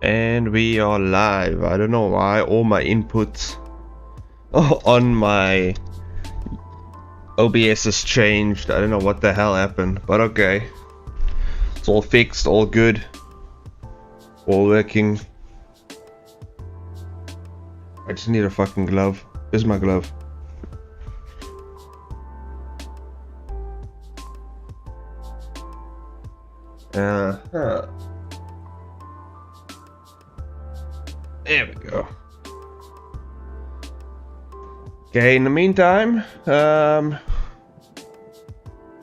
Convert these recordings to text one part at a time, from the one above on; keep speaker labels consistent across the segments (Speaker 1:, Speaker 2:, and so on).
Speaker 1: And we are live. I don't know why all my inputs on my OBS has changed. I don't know what the hell happened, but okay. It's all fixed, all good, all working. I just need a fucking glove. Here's my glove. There we go. Okay, in the meantime,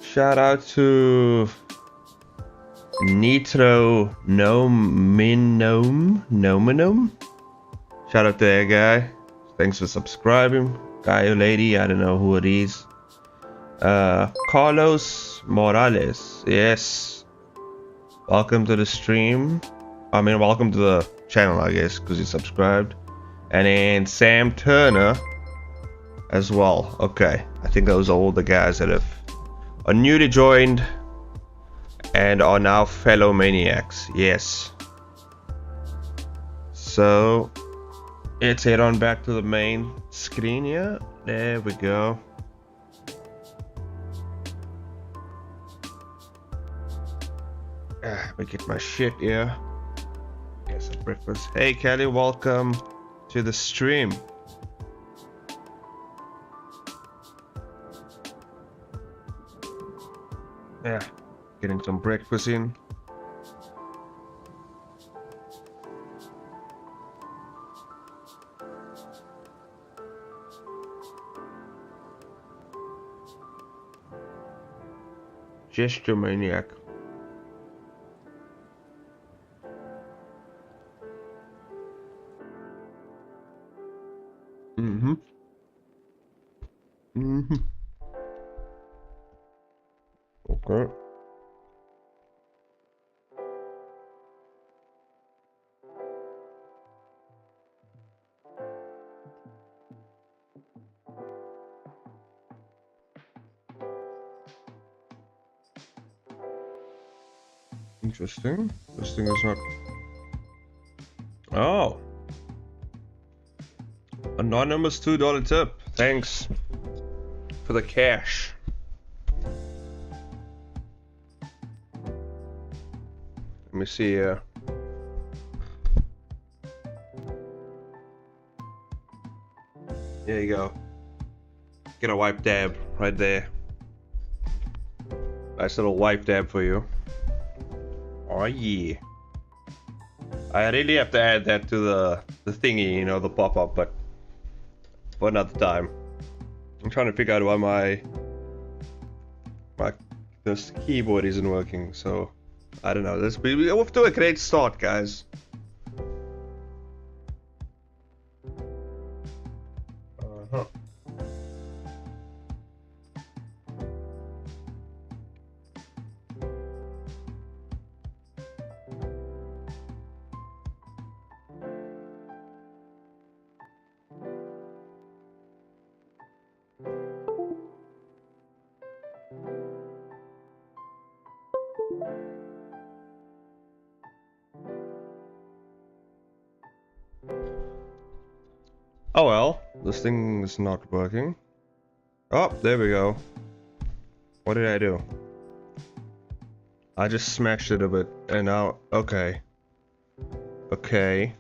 Speaker 1: shout out to Nitro Nominome. Shout out to that guy. Thanks for subscribing. Guy or lady, I don't know who it is. Carlos Morales. Yes. Welcome to the stream. I mean, welcome to the channel, I guess, because you subscribed. And then Sam Turner as well. Okay, I think those are all the guys that are newly joined and are now fellow maniacs. Yes. So let's head on back to the main screen here. There we go. Let me get my shit here. Get some breakfast. Hey Kelly, welcome to the stream. Yeah, getting some breakfast in. Gesture maniac. Okay. Interesting. This thing is not. Oh. Anonymous $2 tip. Thanks for the cash. Let me see here. There you go. Get a wipe dab right there. Nice little wipe dab for you. Oh yeah. I really have to add that to the thingy, you know, the pop-up, but for another time. I'm trying to figure out why this keyboard isn't working, so I don't know. We're off to a great start, guys. Oh well, this thing is not working. Oh, there we go. What did I do? I just smashed it a bit, and now, okay. Okay.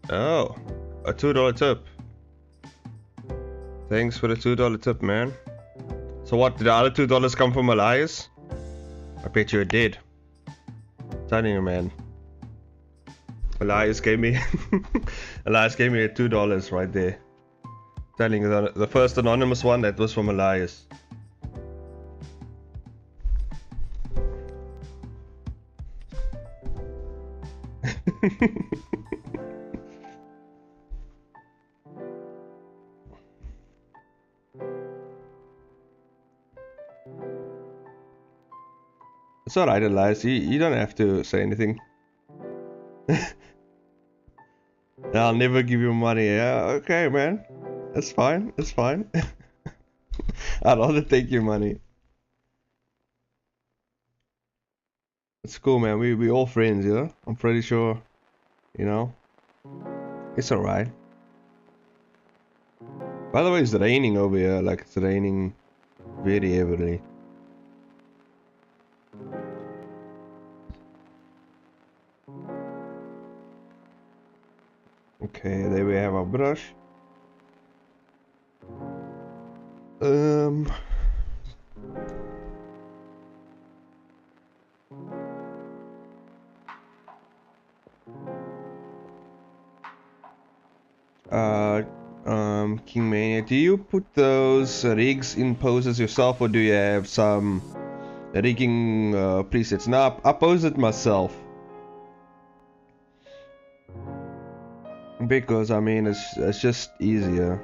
Speaker 1: Oh, a $2 tip. Thanks for the $2 tip, man. So what, did the other $2 come from Elias? I bet you it did. I'm telling you, man. Elias gave me Elias gave me a $2 right there. Telling you, the first anonymous one, that was from Elias. It's alright, Elias. You don't have to say anything. I'll never give you money. Yeah, okay, man. It's fine. It's fine. I'd rather take your money. It's cool, man. We all friends, yeah? I'm pretty sure, you know? It's alright. By the way, it's raining over here. Like, it's raining very heavily. Okay, there we have our brush. King Mania, do you put those rigs in poses yourself, or do you have some rigging presets? Now, I pose it myself. Because, I mean, it's just easier.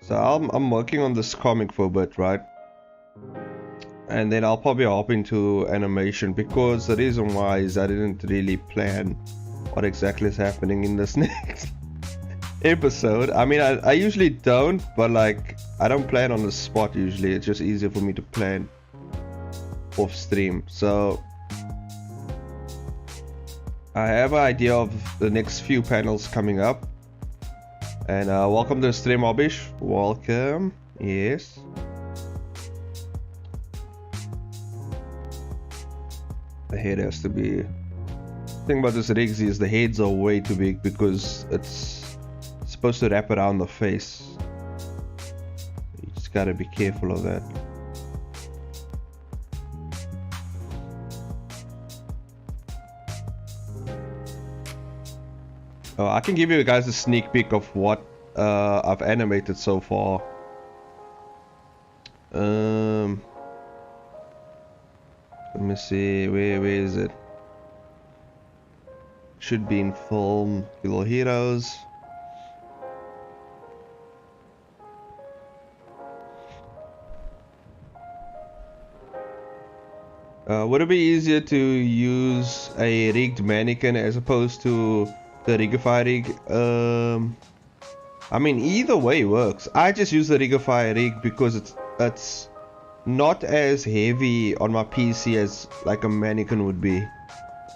Speaker 1: So I'm working on this comic for a bit, right? And then I'll probably hop into animation, because the reason why is I didn't really plan what exactly is happening in this next episode. I mean, I usually don't, but like, I don't plan on the spot usually. It's just easier for me to plan off stream. So I have an idea of the next few panels coming up. And welcome to the stream, Obish. Welcome. Yes. The head has to be... The thing about this rigs is the heads are way too big, because it's supposed to wrap around the face. You just gotta be careful of that. Oh, I can give you guys a sneak peek of what I've animated so far. Let me see, where is it? Should be in film, Kilo Heroes. Would it be easier to use a rigged mannequin as opposed to the Rigify rig? I mean, either way works. I just use the Rigify rig because it's not as heavy on my PC as like a mannequin would be.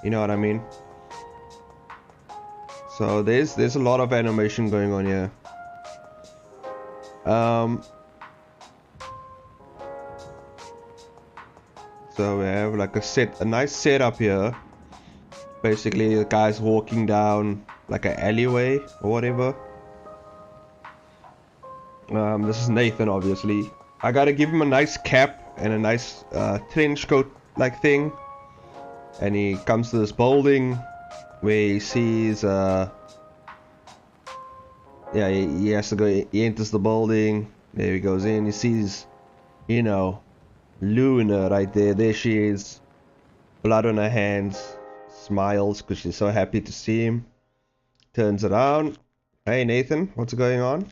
Speaker 1: You know what I mean? So there's a lot of animation going on here. So we have like a nice setup here. Basically, the guy's walking down like an alleyway or whatever. This is Nathan, obviously. I gotta give him a nice cap and a nice trench coat like thing. And he comes to this building where he sees yeah, he has to go, he enters the building. There he goes in, he sees, you know, Luna right there. There she is, blood on her hands, smiles because she's so happy to see him. Turns around. Hey Nathan, what's going on?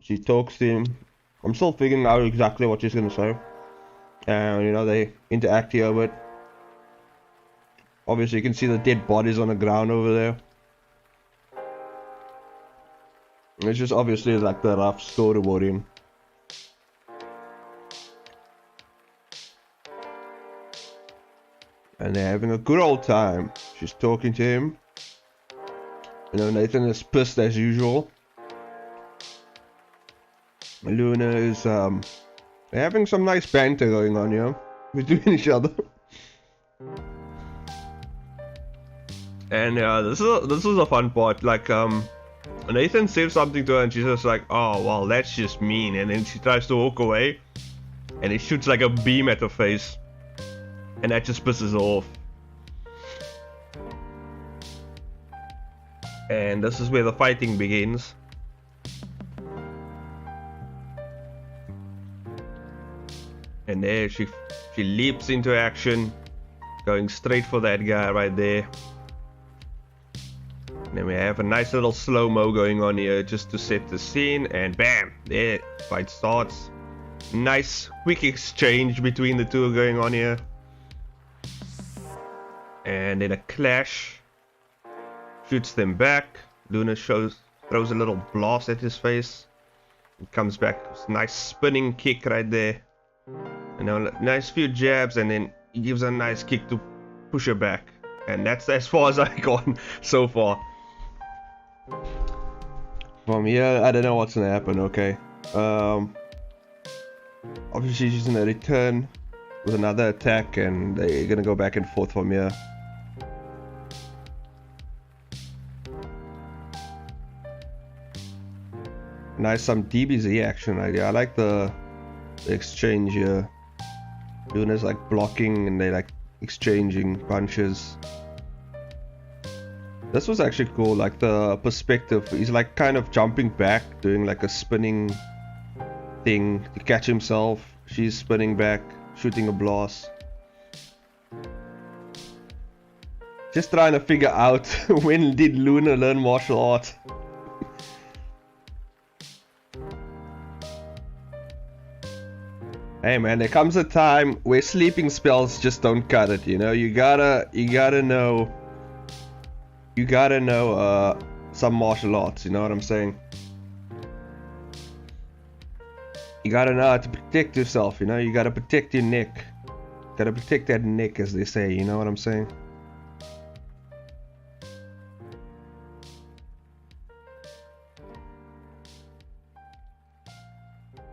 Speaker 1: She talks to him. I'm still figuring out exactly what she's gonna say. And you know, they interact here, but obviously you can see the dead bodies on the ground over there. It's just obviously like the rough storyboarding. And they're having a good old time. She's talking to him. You know, Nathan is pissed as usual. Luna is they're having some nice banter going on here between each other. And this is a fun part. Like Nathan says something to her and she's just like, oh well, that's just mean. And then she tries to walk away and he shoots like a beam at her face, and that just pisses her off. And this is where the fighting begins. And there she leaps into action, going straight for that guy right there. And then we have a nice little slow-mo going on here just to set the scene, and bam, there, fight starts. Nice quick exchange between the two going on here. And then a clash. Shoots them back. Luna throws a little blast at his face. It comes back. Nice spinning kick right there. And a nice few jabs, and then he gives a nice kick to push her back. And that's as far as I've gone so far. From here, I don't know what's gonna happen, okay. Obviously she's gonna return with another attack, and they're gonna go back and forth from here. Nice, some DBZ action idea. I like the exchange here. Luna's like blocking and they like exchanging punches. This was actually cool, like the perspective. He's like kind of jumping back, doing like a spinning thing to catch himself. She's spinning back, shooting a blast. Just trying to figure out when did Luna learn martial arts. Hey man, there comes a time where sleeping spells just don't cut it, you know. You gotta know some martial arts, you know what I'm saying? You gotta know how to protect yourself, you know. You gotta protect your neck. Gotta protect that neck, as they say, you know what I'm saying?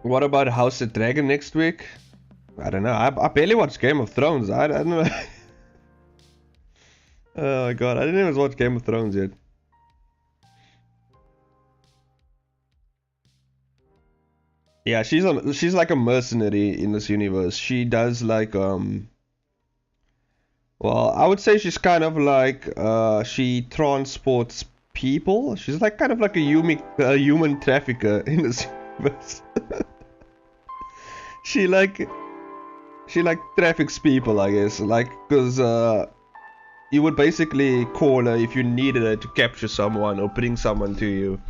Speaker 1: What about House of Dragon next week? I don't know. I barely watch Game of Thrones. I don't know. Oh my god, I didn't even watch Game of Thrones yet. Yeah, she's like a mercenary in this universe. She does like well, I would say she's kind of like she transports people. She's like kind of like a human trafficker in this universe. She like traffics people, I guess, like, cause you would basically call her if you needed her to capture someone or bring someone to you,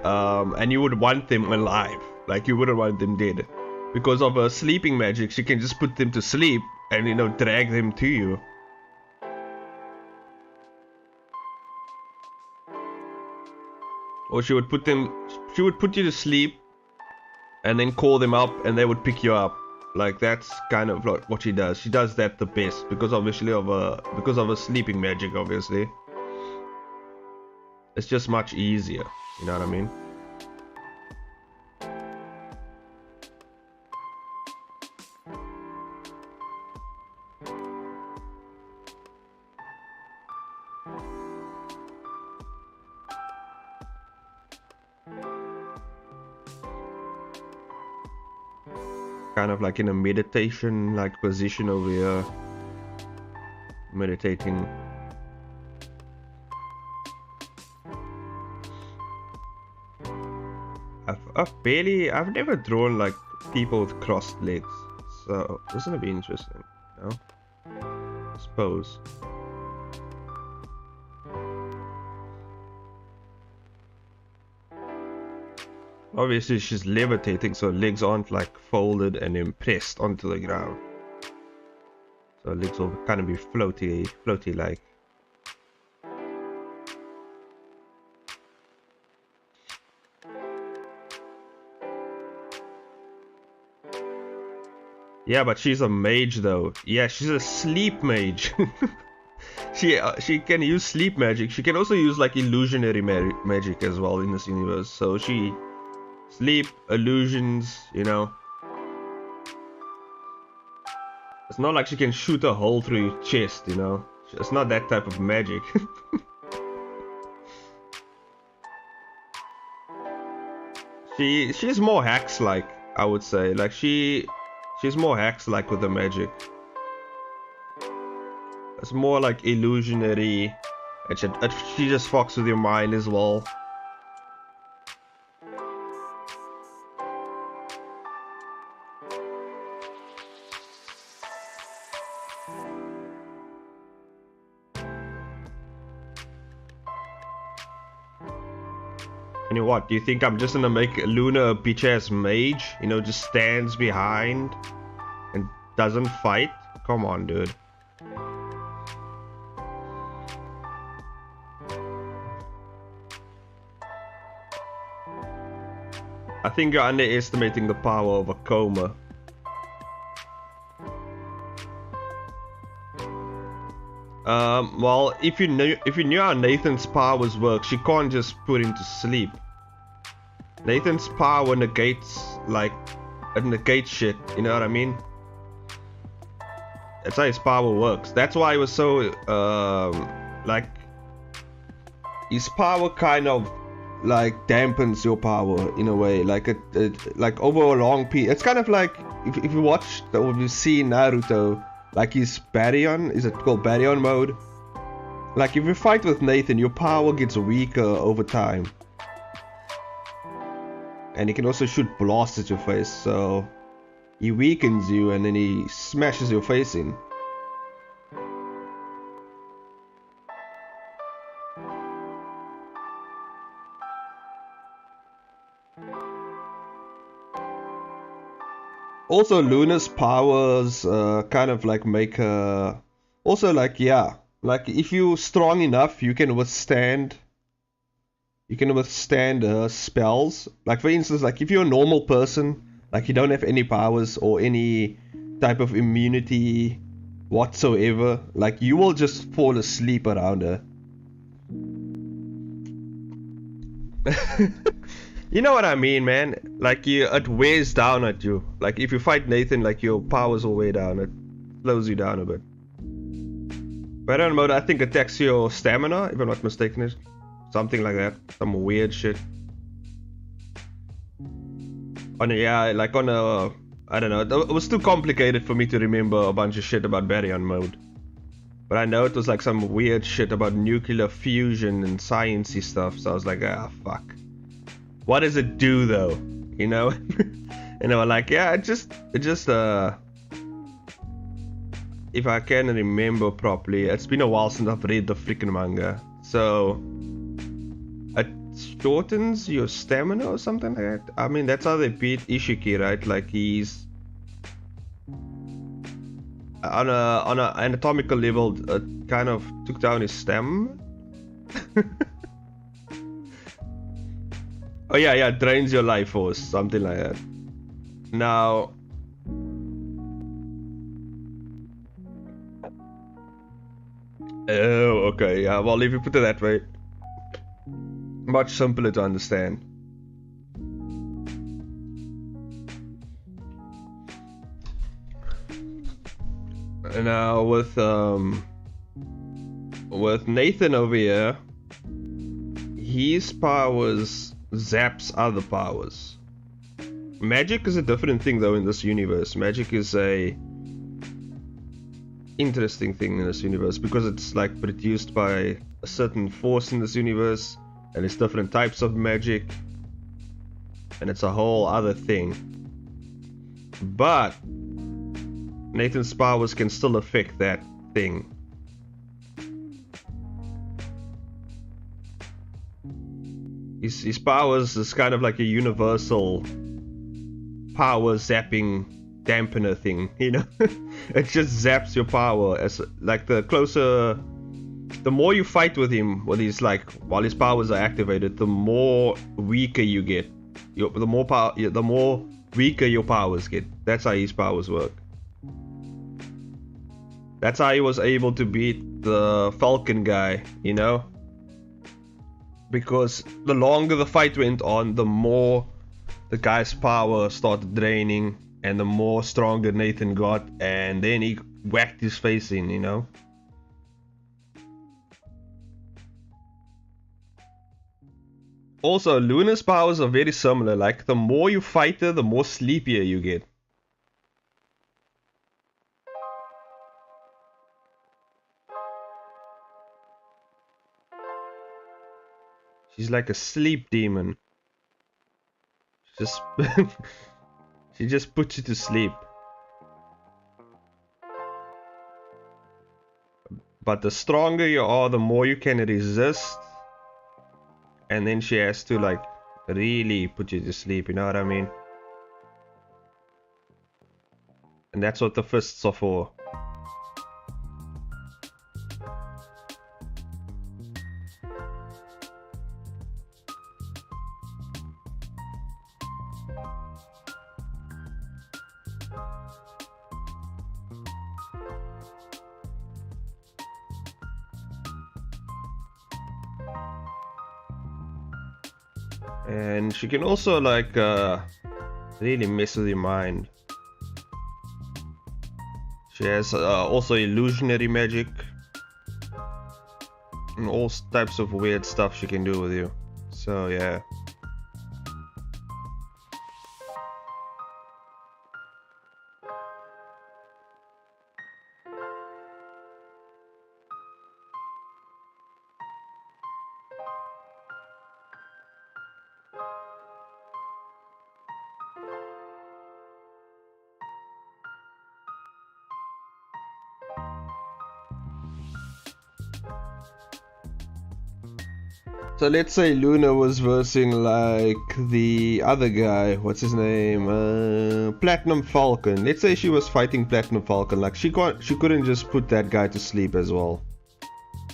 Speaker 1: and you would want them alive, like you wouldn't want them dead. Because of her sleeping magic, she can just put them to sleep and, you know, drag them to you. Or she would put you to sleep and then call them up and they would pick you up. Like, that's kind of like what she does. She does that the best because obviously of her sleeping magic, obviously. It's just much easier, you know what I mean? Kind of like in a meditation like position over here, meditating. I've never drawn like people with crossed legs, so this is gonna be interesting, you know? I suppose. Obviously she's levitating, so legs aren't like folded and then pressed onto the ground. So legs will kind of be floaty like. Yeah, but she's a mage though. Yeah, she's a sleep mage. She can use sleep magic. She can also use like illusionary magic as well in this universe. So she sleep, illusions, you know. It's not like she can shoot a hole through your chest, you know. It's not that type of magic. She's more hacks-like, I would say. Like she's more hacks-like with the magic. It's more like illusionary. And she just fucks with your mind as well. And you what? Do you think I'm just gonna make Luna a bitch ass mage? You know, just stands behind and doesn't fight? Come on, dude. I think you're underestimating the power of a coma. Well, if you knew how Nathan's powers work, she can't just put him to sleep. Nathan's power negates, like, it negates shit, you know what I mean? That's how his power works. That's why he was so, like, his power kind of, like, dampens your power in a way. Like, like, over a long period. It's kind of like, if you watch, or if you see Naruto, like his Baryon, is it called Baryon mode? Like, if you fight with Nathan, your power gets weaker over time. And he can also shoot blasts at your face, so he weakens you and then he smashes your face in. Also, Luna's powers kind of like make her... Also, like, yeah, like if you're strong enough, you can withstand spells. Like, for instance, like if you're a normal person, like you don't have any powers or any type of immunity whatsoever, like you will just fall asleep around her. You know what I mean, man? Like, it wears down at you. Like, if you fight Nathan, like, your powers will wear down. It slows you down a bit. Baryon mode, I think, attacks your stamina, if I'm not mistaken. Something like that. Some weird shit. I don't know. It was too complicated for me to remember a bunch of shit about Baryon mode. But I know it was like some weird shit about nuclear fusion and sciencey stuff. So I was like, ah, fuck. What does it do though? You know? And they were like, yeah, it just if I can remember properly, it's been a while since I've read the freaking manga. So it shortens your stamina or something like that. I mean, that's how they beat Ishiki, right? Like, he's on an anatomical level, it kind of took down his stamina. Oh yeah, drains your life force, something like that. Now, oh, okay, yeah, well, if you put it that way, much simpler to understand. And now with Nathan over here, his powers zaps other powers. Magic is a different thing though in this universe. Magic is a interesting thing in this universe because it's like produced by a certain force in this universe, and it's different types of magic, and it's a whole other thing. But Nathan's powers can still affect that thing. His powers is kind of like a universal power zapping dampener thing, you know? It just zaps your power as like the more you fight with him, with his like while his powers are activated, the more weaker you get. The more weaker your powers get. That's how his powers work. That's how he was able to beat the Falcon guy, you know? Because the longer the fight went on, the more the guy's power started draining, and the more stronger Nathan got, and then he whacked his face in, you know? Also, Luna's powers are very similar. Like, the more you fight her, the more sleepier you get. She's like a sleep demon. She just puts you to sleep. But the stronger you are, the more you can resist. And then she has to like really put you to sleep, you know what I mean? And that's what the fists are for. And she can also like really mess with your mind. She has also illusionary magic and all types of weird stuff she can do with you. So yeah. So let's say Luna was versing like the other guy, what's his name? Platinum Falcon. Let's say she was fighting Platinum Falcon. Like she couldn't just put that guy to sleep as well.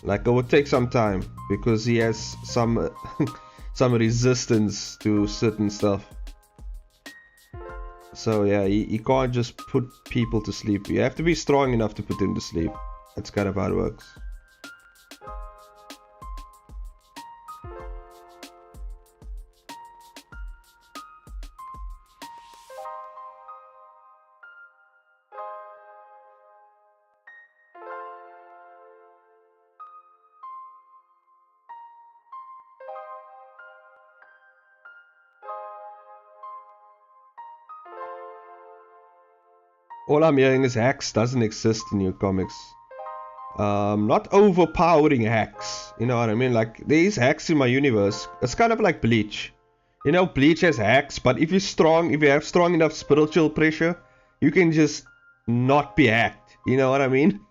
Speaker 1: Like it would take some time because he has some some resistance to certain stuff. So yeah, you can't just put people to sleep. You have to be strong enough to put them to sleep. That's kind of how it works. All I'm hearing is hacks doesn't exist in your comics. Not overpowering hacks. You know what I mean? Like, there's hacks in my universe. It's kind of like Bleach. You know, Bleach has hacks, but if you're strong, if you have strong enough spiritual pressure, you can just not be hacked. You know what I mean?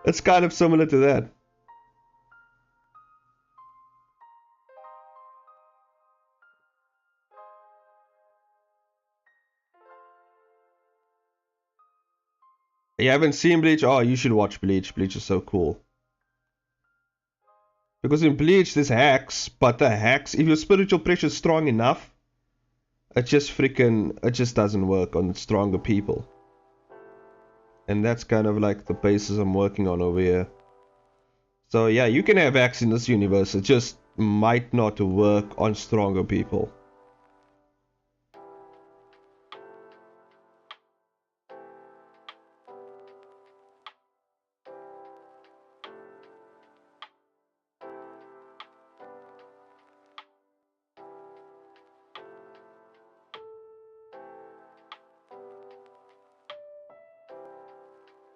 Speaker 1: It's kind of similar to that. You haven't seen Bleach? Oh, you should watch Bleach. Bleach is so cool. Because in Bleach, there's hacks, but the hacks, if your spiritual pressure is strong enough, it just doesn't work on stronger people. And that's kind of like the basis I'm working on over here. So yeah, you can have hacks in this universe, it just might not work on stronger people.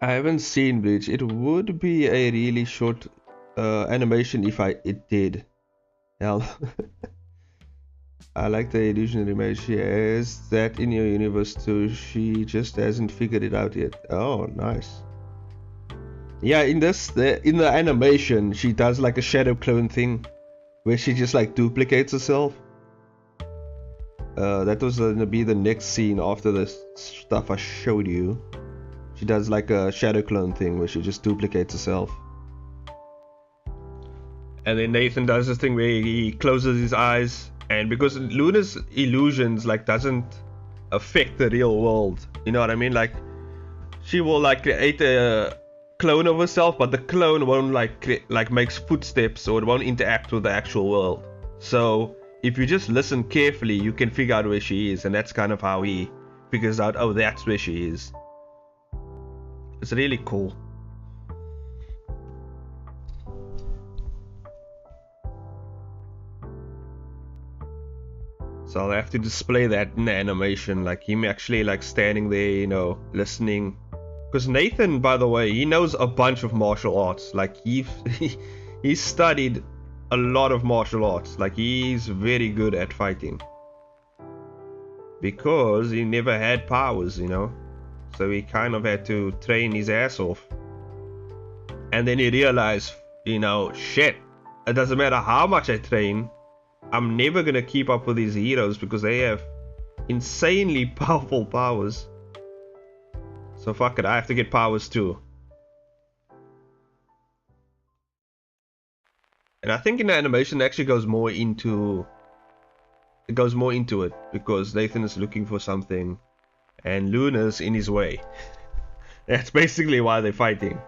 Speaker 1: I haven't seen Bleach. It would be a really short animation if it did. Hell. I like the illusionary magic. She has that in your universe too. She just hasn't figured it out yet. Oh, nice. Yeah, in the animation, she does like a shadow clone thing, where she just like duplicates herself. That was gonna be the next scene after the stuff I showed you. She does like a shadow clone thing where she just duplicates herself. And then Nathan does this thing where he closes his eyes, and because Luna's illusions like doesn't affect the real world, you know what I mean? Like she will like create a clone of herself, but the clone won't like makes footsteps, or it won't interact with the actual world. So if you just listen carefully, you can figure out where she is, and that's kind of how he figures out, oh, that's where she is. It's really cool. So I'll have to display that in the animation, like him actually like standing there, you know, listening. Because Nathan, by the way, he knows a bunch of martial arts. Like he studied a lot of martial arts. Like he's very good at fighting. Because he never had powers, you know. So he kind of had to train his ass off. And then he realized, you know, shit, it doesn't matter how much I train, I'm never gonna keep up with these heroes because they have insanely powerful powers. So fuck it, I have to get powers too. And I think in the animation it actually goes more into it because Nathan is looking for something and Luna's in his way. That's basically why they're fighting.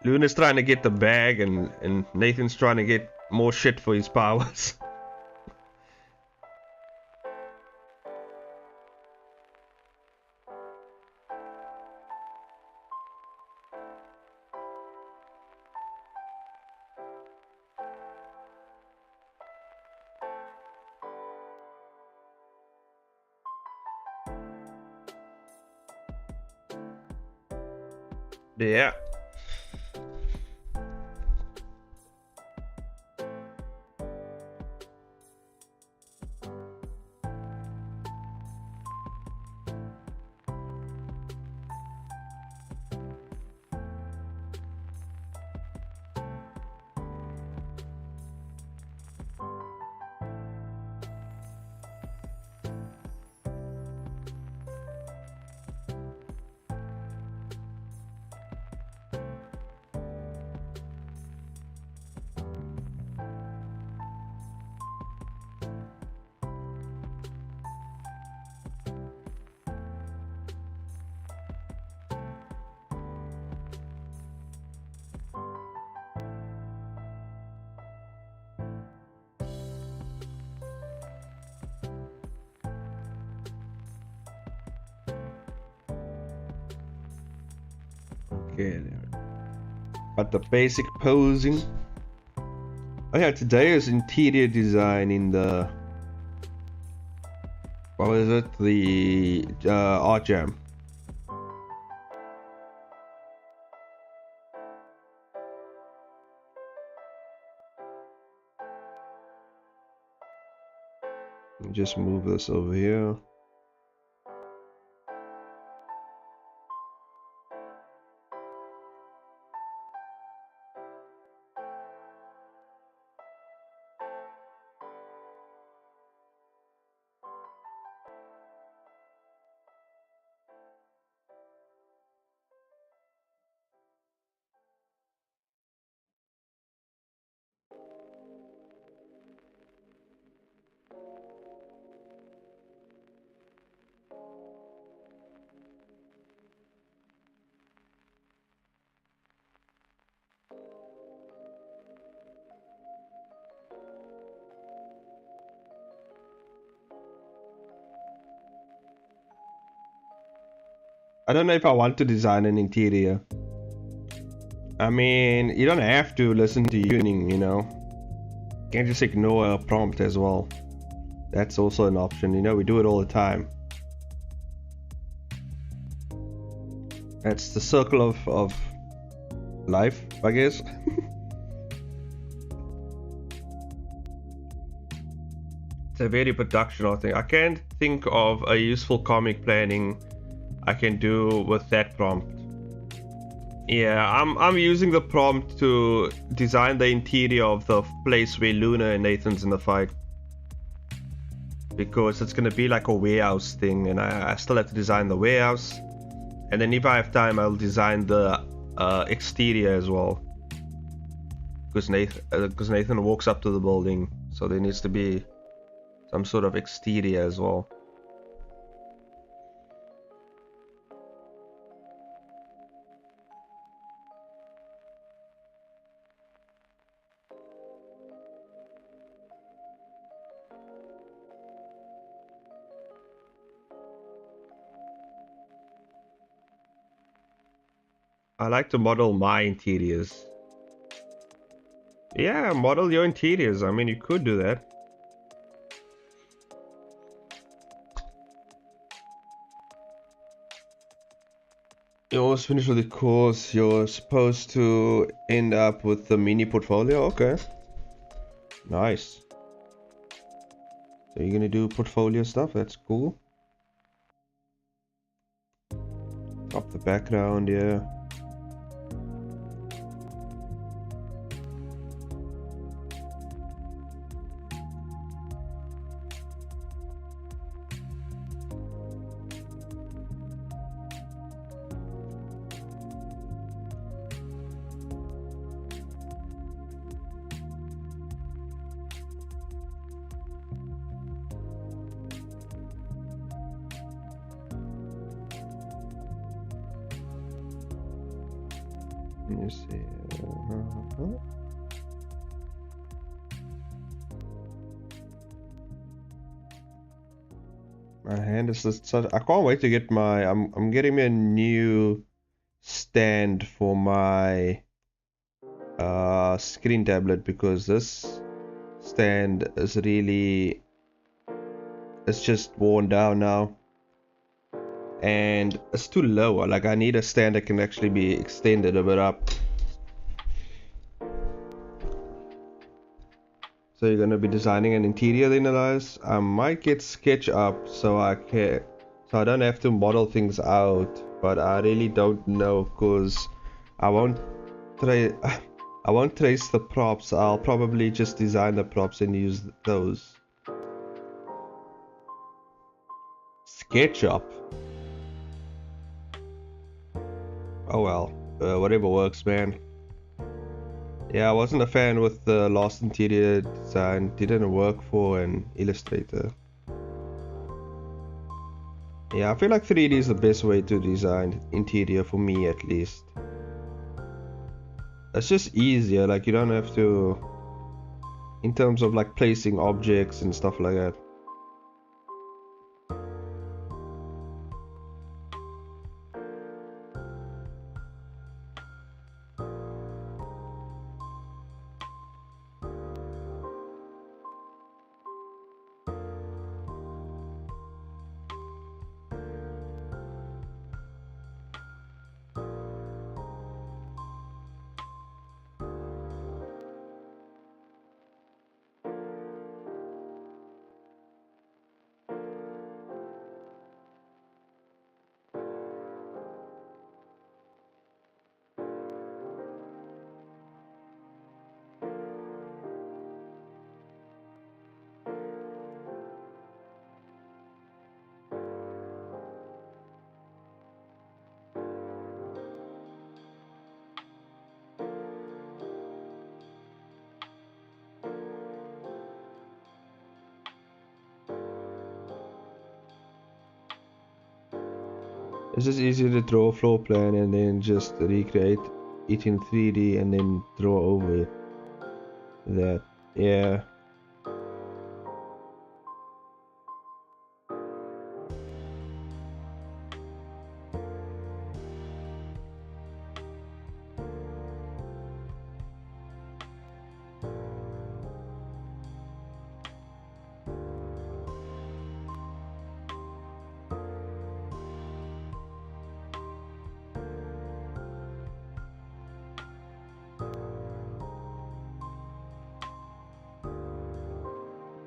Speaker 1: Luna's trying to get the bag and Nathan's trying to get more shit for his powers. Yeah. Okay, got the basic posing. Oh yeah, today is interior design in the, what was it, the art jam. Just move this over here. I don't know if I want to design an interior. I mean, you don't have to listen to tuning, you know. You can't just ignore a prompt as well. That's also an option, you know, we do it all the time. That's the circle of life, I guess. It's a very productional thing. I can't think of a useful comic planning I can do with that prompt. Yeah, I'm using the prompt to design the interior of the place where Luna and Nathan's in the fight, because it's gonna be like a warehouse thing, and I still have to design the warehouse, and then if I have time, I'll design the exterior as well, because Nathan walks up to the building, so there needs to be some sort of exterior as well. I like to model my interiors. Yeah, model your interiors. I mean, you could do that. You almost finished with the course. You're supposed to end up with the mini portfolio. Okay. Nice. So you're gonna do portfolio stuff. That's cool. Pop the background, yeah. Let me see. My hand is just such. I can't wait to get my. I'm getting me a new stand for my screen tablet, because this stand is really, it's just worn down now, and it's too low. Like, I need a stand that can actually be extended a bit up. So you're gonna be designing an interior then, Elias? I might get SketchUp so I don't have to model things out, but I really don't know, because I won't trace the props. I'll probably just design the props and use those. SketchUp. Oh well, whatever works, man. Yeah, I wasn't a fan with the last interior design. Didn't work for an illustrator. Yeah, I feel like 3D is the best way to design interior, for me at least. It's just easier, like you don't have to, in terms of like placing objects and stuff like that. It's just easier to draw a floor plan and then just recreate it in 3D and then draw over it. That, yeah.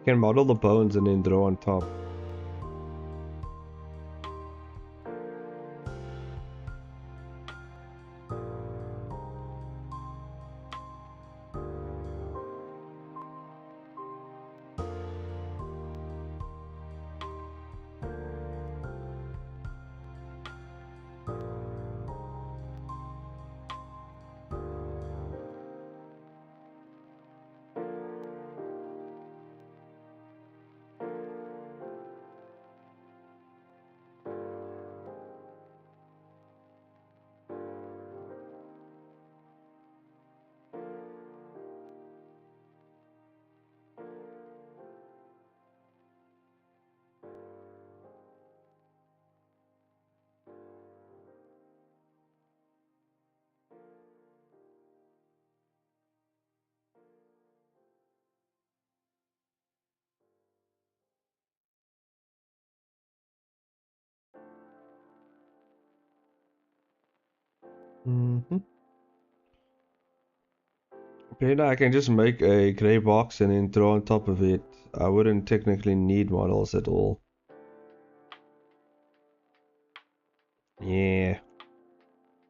Speaker 1: You can model the bones and then draw on top. Okay, now I can just make a gray box and then draw on top of it. I wouldn't technically need models at all. Yeah.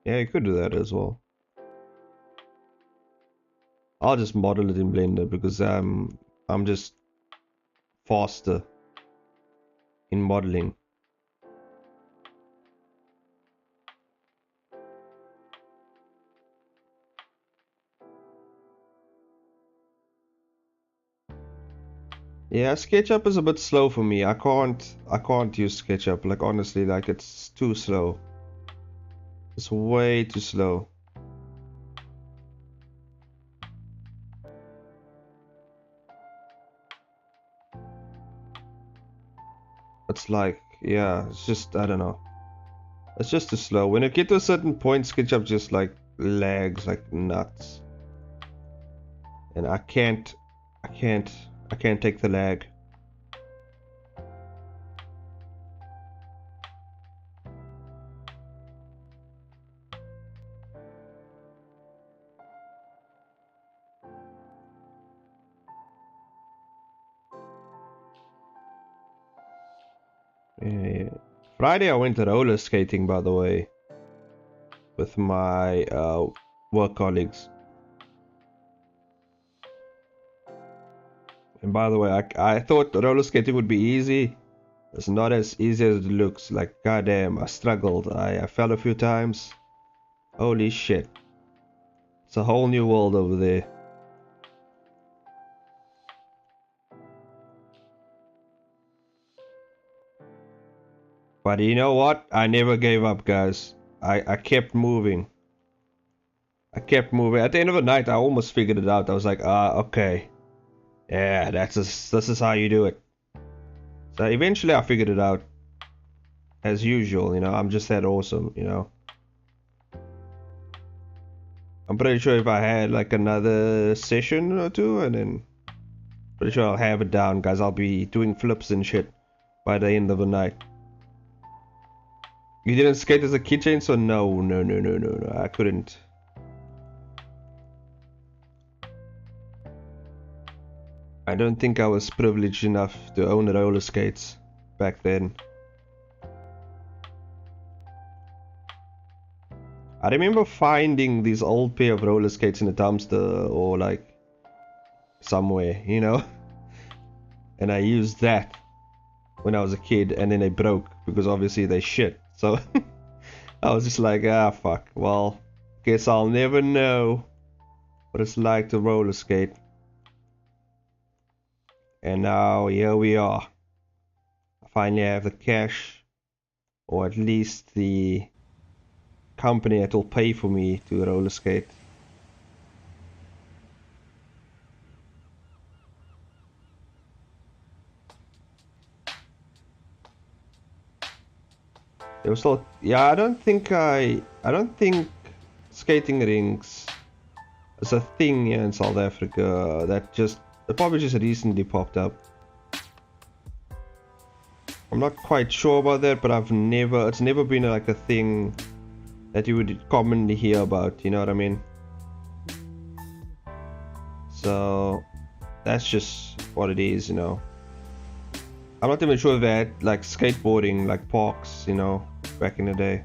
Speaker 1: Yeah, you could do that as well. I'll just model it in Blender because I'm just faster in modeling. Yeah, SketchUp is a bit slow for me. I can't use SketchUp, like honestly, like it's too slow. It's way too slow. like, yeah, it's just, I don't know. It's just too slow. When you get to a certain point, SketchUp just like lags like nuts. And I can't take the lag. Yeah. Friday I went roller skating, by the way, with my work colleagues. And by the way, I thought roller skating would be easy. It's not as easy as it looks. Like, goddamn, I struggled. I fell a few times. Holy shit. It's a whole new world over there. But you know what? I never gave up, guys. I kept moving. I kept moving. At the end of the night, I almost figured it out. I was like, okay. Yeah, this is how you do it. So eventually I figured it out. As usual, you know, I'm just that awesome, you know. I'm pretty sure if I had like another session or two, and then pretty sure I'll have it down, guys. I'll be doing flips and shit by the end of the night. You didn't skate as a keychain, so no, I couldn't. I don't think I was privileged enough to own roller skates back then. I remember finding these old pair of roller skates in a dumpster or like somewhere, you know, and I used that when I was a kid, and then they broke because obviously they shit. So I was just like, ah, fuck. Well, guess I'll never know what it's like to roller skate. And now here we are. I finally have the cash, or at least the company that will pay for me to roller skate. It was still, yeah, I don't think skating rinks is a thing here in South Africa. It probably just recently popped up. I'm not quite sure about that, but it's never been like a thing that you would commonly hear about, you know what I mean? So that's just what it is, you know. I'm not even sure if they had like skateboarding, like parks, you know, back in the day.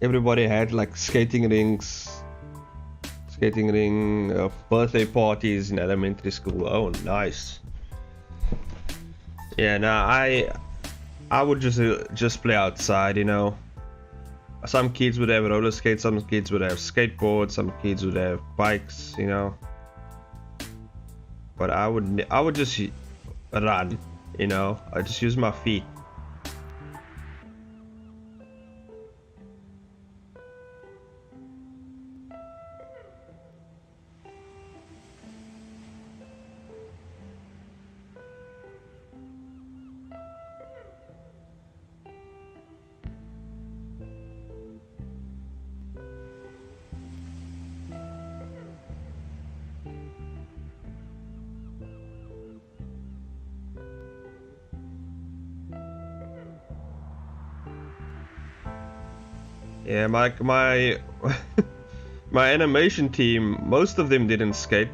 Speaker 1: Everybody had like skating ring birthday parties in elementary school. Oh, nice. Yeah, no, I would just play outside, you know. Some kids would have roller skates, some kids would have skateboards, some kids would have bikes, you know. But I would just run, you know. I just use my feet. Yeah, my my animation team, most of them didn't skate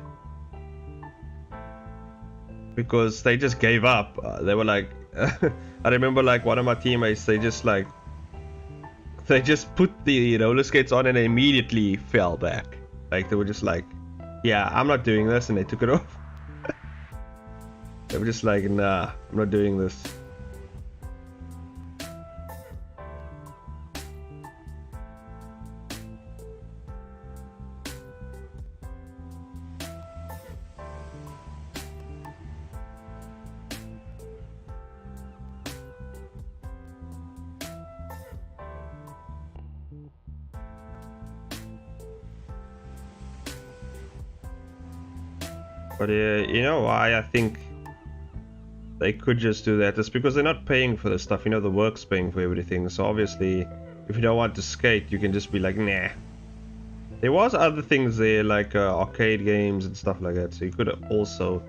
Speaker 1: because they just gave up. They were like, I remember like one of my teammates, they just put the roller skates on and they immediately fell back. Like they were just like, yeah, I'm not doing this, and they took it off. They were just like, nah, I'm not doing this. But you know why I think they could just do that? It's because they're not paying for the stuff. You know, the work's paying for everything. So obviously, if you don't want to skate, you can just be like, nah. There was other things there, like arcade games and stuff like that. So you could also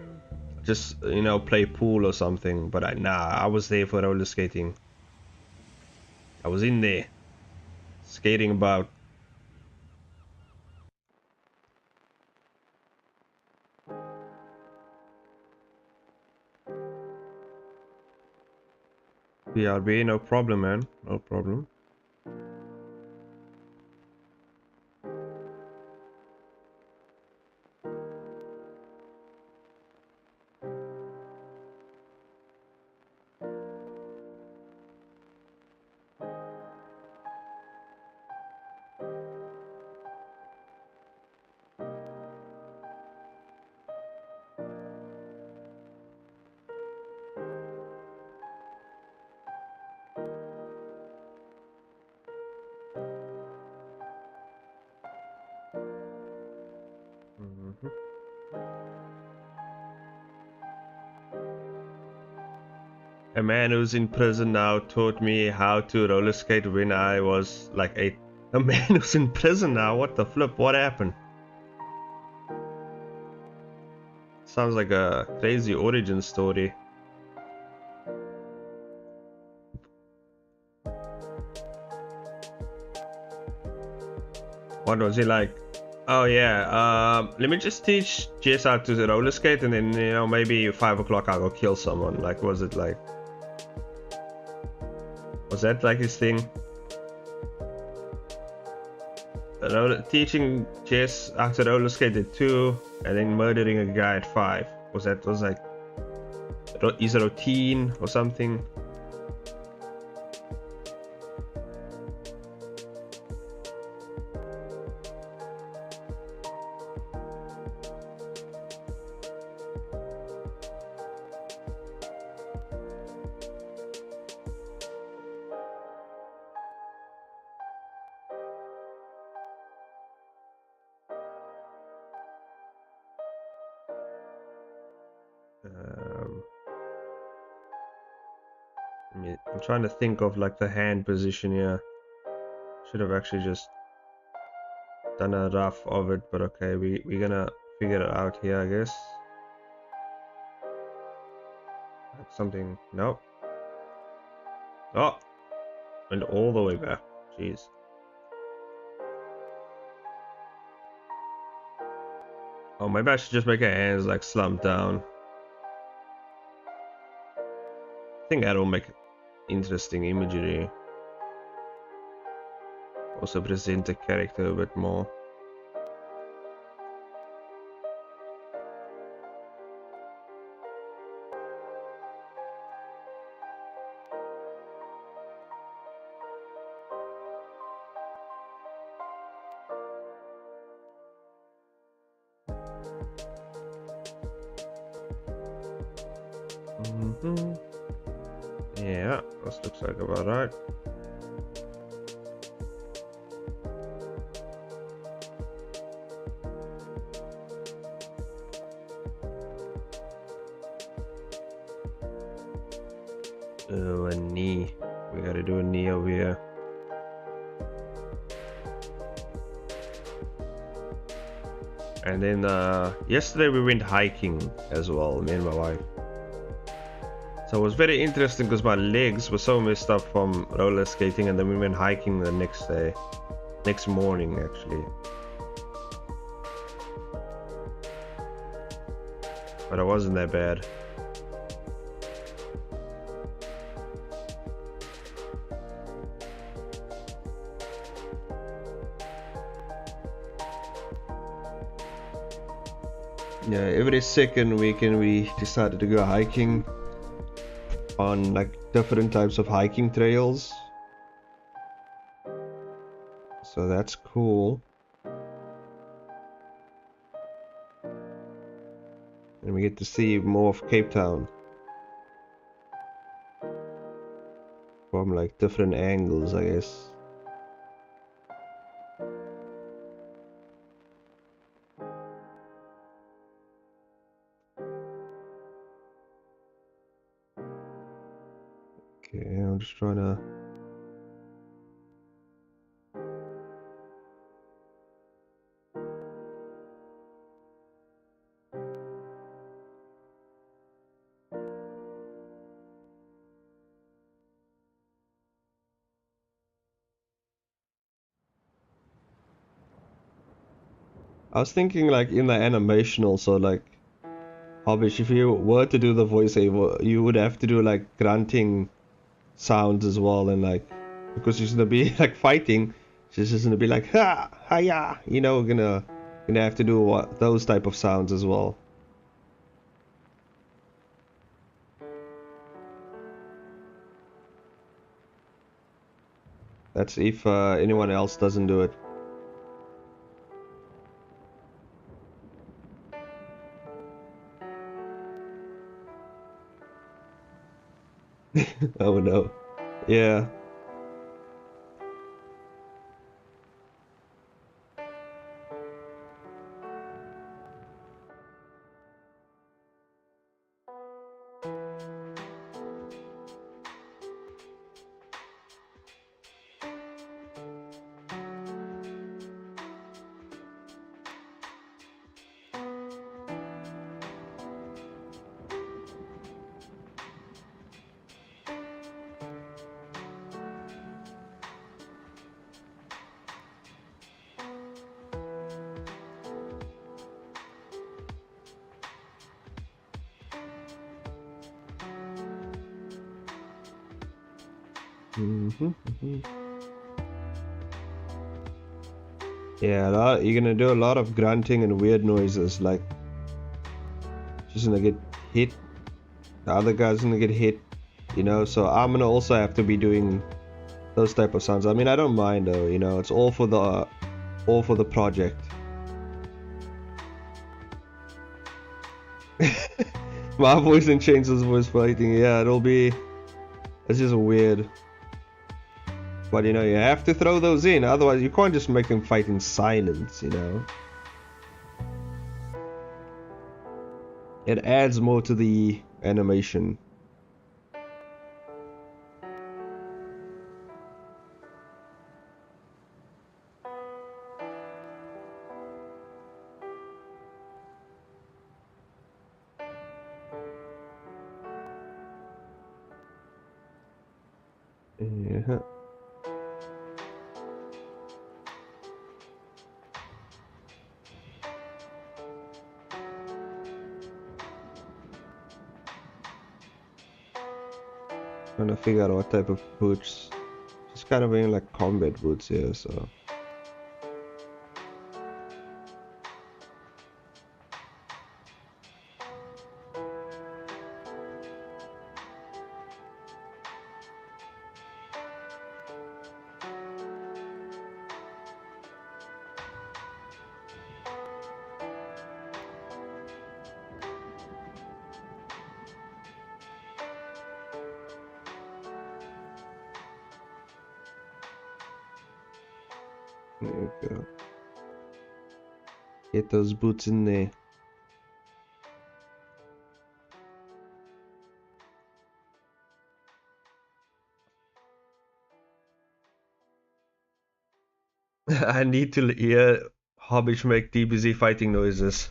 Speaker 1: just, you know, play pool or something. But nah, I was there for roller skating. I was in there, skating about. BRB, no problem, man. No problem. Mhm. A man who's in prison now taught me how to roller skate when I was like 8. A man who's in prison now? What the flip? What happened? Sounds like a crazy origin story. What was he like? Oh yeah, let me just teach Jess how to roller skate, and then, you know, maybe 5 o'clock I'll go kill someone. Like, was it like... Was that like his thing? Teaching Jess how to roller skate at 2, and then murdering a guy at 5. Was like his routine or something? I'm trying to think of like the hand position here. Should have actually just done a rough of it, but okay, we're gonna figure it out here, I guess. Something. Nope. Oh, went all the way back. Jeez. Oh, maybe I should just make her hands like slumped down. I think that'll make interesting imagery. Also present the character a bit more. Yeah, this looks like about right. Oh, a knee. We gotta do a knee over here. And then yesterday we went hiking as well, me and my wife. So it was very interesting because my legs were so messed up from roller skating, and then we went hiking the next day. Next morning, actually. But it wasn't that bad. Yeah, every second weekend we decided to go hiking on like different types of hiking trails. So that's cool. And we get to see more of Cape Town from like different angles, I guess. Just trying to... I was thinking like in the animation also, like, obviously if you were to do the voiceover, you would have to do like grunting sounds as well, and like, because she's gonna be like fighting, she's just gonna be like, ha, ha, you know, gonna have to do those type of sounds as well. That's if anyone else doesn't do it. Oh no. Yeah. Yeah, you're gonna do a lot of grunting and weird noises, like she's gonna get hit, the other guy's gonna get hit, you know, so I'm gonna also have to be doing those type of sounds. I mean, I don't mind though, you know, it's all for the project. My voice and Chainsaws voice fighting, yeah, it's just weird. But you know, you have to throw those in, otherwise you can't just make them fight in silence, you know. It adds more to the animation. Yeah. Trying to figure out what type of boots. She's kind of wearing like combat boots here, so. There you go. Get those boots in there. I need to hear Hobbish make DBZ fighting noises.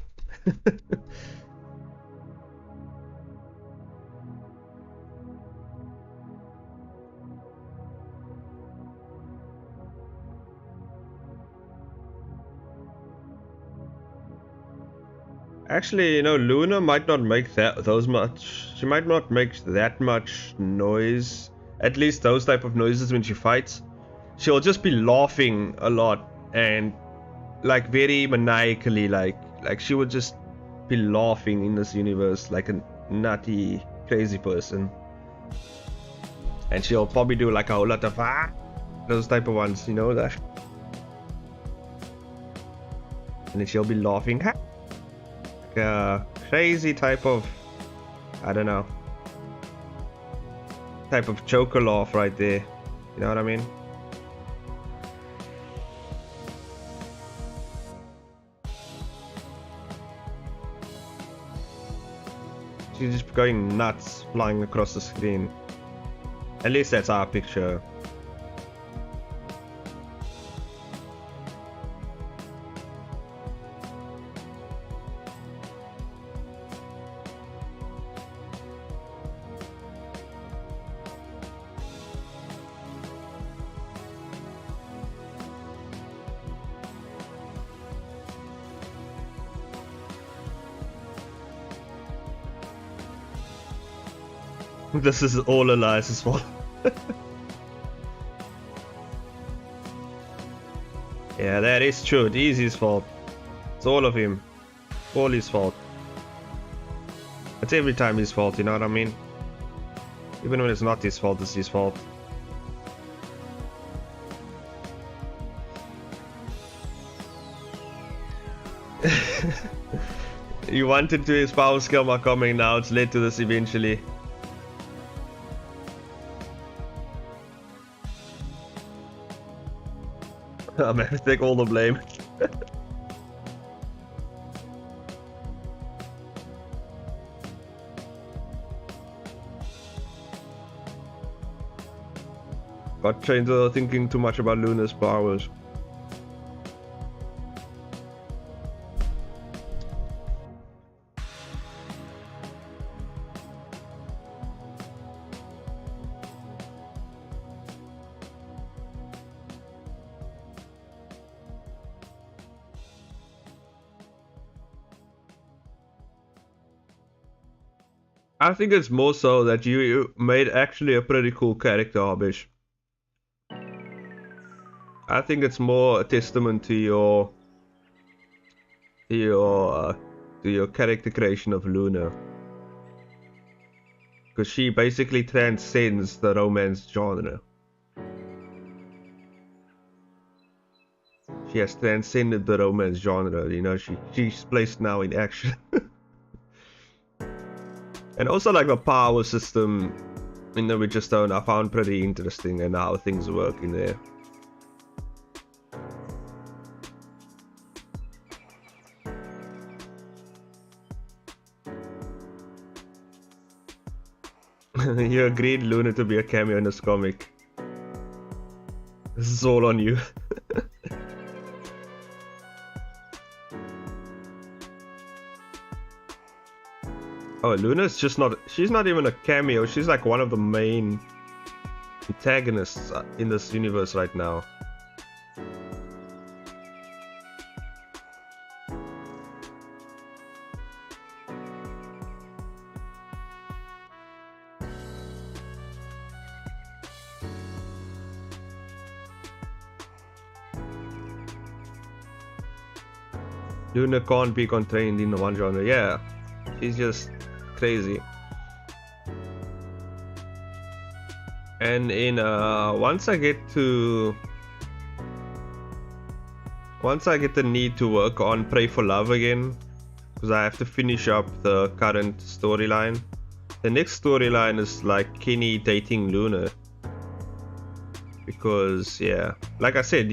Speaker 1: Actually, you know, Luna might not make those much. She might not make that much noise. At least those type of noises when she fights. She'll just be laughing a lot and like very maniacally, like she would just be laughing in this universe like a nutty, crazy person. And she'll probably do like a whole lot of those type of ones, you know that. And then she'll be laughing. Crazy type of, I don't know, type of choker laugh right there, you know what I mean? She's just going nuts flying across the screen. At least that's our picture. This is all Elias's fault. Yeah, that is true. It is his fault. It's all of him. All his fault. It's every time his fault, you know what I mean? Even when it's not his fault, it's his fault. You wanted to his power skill my coming, now it's led to this eventually. I'm gonna take all the blame. Got trained thinking too much about Luna's powers. I think it's more so that you made actually a pretty cool character, Abish. I think it's more a testament to your character creation of Luna, because she basically transcends the romance genre. She has transcended the romance genre. You know, she's placed now in action. And also like the power system in the Witcher Stone I found pretty interesting, and how things work in there. You agreed Luna to be a cameo in this comic. This is all on you. Oh, Luna's just not... She's not even a cameo. She's like one of the main antagonists in this universe right now. Luna can't be contained in one genre. Yeah, she's just crazy. And in once I get the need to work on Pray for Love again, because I have to finish up the current storyline. The next storyline is like Kenny dating Luna, because yeah, like I said,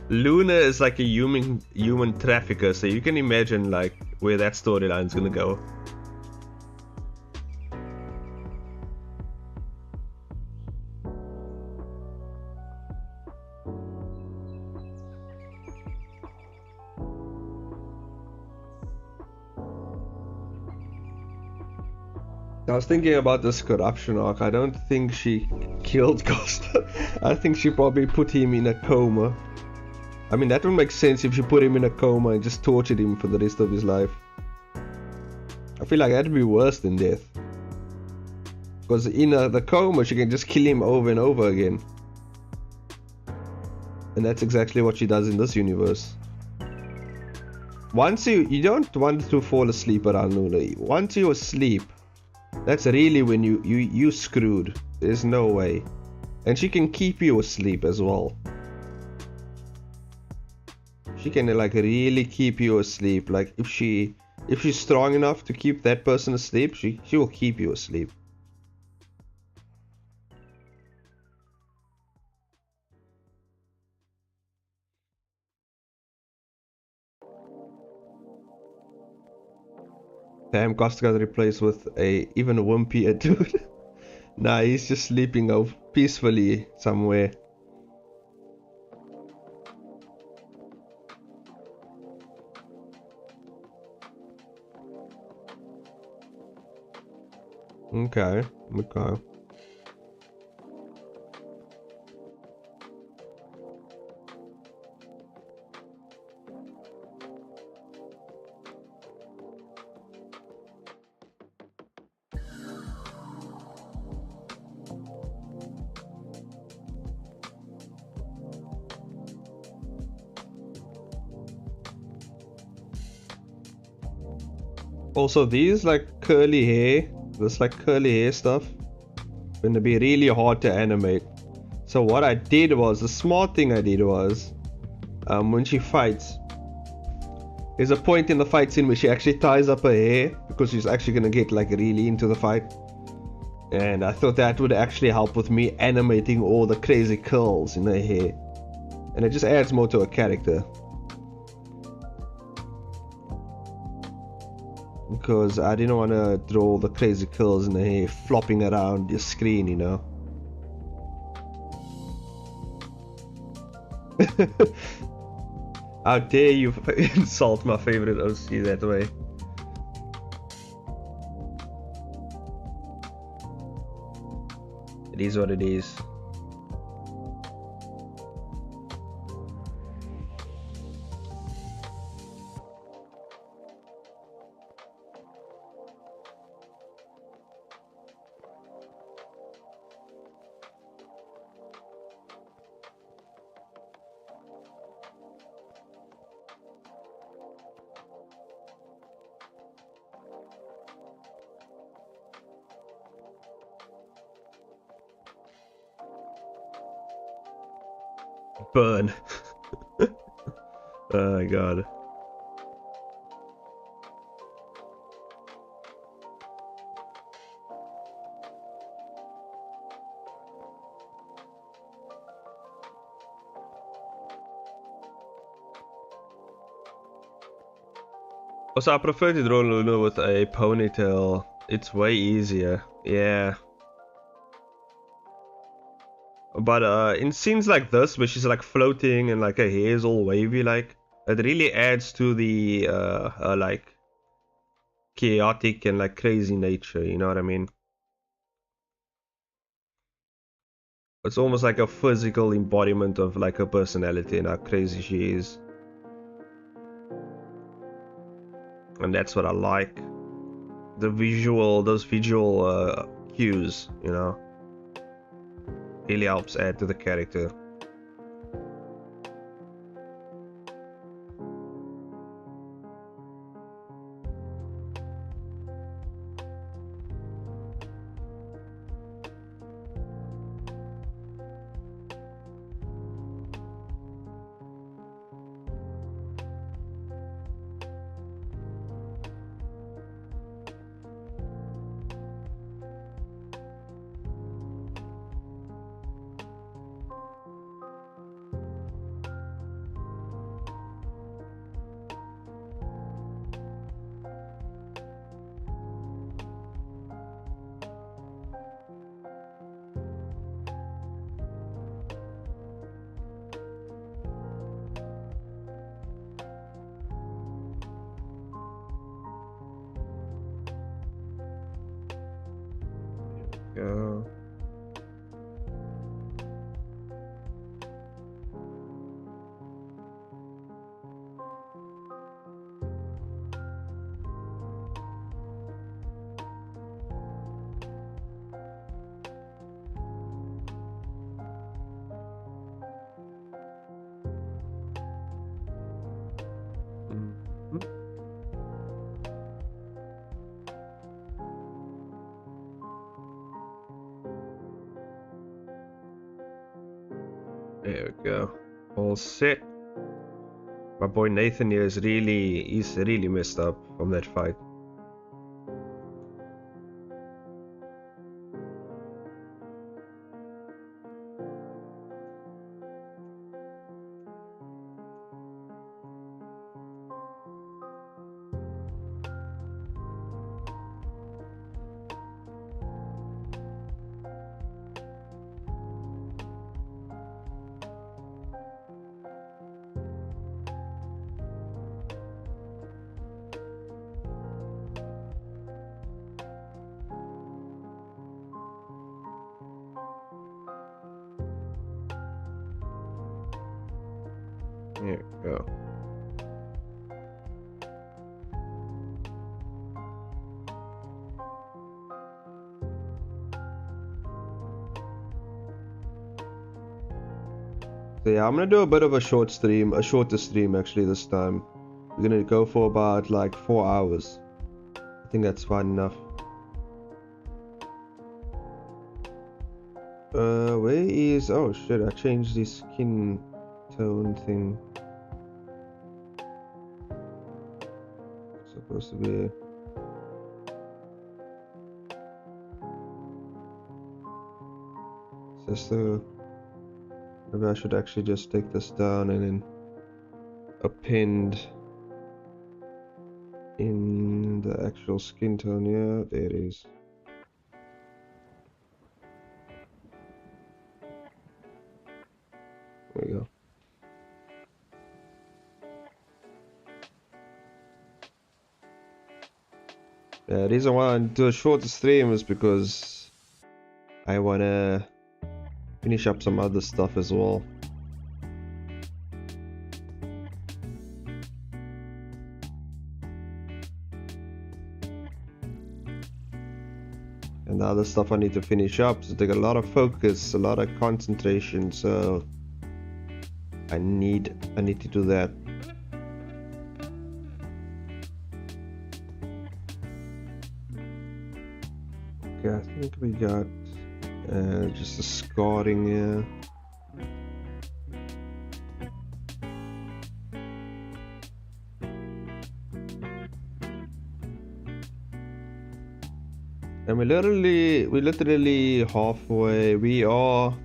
Speaker 1: Luna is like a human trafficker, so you can imagine like where that storyline's gonna go. I was thinking about this corruption arc. I don't think she killed Costa. I think she probably put him in a coma. I mean, that would make sense if she put him in a coma and just tortured him for the rest of his life. I feel like that'd be worse than death. Because in the coma, she can just kill him over and over again. And that's exactly what she does in this universe. Once you don't want to fall asleep around Luna. Once you're asleep, that's really when you screwed. There's no way. And she can keep you asleep as well. She can like really keep you asleep. Like if she's strong enough to keep that person asleep, she will keep you asleep. Damn, Costa got replaced with a even wimpier dude. Nah, he's just sleeping out peacefully somewhere. Okay, okay. Also, these like curly hair, this like curly hair stuff, gonna be really hard to animate. So what I did was, the smart thing I did was, when she fights, there's a point in the fight scene where she actually ties up her hair because she's actually gonna get like really into the fight. And I thought that would actually help with me animating all the crazy curls in her hair. And it just adds more to her character. Because I didn't want to draw the crazy curls in her hair flopping around your screen, you know. How dare you insult my favorite OC that way. It is what it is. Burn. Oh my god. Also, I prefer to draw Luna with a ponytail. It's way easier. Yeah. But in scenes like this, where she's like floating and like her hair is all wavy, like, it really adds to the like chaotic and like crazy nature. You know what I mean? It's almost like a physical embodiment of like her personality and how crazy she is. And that's what I like. The visual, those visual cues, you know, really helps add to the character. Go. There we go. All set. My boy Nathan here is he's really messed up from that fight. Here we go. So yeah, I'm gonna do a bit of a shorter stream actually this time. We're gonna go for about like 4 hours. I think that's fine enough. Where is... oh shit, I changed the skin tone thing. It's supposed to be... just the... maybe I should actually just take this down and then append in the actual skin tone. Yeah, there it is. There we go. Yeah, the reason why I do a shorter stream is because I wanna finish up some other stuff as well. And the other stuff I need to finish up, so take a lot of focus, a lot of concentration, so I need to do that. Okay, I think we got just a scarring here. And we're literally halfway. We are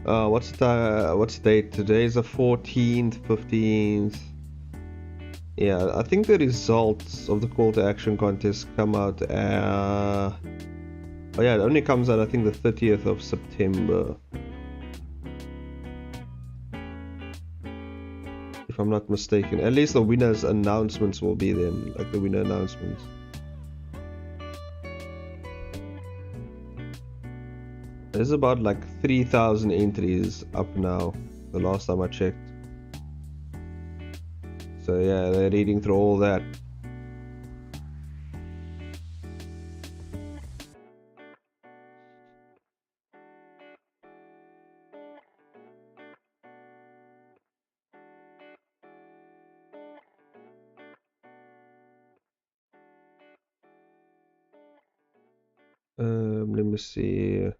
Speaker 1: what's the date? Today is the 14th, 15th. Yeah, I think the results of the call to action contest come out oh yeah, it only comes out I think the 30th of September. If I'm not mistaken. At least the winners announcements will be then, like the winner announcements. There's about like 3,000 entries up now, the last time I checked. So yeah, they're reading through all that. Let me see.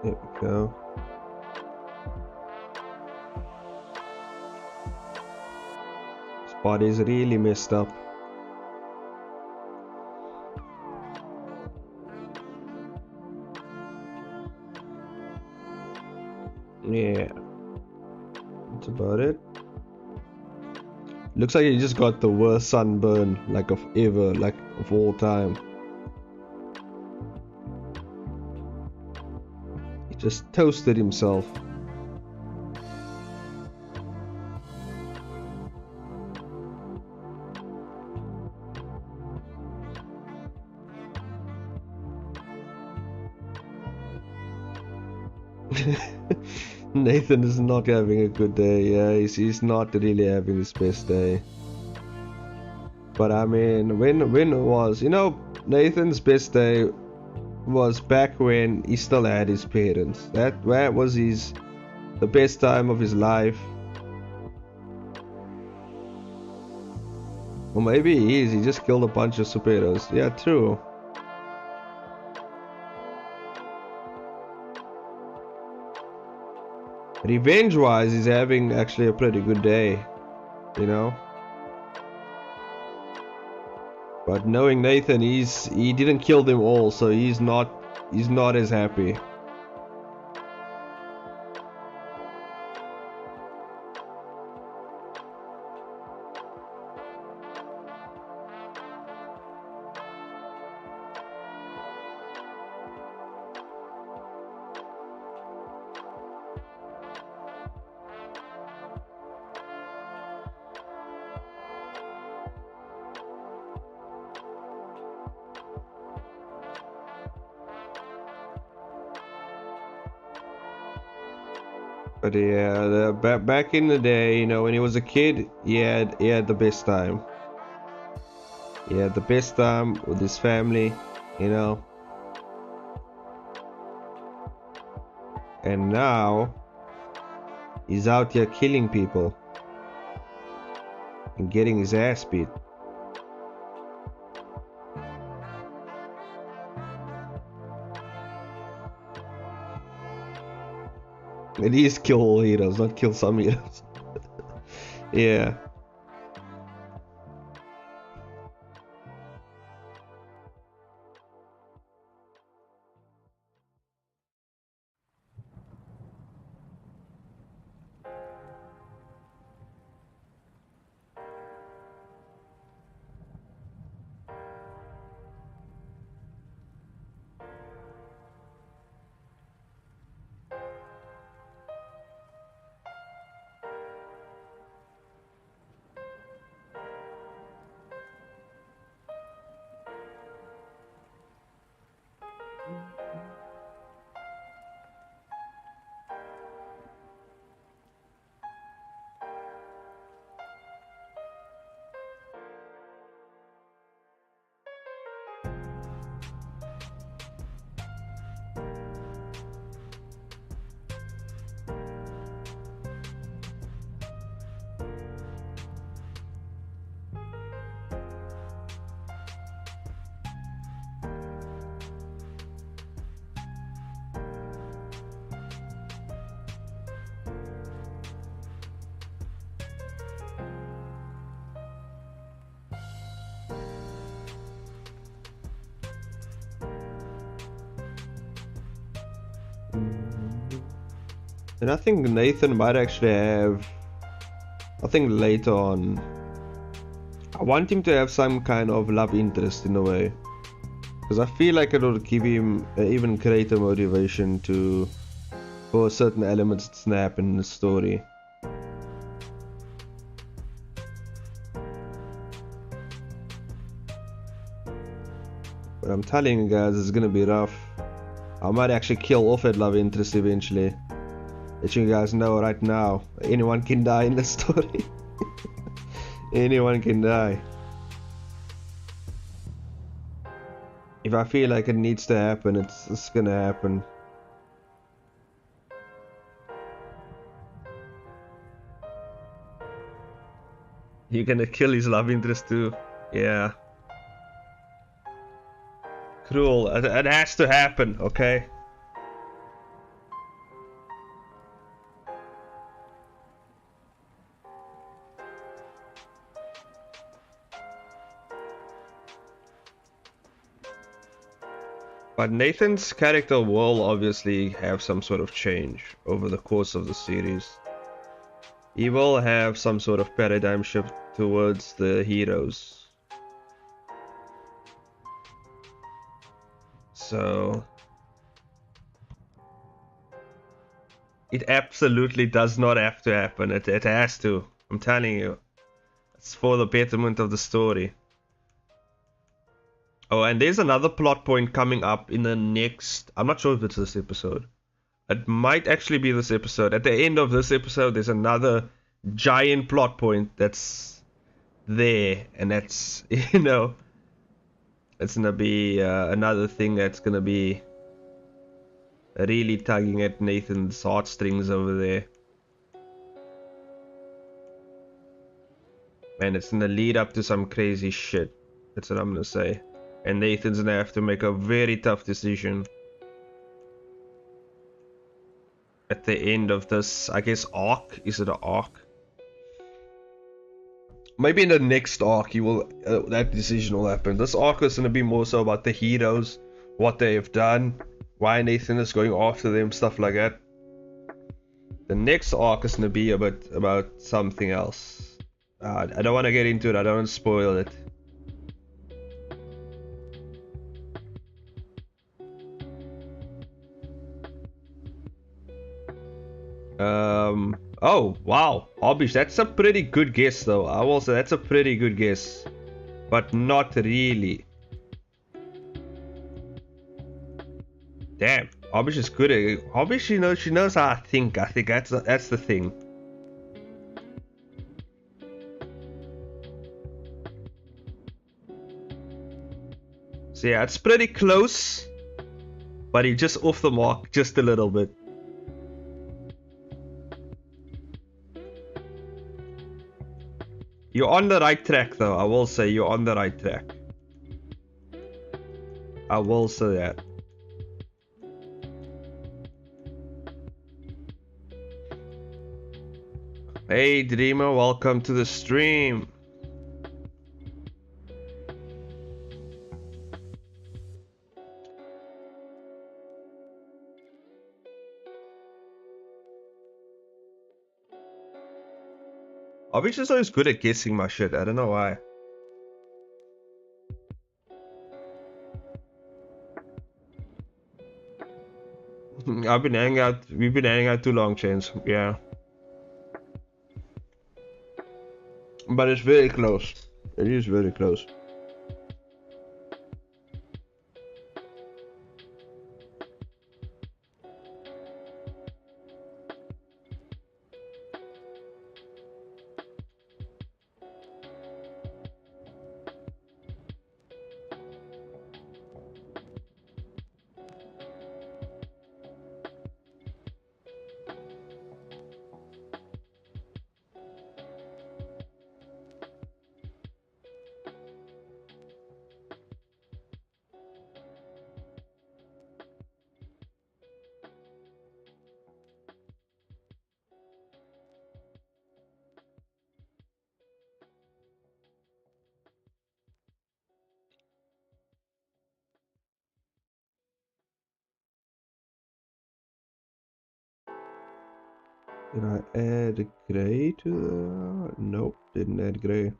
Speaker 1: There we go. This body is really messed up. Yeah, that's about it. Looks like he just got the worst sunburn like of ever, like of all time. He just toasted himself. Nathan is not having a good day. Yeah, he's not really having his best day. But I mean, when it was, you know, Nathan's best day was back when he still had his parents. That was the best time of his life. Or maybe he is. He just killed a bunch of superheroes. Yeah, true. Revenge-wise, he's having actually a pretty good day, you know. But knowing Nathan, he didn't kill them all, so he's not as happy. But yeah, back in the day, you know, when he was a kid, he had the best time. He had the best time with his family, you know. And now he's out here killing people and getting his ass beat. And he is kill all heroes, not kill some heroes. Yeah. And I think Nathan might actually have, I think later on, I want him to have some kind of love interest in a way. Because I feel like it will give him even greater motivation for certain elements to snap in the story. But I'm telling you guys, it's gonna be rough. I might actually kill off that love interest eventually. Let you guys know right now. Anyone can die in this story. Anyone can die. If I feel like it needs to happen, it's gonna happen. You're gonna kill his love interest too. Yeah. Cruel. It has to happen, okay? But Nathan's character will obviously have some sort of change over the course of the series. He will have some sort of paradigm shift towards the heroes. So it absolutely does not have to happen. It has to. I'm telling you. It's for the betterment of the story. Oh, and there's another plot point coming up in the next... I'm not sure if it's this episode. It might actually be this episode. At the end of this episode, there's another giant plot point that's there. And that's, you know... It's gonna be another thing that's gonna be really tugging at Nathan's heartstrings over there. And it's gonna lead up to some crazy shit. That's what I'm gonna say. And Nathan's gonna have to make a very tough decision at the end of this, I guess, arc. Is it an arc? Maybe in the next arc he will that decision will happen. This arc is gonna be more so about the heroes, what they have done, why Nathan is going after them, stuff like that. The next arc is gonna be about something else. I don't want to get into it. I don't want to spoil it. Oh, wow. Hobbies, that's a pretty good guess though. I will say that's a pretty good guess. But not really. Damn. Hobbish is good at Hobbish. She knows how I think. I think that's the thing. So yeah, it's pretty close, but he just off the mark just a little bit. You're on the right track, though. I will say you're on the right track. I will say that. Hey Dreamer, welcome to the stream. Obviously, just always good at guessing my shit. I don't know why. We've been hanging out too long, Chains. Yeah. But it's very close. It is very close. Did I add gray to the... Nope, didn't add gray.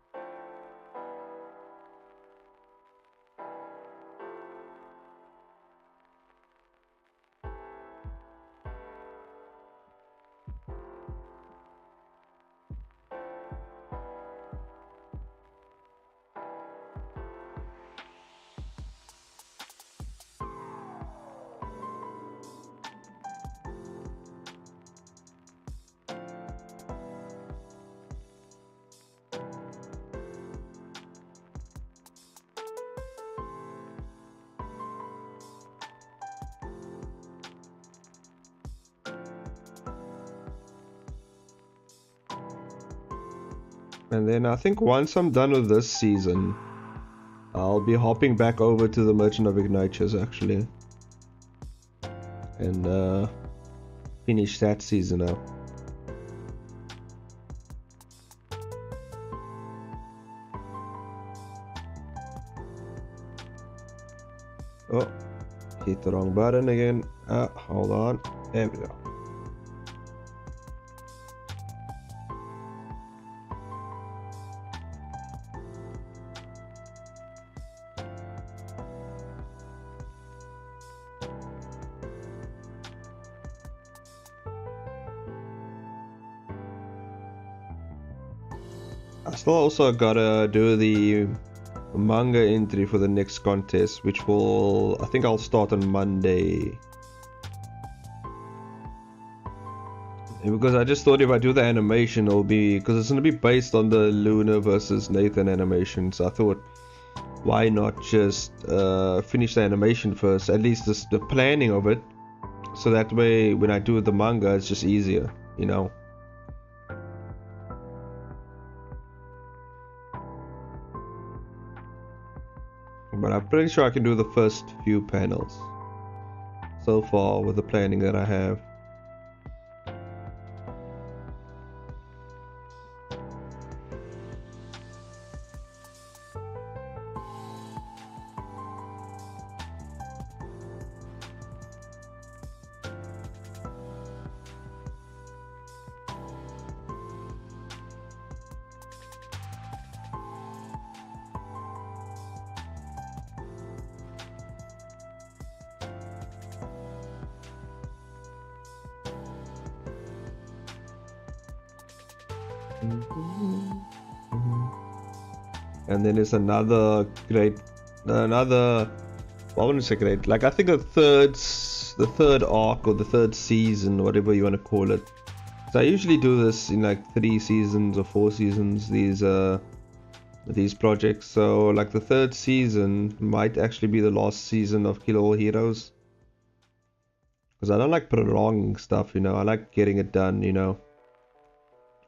Speaker 1: And then I think once I'm done with this season, I'll be hopping back over to the Merchant of Ignatius actually. And finish that season up. Oh, hit the wrong button again. Hold on. There we go. I still also gotta do the manga entry for the next contest, which will, I think I'll start on Monday. Because I just thought if I do the animation, it'll be, because it's gonna be based on the Luna versus Nathan animation, so I thought, why not just finish the animation first, at least the planning of it, so that way when I do the manga, it's just easier, you know. But I'm pretty sure I can do the first few panels so far with the planning that I have. And then there's another great, I wouldn't say great, like I think a third the third arc or the third season, whatever you want to call it. So I usually do this in like 3 seasons or 4 seasons, these projects. So like the third season might actually be the last season of Kill All Heroes, because I don't like prolonging stuff, you know. I like getting it done, you know,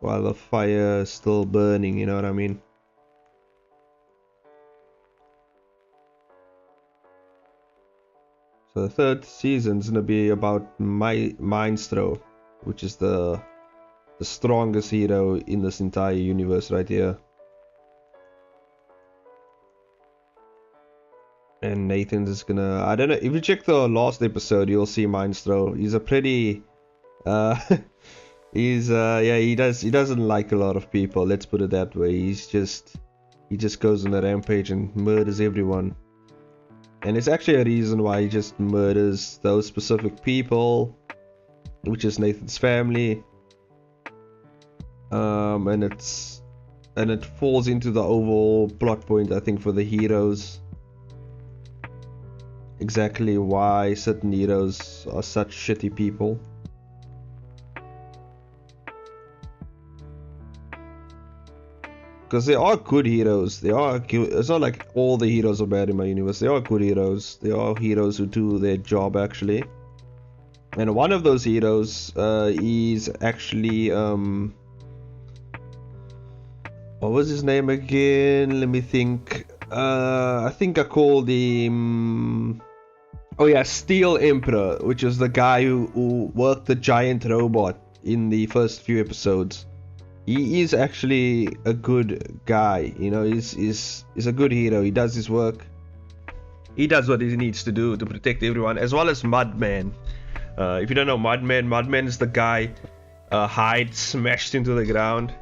Speaker 1: while the fire is still burning, you know what I mean. So the third season's gonna be about Maestro, which is the strongest hero in this entire universe right here. And Nathan's is gonna, I don't know, if you check the last episode, you'll see Maestro. He's a pretty, yeah, he doesn't like a lot of people, let's put it that way. He just goes on a rampage and murders everyone. And it's actually a reason why he just murders those specific people, which is Nathan's family. And it falls into the overall plot point, I think, for the heroes. Exactly why certain heroes are such shitty people. Because there are good heroes. It's not like all the heroes are bad in my universe. There are good heroes. There are heroes who do their job actually. And one of those heroes is actually what was his name again? Let me think. I think I called him. Oh yeah, Steel Emperor, which is the guy who worked the giant robot in the first few episodes. He is actually a good guy, you know. He's a good hero. He does his work. He does what he needs to do to protect everyone, as well as Mudman. If you don't know Mudman is the guy Whyt smashed into the ground.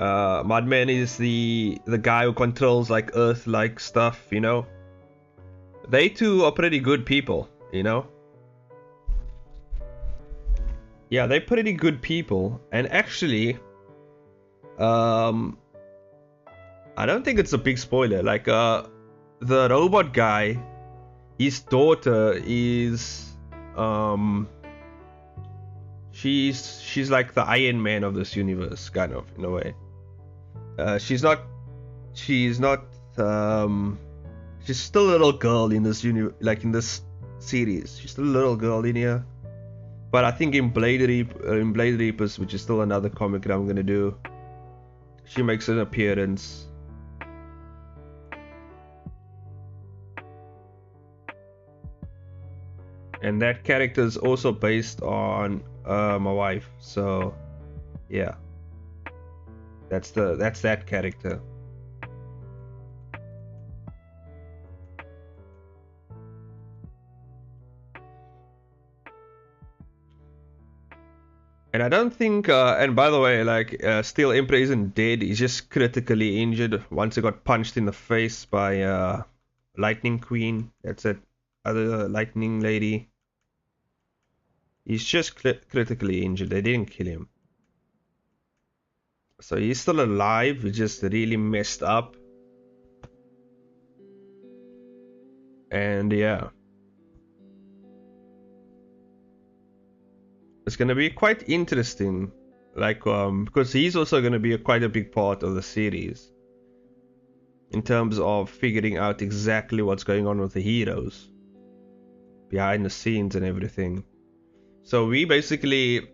Speaker 1: Mudman is the guy who controls like Earth-like stuff, you know. They two are pretty good people, you know. Yeah, they're pretty good people. And actually, I don't think it's a big spoiler. Like, the robot guy, his daughter is, she's like the Iron Man of this universe, kind of, in a way. She's still a little girl in this in this series. She's still a little girl in here. But I think in Blade Reapers, which is still another comic that I'm gonna do, she makes an appearance. And that character is also based on my wife. So yeah, that's that character. And I don't think, and by the way, like, Steel Emperor isn't dead. He's just critically injured once he got punched in the face by Lightning Queen. That's that other lightning lady. He's just critically injured. They didn't kill him. So he's still alive. He's just really messed up. And yeah. It's gonna be quite interesting, like, because he's also gonna be quite a big part of the series in terms of figuring out exactly what's going on with the heroes behind the scenes and everything. So we basically,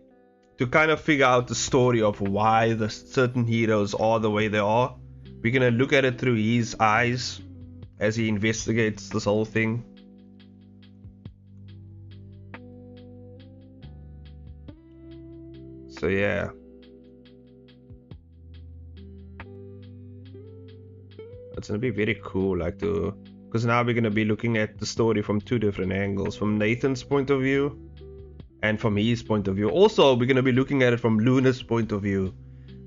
Speaker 1: to kind of figure out the story of why the certain heroes are the way they are, we're gonna look at it through his eyes as he investigates this whole thing. So yeah, it's gonna be very cool, like, because now we're gonna be looking at the story from 2 different angles, from Nathan's point of view and from his point of view. Also, we're gonna be looking at it from Luna's point of view,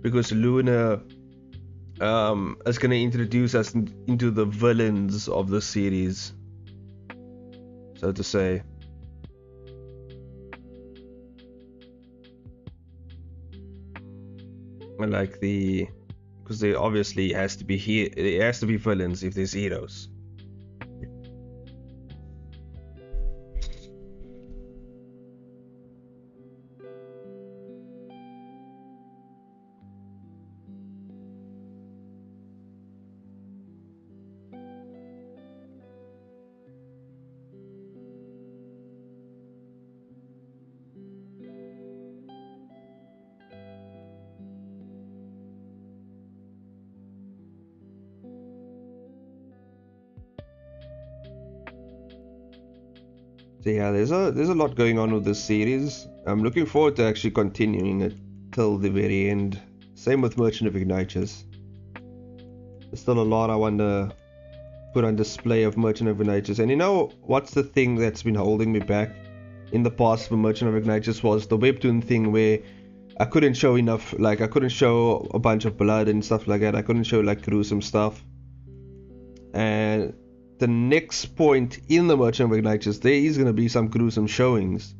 Speaker 1: because Luna is gonna introduce us into the villains of the series, so to say. Like because there obviously has to be villains if there's heroes. So yeah, there's a lot going on with this series. I'm looking forward to actually continuing it till the very end. Same with Merchant of Ignatius. There's still a lot I want to put on display of Merchant of Ignatius. And you know what's the thing that's been holding me back in the past for Merchant of Ignatius was the Webtoon thing, where I couldn't show enough, like I couldn't show a bunch of blood and stuff like that. I couldn't show like gruesome stuff. And the next point in the Merchant of Ignatius, there is going to be some gruesome showings.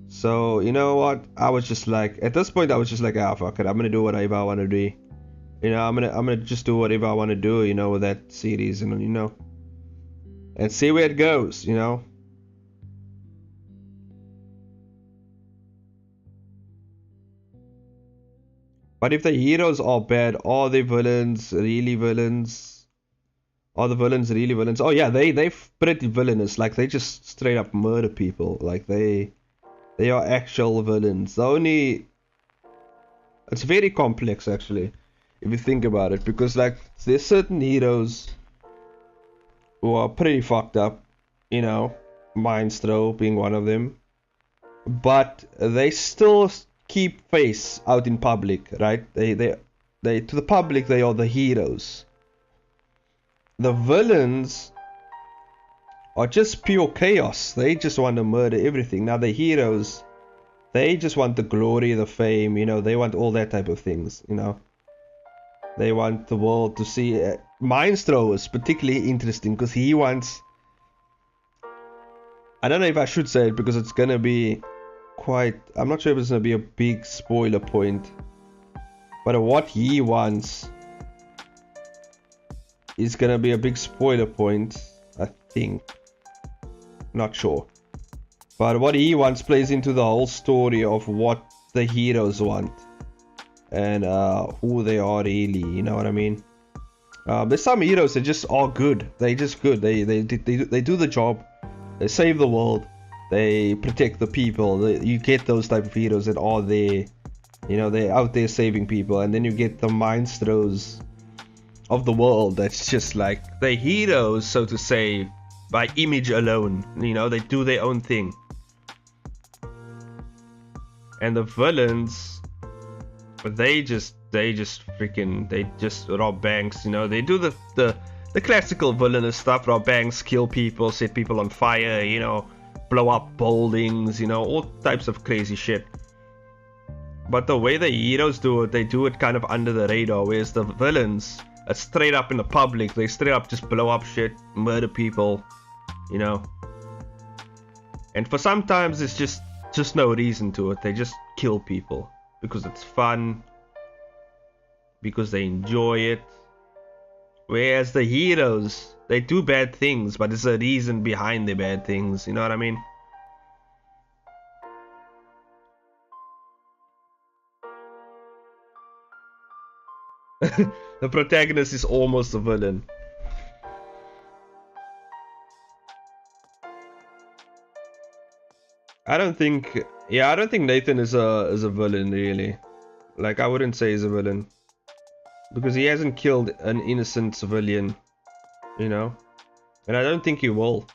Speaker 1: So you know what, I was just like, at this point I was just like, ah, fuck it, I'm gonna do whatever I want to do. You know, I'm gonna just do whatever I want to do, you know, with that series, and you know, and see where it goes, you know. But if the heroes are bad, are the villains really villains? Are the villains really villains? Oh yeah, they're pretty villainous. Like they just straight up murder people. Like they are actual villains. It's very complex actually, if you think about it, because like there's certain heroes who are pretty fucked up, you know, Mindstro being one of them, but they still keep face out in public, right? They to the public they are the heroes. The villains are just pure chaos. They just want to murder everything. Now the heroes, they just want the glory, the fame, you know, they want all that type of things, you know. They want the world to see. Mindstro is particularly interesting because he wants, I don't know if I should say it because it's gonna be quite, I'm not sure if it's gonna be a big spoiler point, but what he wants is gonna be a big spoiler point, I think. Not sure. But what he wants plays into the whole story of what the heroes want and who they are really, you know what I mean? There's some heroes that just are good. They're just good. They do the job. They save the world. They protect the people. You get those type of heroes that are there. You know, they're out there saving people. And then you get the Mindstros of the world that's just like the heroes, so to say, by image alone. You know, they do their own thing. And the villains, they just rob banks, you know. They do the classical villainous stuff: rob banks, kill people, set people on fire, you know, blow up buildings, you know, all types of crazy shit. But the way the heroes do it, they do it kind of under the radar, whereas the villains are straight up in the public. They straight up just blow up shit, murder people, you know. And for sometimes it's just no reason to it. They just kill people because it's fun, because they enjoy it. Whereas the heroes, they do bad things, but there's a reason behind the bad things, you know what I mean? The protagonist is almost a villain. I don't think Nathan is a villain really. Like I wouldn't say he's a villain, because he hasn't killed an innocent civilian, you know, and I don't think he will.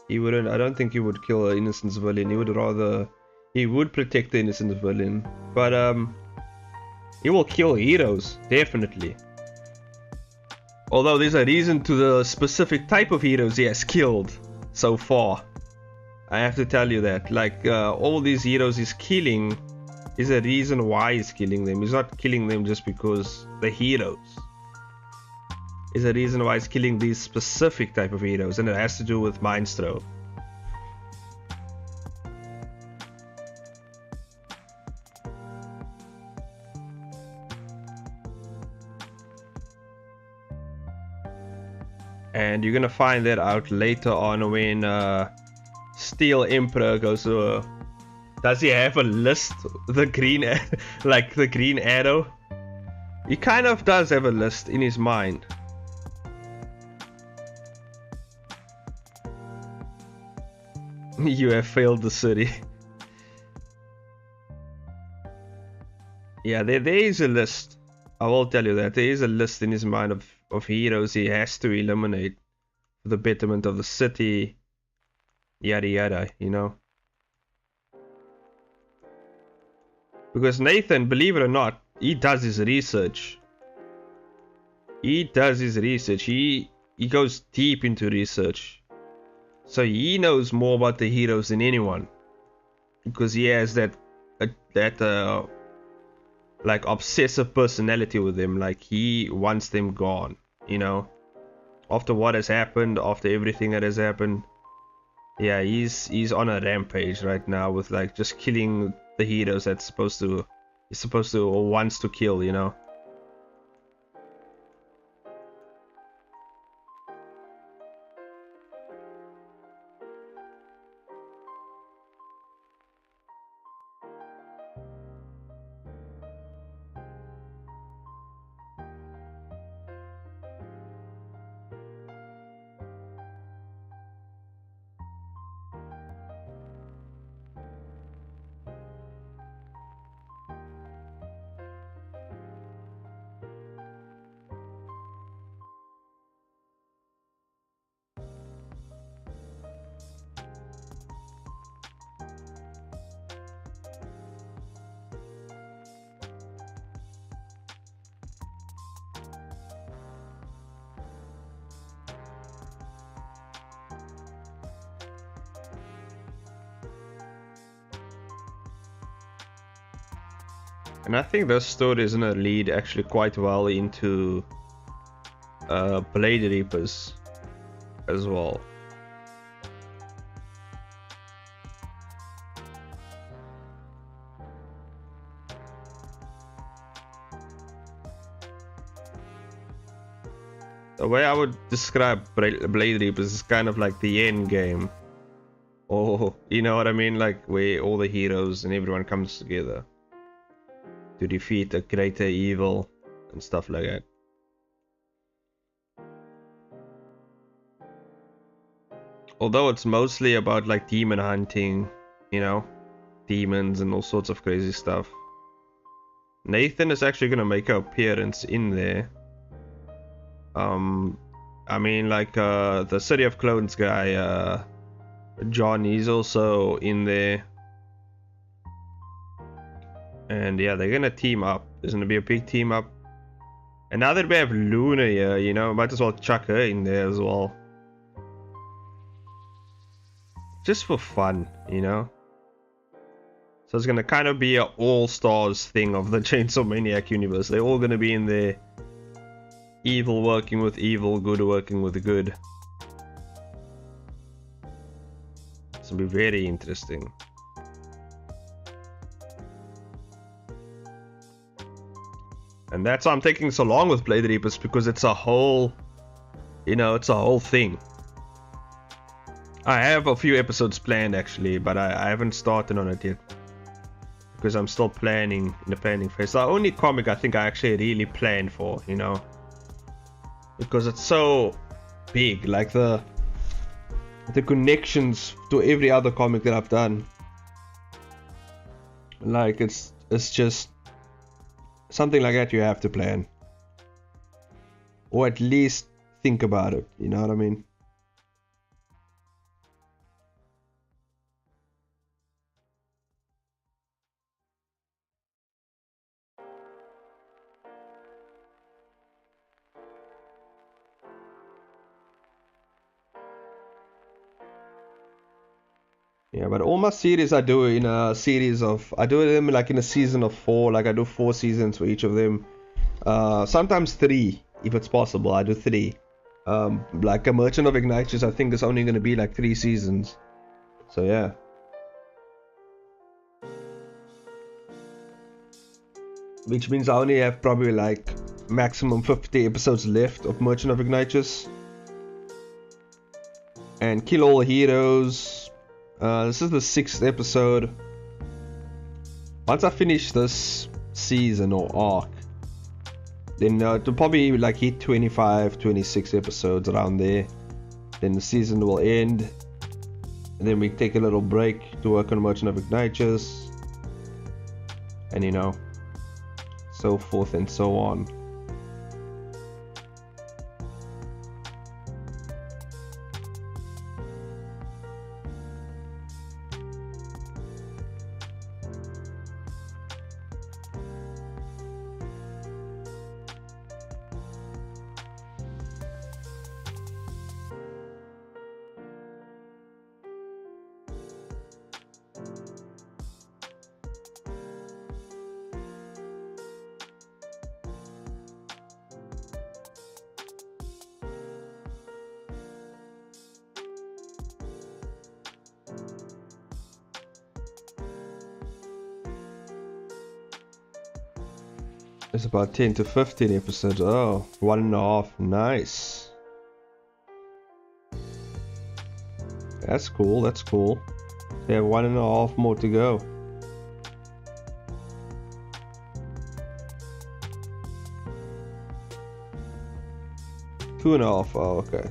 Speaker 1: He wouldn't. I don't think he would kill an innocent civilian. He would protect the innocent civilian, but he will kill heroes definitely. Although there's a reason to the specific type of heroes he has killed so far. I have to tell you that, like, all these heroes he's killing, is a reason why he's killing them. He's not killing them just because they're heroes. There's a reason why he's killing these specific type of heroes, and it has to do with Mindstro. And you're gonna find that out later on when Steel Emperor goes to does he have a list? The green like the green arrow? He kind of does have a list in his mind. You have failed the city. Yeah, there is a list. I will tell you that. There is a list in his mind of heroes he has to eliminate for the betterment of the city. yada yada, you know. Because Nathan, believe it or not, he does his research. He goes deep into research. So he knows more about the heroes than anyone. Because he has that like obsessive personality with them. Like he wants them gone, you know. After what has happened, after everything that has happened. Yeah, he's on a rampage right now with like just killing the heroes he's supposed to or wants to kill, you know. And I think this story is gonna lead actually quite well into Blade Reapers as well. The way I would describe Blade Reapers is kind of like the end game. Or, you know what I mean? Like where all the heroes and everyone comes together to defeat a greater evil and stuff like that. Although it's mostly about like demon hunting, you know, demons and all sorts of crazy stuff. Nathan is actually gonna make an appearance in there. I mean, like the City of Clones guy, John, he's also in there. And yeah, they're gonna team up. There's gonna be a big team up. And now that we have Luna here, you know, might as well chuck her in there as well. Just for fun, you know. So it's gonna kind of be an all-stars thing of the Chainsaw Maniac universe. They're all gonna be in there. Evil working with evil, good working with good. This will be very interesting. And that's why I'm taking so long with Blade Reapers, because it's a whole, you know, it's a whole thing. I have a few episodes planned actually, but I haven't started on it yet. Because I'm still planning, in the planning phase. The only comic I think I actually really planned for, you know. Because it's so big, like the connections to every other comic that I've done. Like it's just something like that you have to plan. Or at least think about it, you know what I mean? Yeah, but all my series I do in a series of, I do them like in a season of 4, like I do 4 seasons for each of them. Sometimes 3, if it's possible, I do 3. Like a Merchant of Ignatius, I think it's only going to be like 3 seasons. So yeah. Which means I only have probably like maximum 50 episodes left of Merchant of Ignatius. And Kill All Heroes. This is the 6th episode. Once I finish this season or arc, then it'll probably like hit 25, 26 episodes around there. Then the season will end. And then we take a little break to work on Merchant of Ignatius. And you know, so forth and so on. It's about 10 to 15 episodes. Oh, 1.5. Nice. That's cool. That's cool. They have 1.5 more to go. Two and a half. Oh, okay.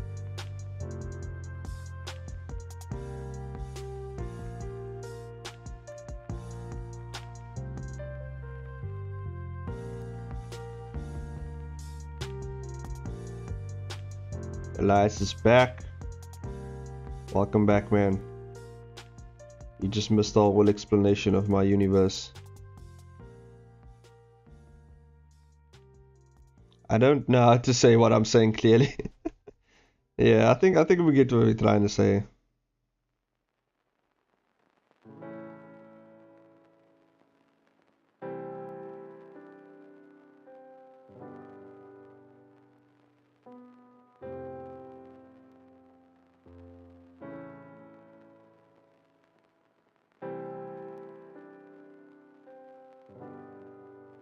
Speaker 1: Elias is back. Welcome back, man. You just missed the whole explanation of my universe. I don't know how to say what I'm saying clearly. Yeah, I think we get what we're trying to say.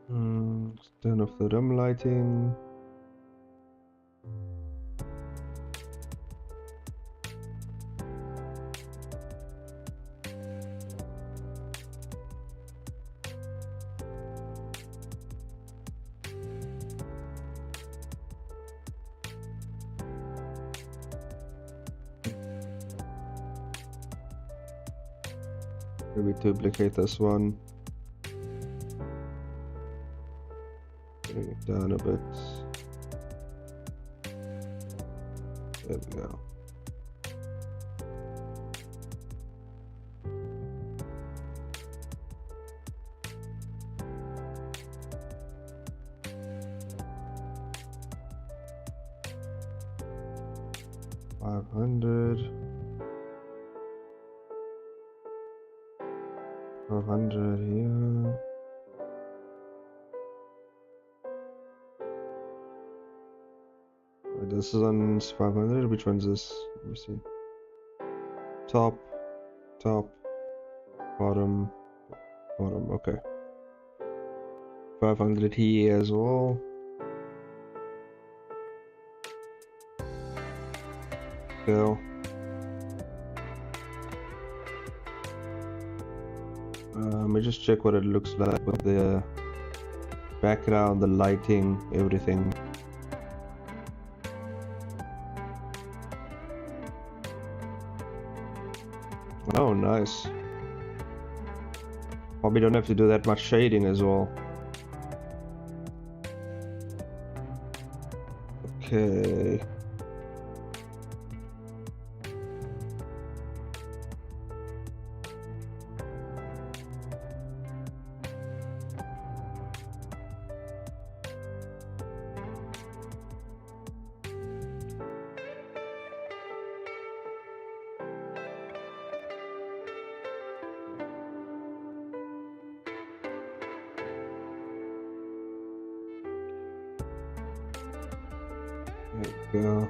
Speaker 1: Let's turn off the room lighting. Maybe duplicate this one. Bring it down a bit. There we go. $500. 400 here. Wait, this is on 500. Which one's this? Let me see. Top, bottom. Okay. 500 here as well. Go. Let me just check what it looks like with the background, the lighting, everything. Oh, nice. Probably don't have to do that much shading as well. Okay. There we go.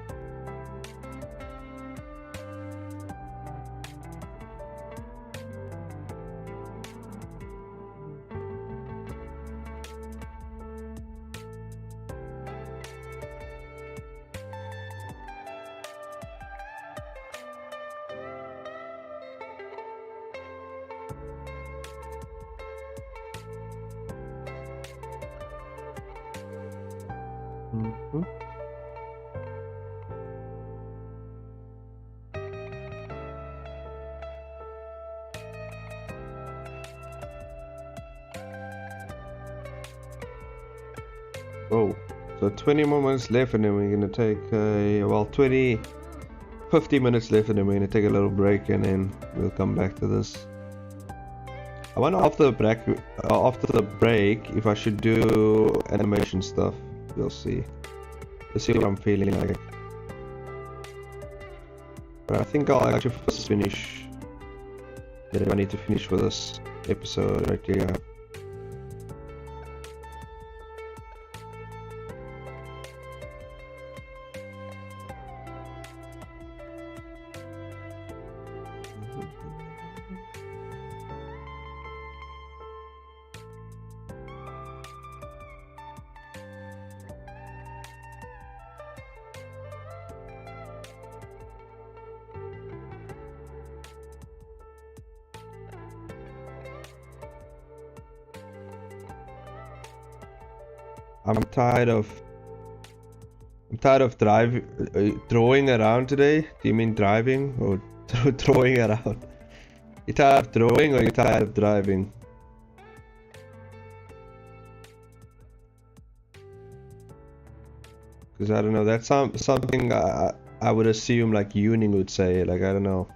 Speaker 1: Oh, so 20 more minutes left and then we're gonna take well 50 minutes left and then we're gonna take a little break and then we'll come back to this. I wonder after the break if I should do animation stuff. We'll see. Let's see what I'm feeling like. But I think I'll actually first finish. I need to finish for this episode right here. I'm tired of throwing around today. Do you mean driving or throwing around? You tired of throwing or you tired of driving? Because I don't know, that's something I would assume like Yuning would say, like I don't know.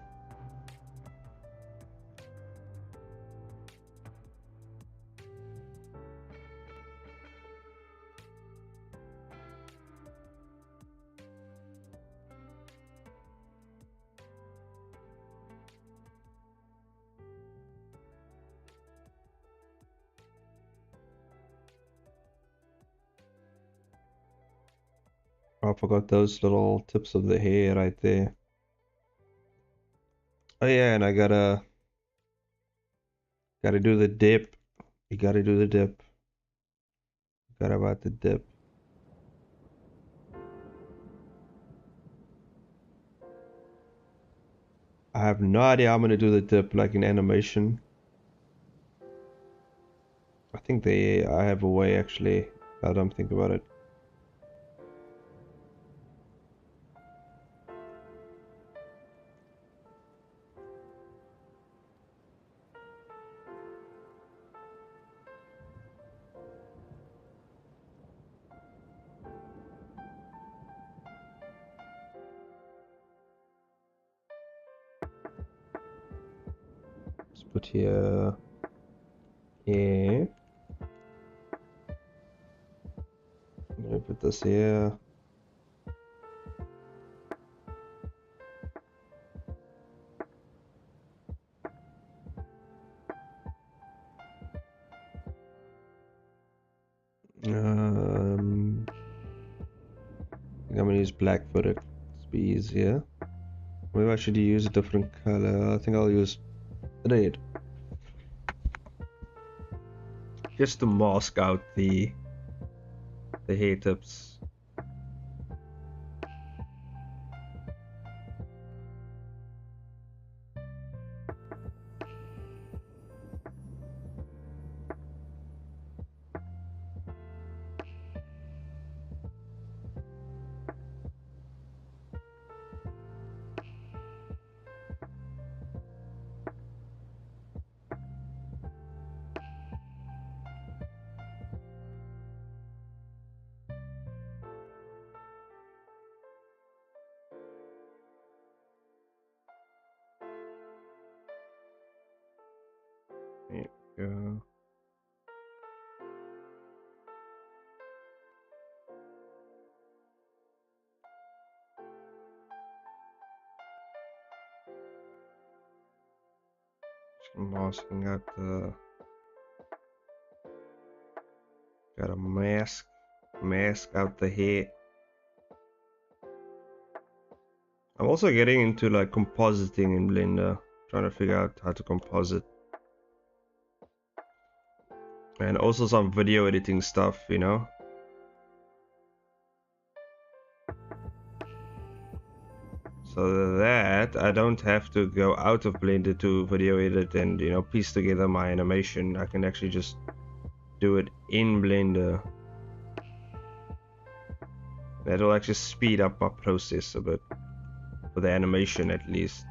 Speaker 1: I forgot those little tips of the hair right there. Oh yeah, and I gotta do the dip. You gotta do the dip. Forgot about the dip. I have no idea how I'm gonna do the dip like in animation. I think I have a way actually. I don't think about it. Let's put here. Yeah. I'm gonna put this here. I think I'm gonna use black for it. It's be easier. Maybe I should use a different color. I think I'll use red. Just to mask out the hair tips. There we go. Just masking out the. Gotta mask out the hair. I'm also getting into like compositing in Blender, trying to figure out how to composite. And also some video editing stuff, you know. So that I don't have to go out of Blender to video edit and, you know, piece together my animation. I can actually just do it in Blender. That'll actually speed up my process a bit, for the animation at least.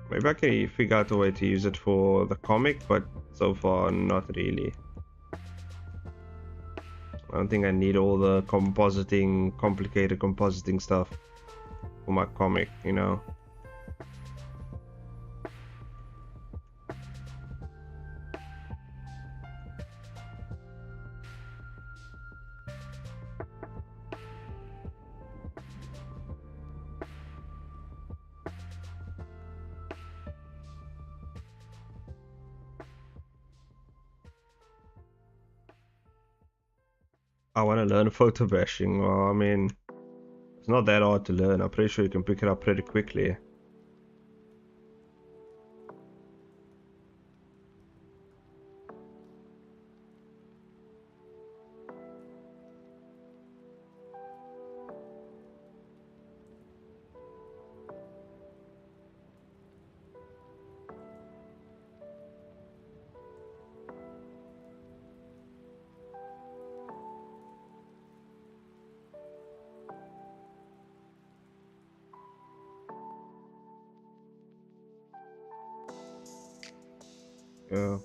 Speaker 1: Maybe I can figure out a way to use it for the comic, but so far not really. I don't think I need all the complicated compositing stuff for my comic, you know. I want to learn photo bashing. Well, I mean, it's not that hard to learn. I'm pretty sure you can pick it up pretty quickly. go.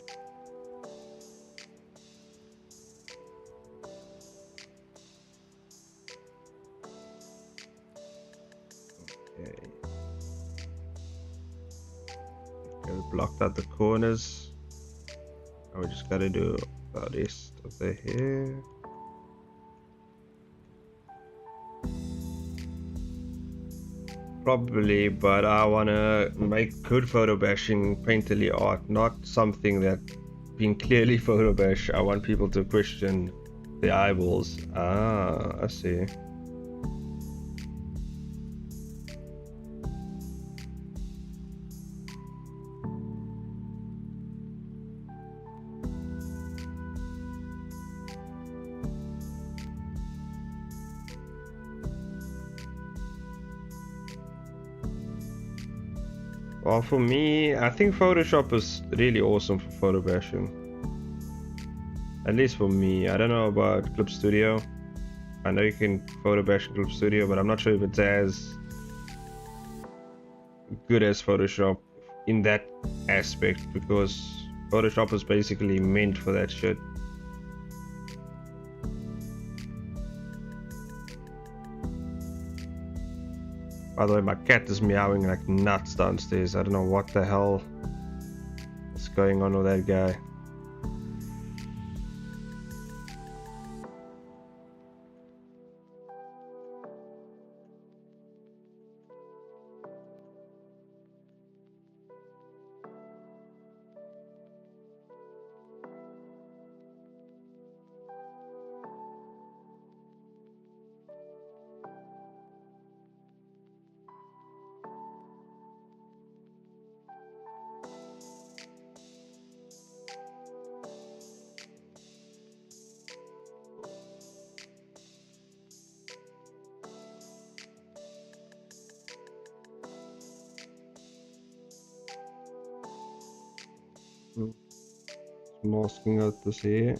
Speaker 1: Okay. Okay, blocked out the corners. Now we just gotta do the rest of the hair. Probably, but I wanna make good photo bashing painterly art, not something that being clearly photo bash. I want people to question the eyeballs. Ah, I see. Well, for me, I think Photoshop is really awesome for photo bashing. At least for me. I don't know about Clip Studio. I know you can photo bash in Clip Studio, but I'm not sure if it's as good as Photoshop in that aspect, because Photoshop is basically meant for that shit. By the way, my cat is meowing like nuts downstairs. I don't know what the hell is going on with that guy. Masking out this hair.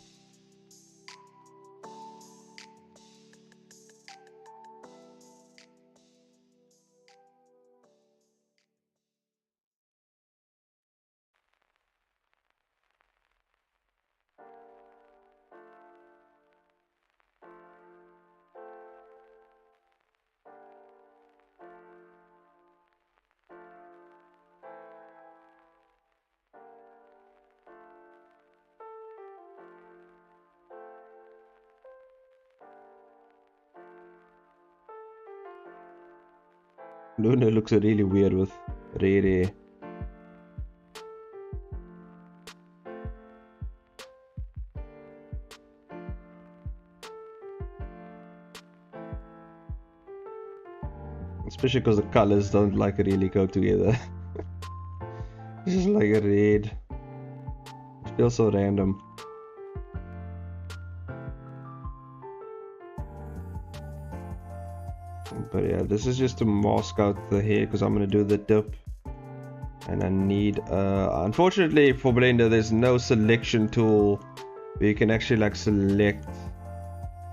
Speaker 1: Luna looks really weird with red hair. Especially because the colors don't like really go together. It's just like a red. It feels so random. But yeah, this is just to mask out the hair because I'm gonna do the dip. And I need unfortunately for Blender there's no selection tool where you can actually like select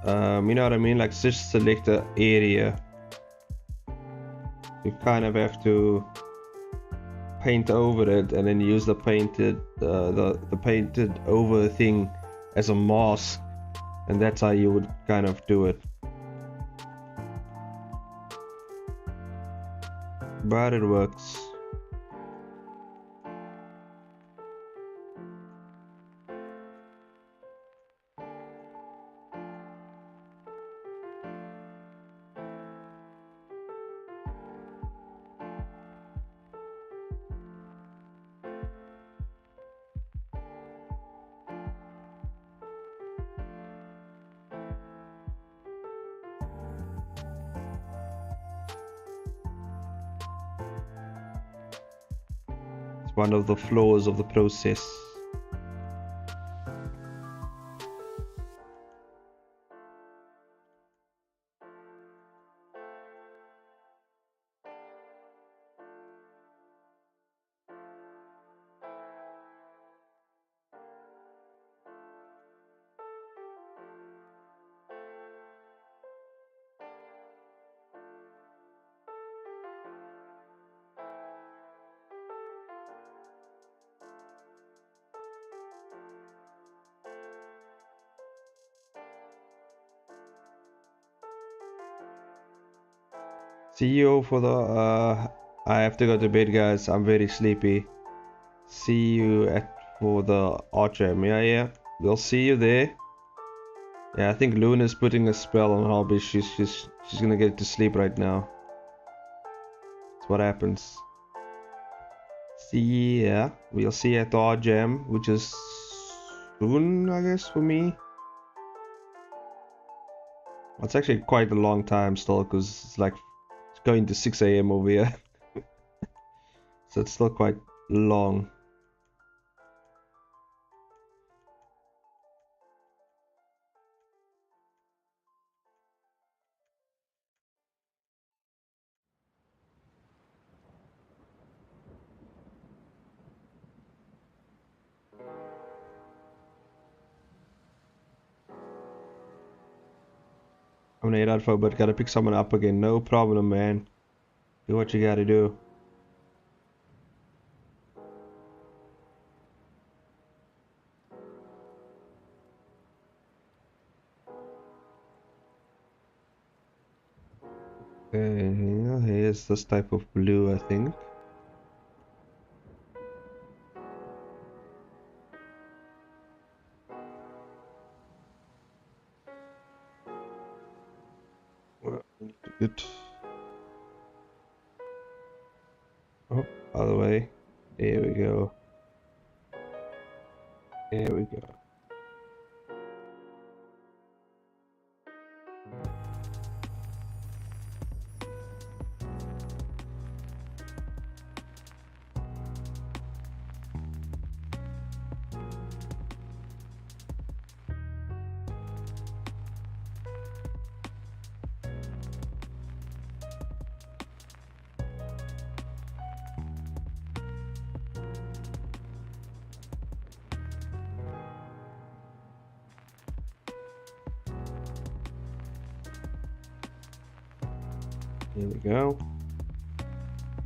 Speaker 1: you know what I mean, like just select the area. You kind of have to paint over it and then use the painted the painted over thing as a mask, and that's how you would kind of do it. But it works. One of the flaws of the process. See you for the I have to go to bed, guys. I'm very sleepy. See you for the art jam. Yeah. We'll see you there. Yeah, I think Luna's putting a spell on Hobby. She's gonna get to sleep right now. That's what happens. See ya. We'll see you at the art jam, which is soon, I guess, for me. It's actually quite a long time still, because it's like it's going to 6 a.m. over here. So it's still quite long. I'm gonna head out for a bit, gotta pick someone up again. No problem, man. Do what you gotta do. Okay, here's this type of blue, I think. Well, good. Oh, other way. There we go. There we go. Here we go.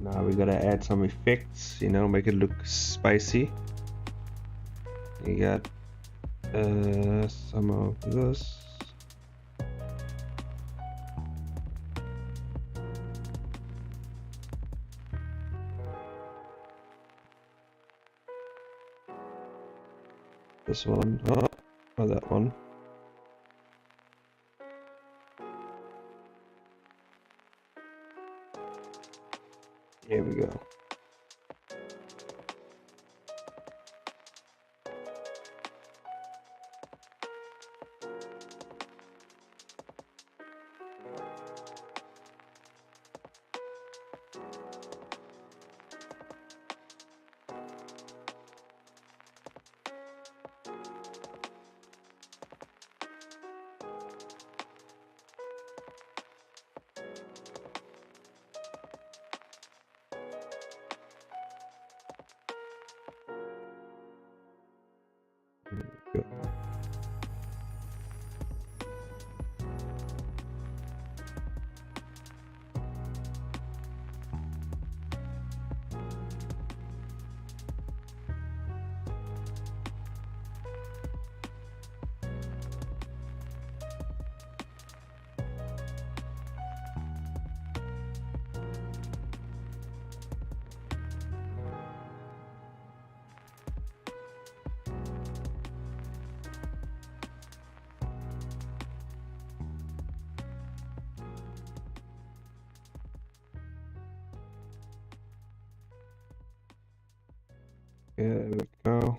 Speaker 1: Now we gotta add some effects, you know, make it look spicy. You got some of this. This one. Oh, that one. Here we go. Good. There we go.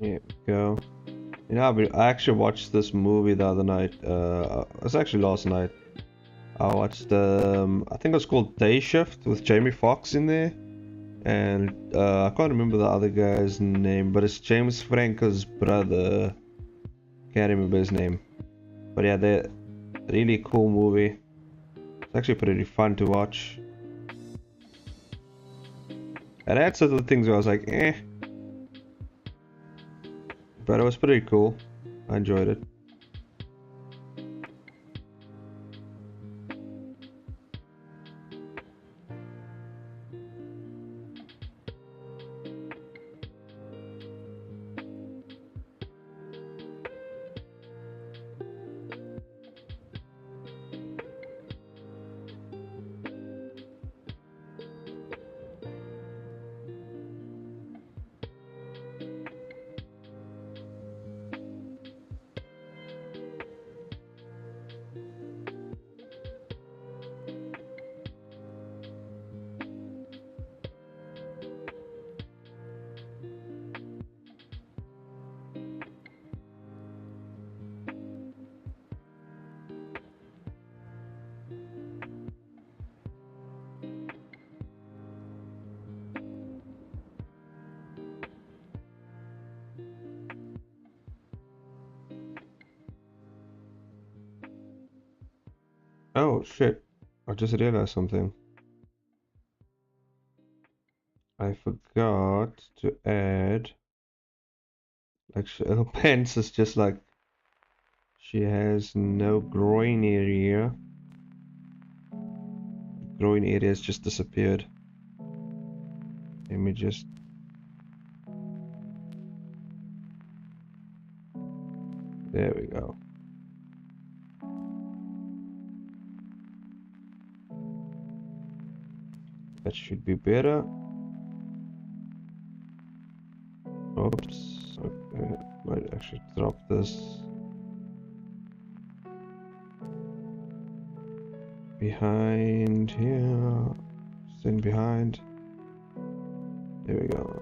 Speaker 1: Here we go. You know, I actually watched this movie the other night. It was actually last night. I watched, I think it was called Day Shift with Jamie Foxx in there. And I can't remember the other guy's name, but it's James Franco's brother. Can't remember his name. But yeah, they're really cool movie. It's actually pretty fun to watch. And I had certain things where I was like, eh. But it was pretty cool. I enjoyed it. Oh shit, I just realized something. I forgot to add, like, her pants is just like, she has no groin area. Groin area has just disappeared. Let me just... There we go. That should be better. Oops. Okay. Might actually drop this. Behind here. Stand behind. There we go.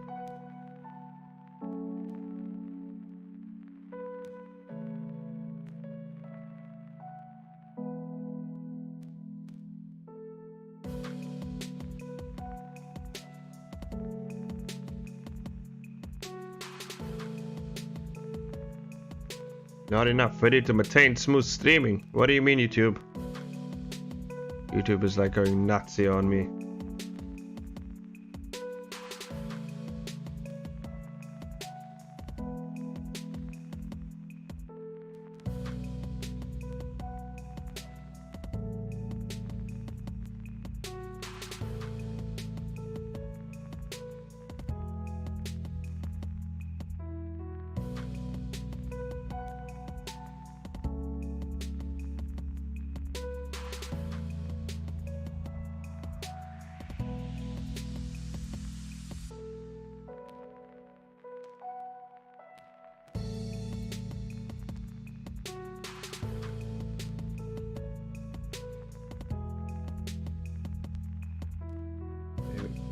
Speaker 1: Not enough footage to maintain smooth streaming. What do you mean, YouTube? YouTube is like going nuts here on me.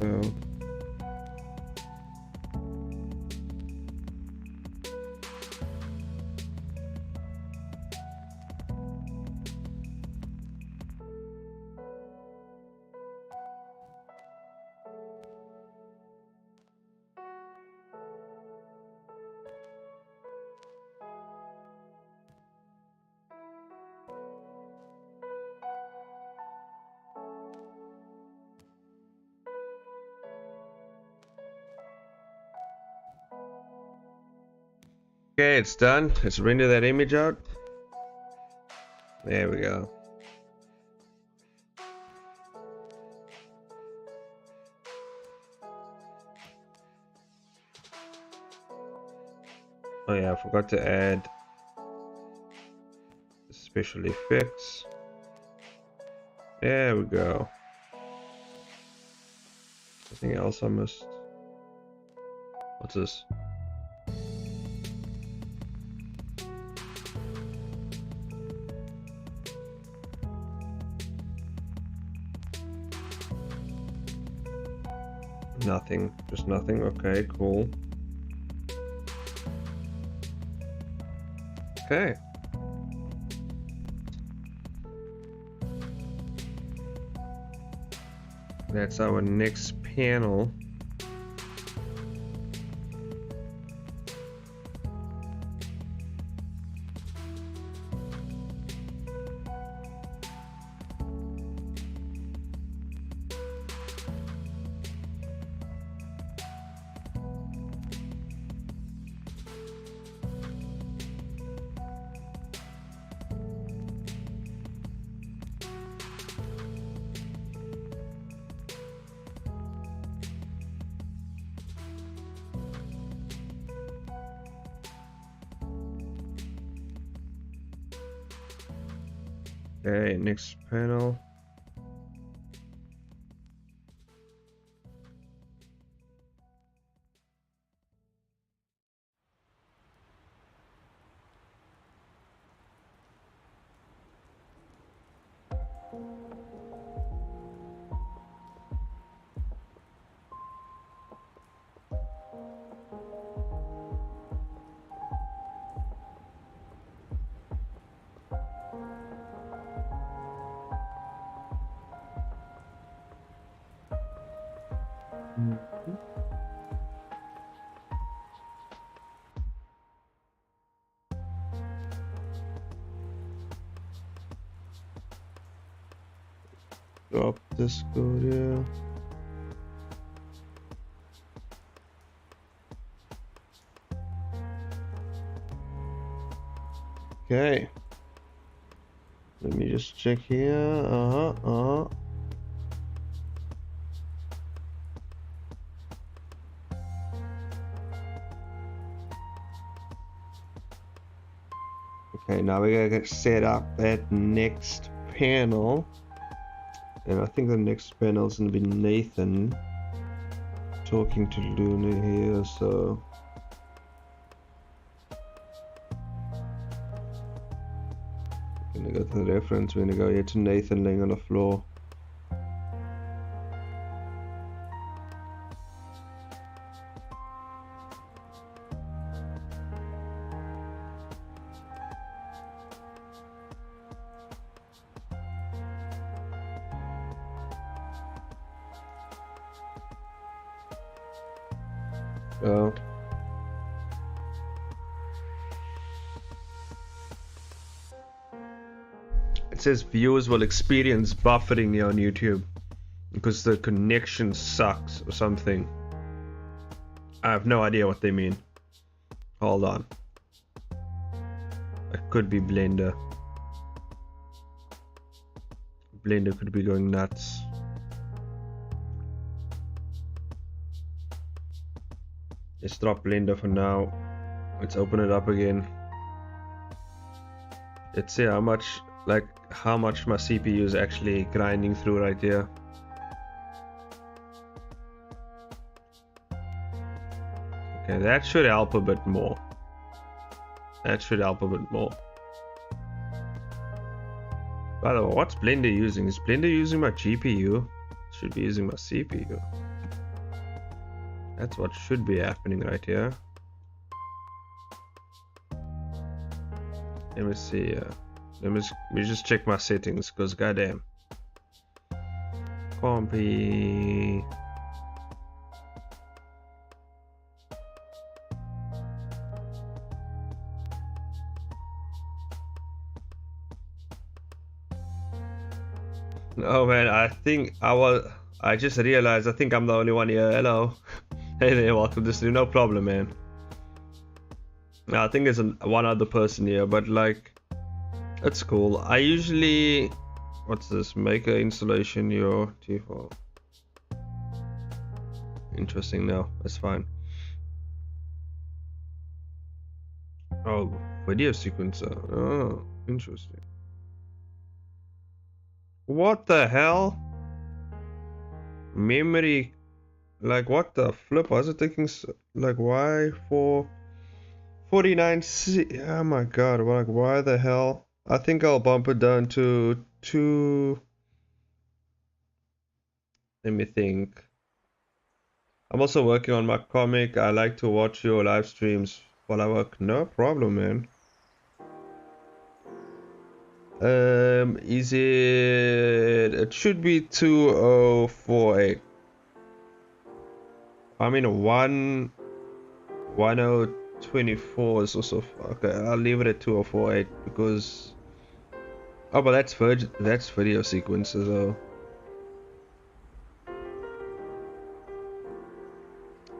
Speaker 1: So okay, it's done. Let's render that image out. There we go. Oh yeah, I forgot to add special effects. There we go. Anything else I missed? What's this? Nothing, just nothing. Okay, cool. Okay. That's our next panel. Okay, next panel. Drop this code here. Okay. Let me just check here. Okay, now we gotta get set up that next panel. And I think the next panel is gonna be Nathan talking to Luna here, so we're gonna go to the reference, we're gonna go here to Nathan laying on the floor. So it says viewers will experience buffering here on YouTube because the connection sucks or something. I have no idea what they mean. Hold on. It could be Blender. Blender could be going nuts. Let's drop Blender for now. Let's open it up again. Let's see how much my CPU is actually grinding through right here. Okay, that should help a bit more. That should help a bit more. By the way, what's Blender using? Is Blender using my GPU? It should be using my CPU. That's what should be happening right here. Let me see. Let me just check my settings, because goddamn. Compy. Oh man, I just realized I think I'm the only one here. Hello. Hey there, welcome to stream. No problem, man. I think there's one other person here, but like, it's cool. I usually, what's this? Maker installation your default. Interesting. No, that's fine. Oh, video sequencer. Oh, interesting. What the hell? Memory. Like, what the flip? Was it taking like why for 49C? Oh my god, like why the hell? I think I'll bump it down to 2. Let me think. I'm also working on my comic. I like to watch your live streams while I work. No problem, man. Is it? It should be 2048. I mean 1024 is also okay. I'll leave it at 2048 because. Oh, but that's video sequences though.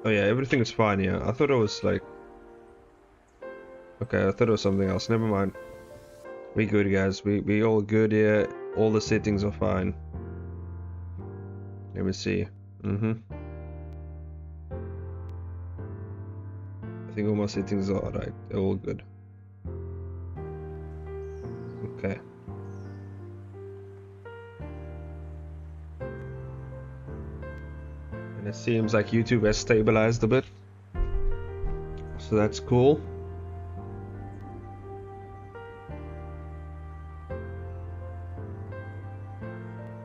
Speaker 1: Oh yeah, everything is fine here. I thought it was like. Okay, I thought it was something else. Never mind. We good, guys. We all good here. All the settings are fine. Let me see. I think all my settings are alright. They're all good. Okay. And it seems like YouTube has stabilized a bit. So that's cool.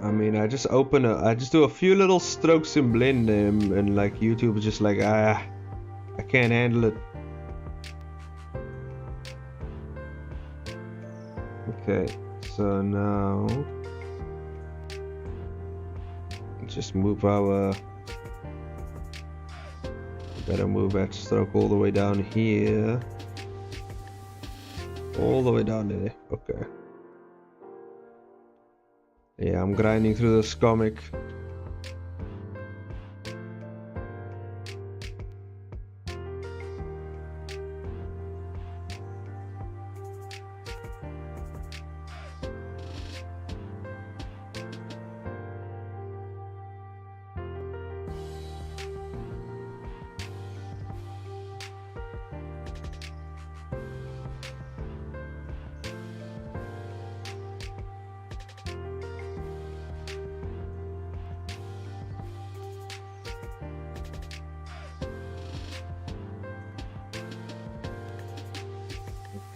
Speaker 1: I mean, I just do a few little strokes in blend and like YouTube is just like, I can't handle it. Okay, so now just move our. Better move that stroke all the way down here. All the way down there. Okay. Yeah, I'm grinding through this comic.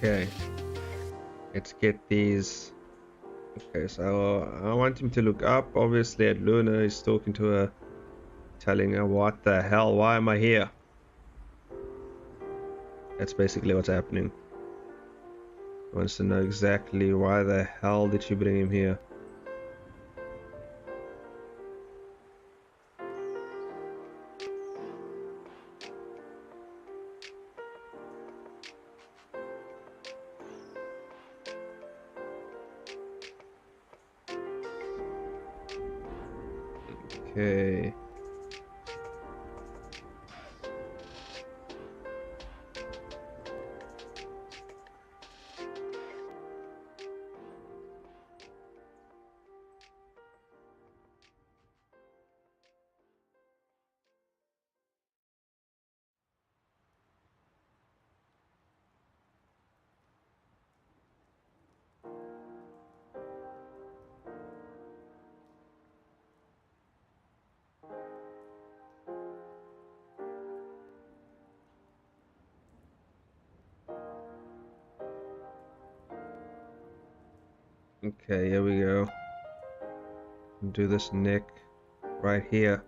Speaker 1: Okay, let's get these. Okay, so I want him to look up. Obviously at Luna, he's talking to her, telling her, what the hell, why am I here? That's basically what's happening. He wants to know exactly why the hell did she bring him here. Okay. Okay, here we go. Do this neck right here.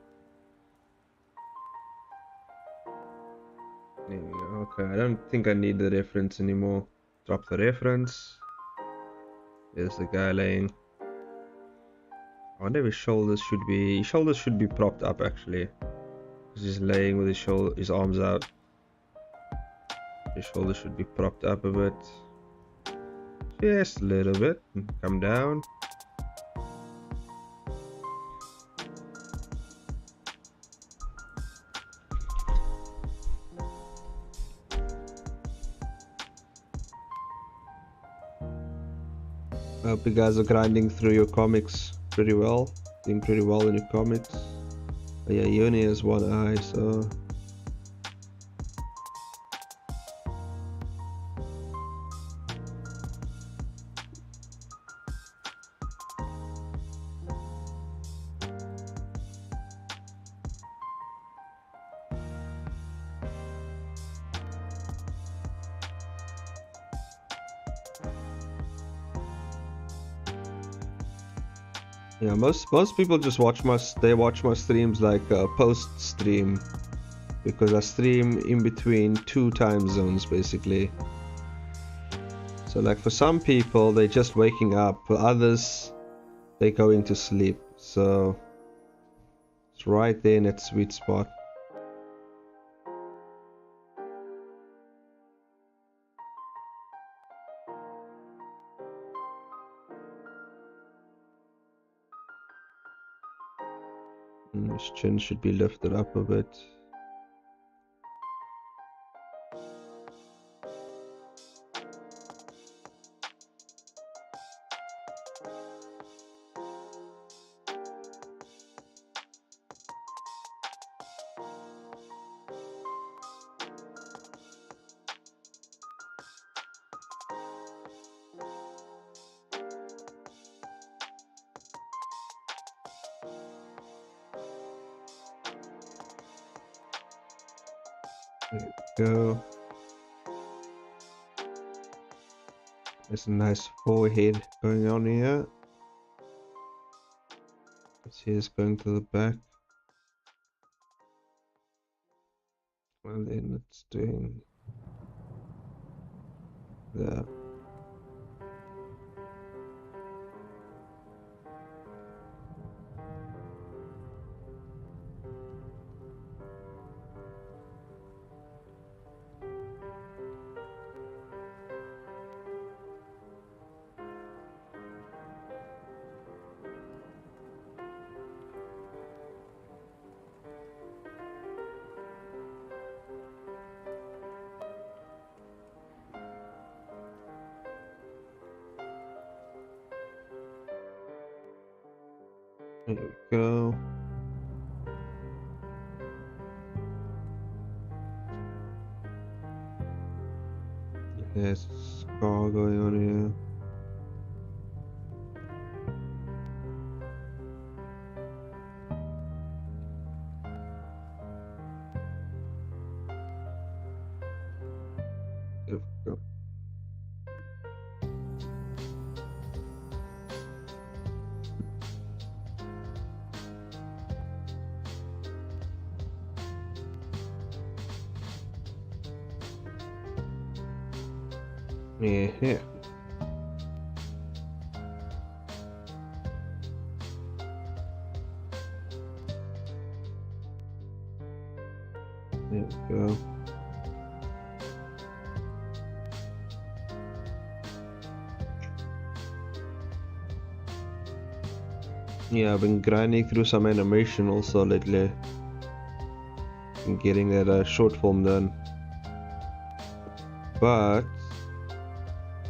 Speaker 1: There we go. Okay, I don't think I need the reference anymore. Drop the reference. There's the guy laying. I wonder if his shoulders should be propped up actually. Because he's laying with his arms out. His shoulders should be propped up a bit. Just a little bit. Come down. I hope you guys are grinding through your comics pretty well. Doing pretty well in your comics. Oh yeah, he only has one eye, so... Yeah, most people just watch my streams like post stream, because I stream in between 2 time zones basically.
Speaker 2: So like for some people, they're just waking up. For others, they're going to sleep. So it's right there in its sweet spot. His chin should be lifted up a bit. There we go. There's a nice forehead going on here. Let's see, it's going to the back. And then it's doing that. There we go. There's a scar going on here. There we go. Yeah. There we go. Yeah, I've been grinding through some animation also lately. Been getting that short form done. But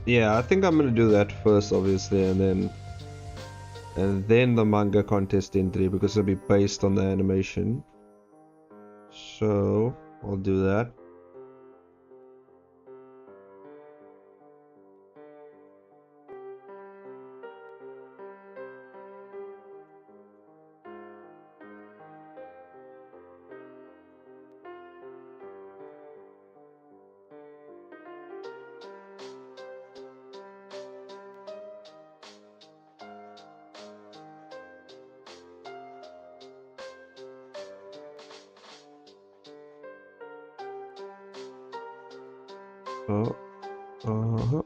Speaker 2: yeah, I think I'm gonna do that first, obviously, and then the manga contest entry, because it'll be based on the animation. So I'll do that. Oh, uh-huh.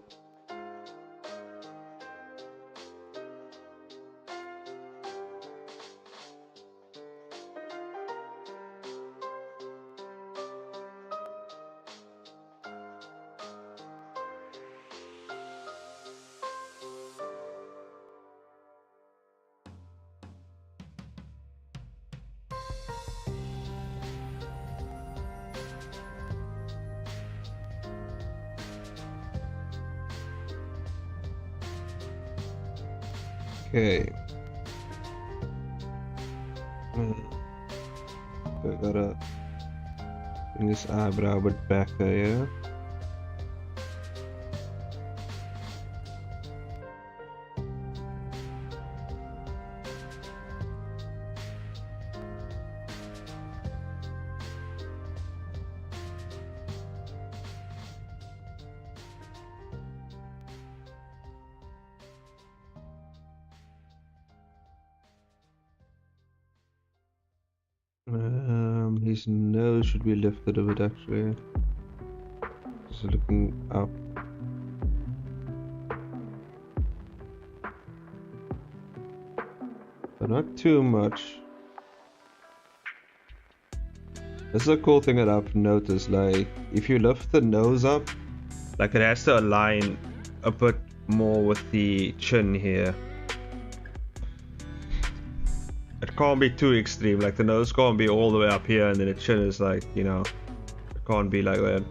Speaker 2: Okay. I gotta bring this eyebrow a bit back there, yeah? His nose should be lifted a bit, actually. Just looking up. but not too much. This is a cool thing that I've noticed, like if you lift the nose up,
Speaker 1: like it has to align a bit more with the chin here. It can't be too extreme, like the nose can't be all the way up here and then the chin is like, you know, it can't be like that.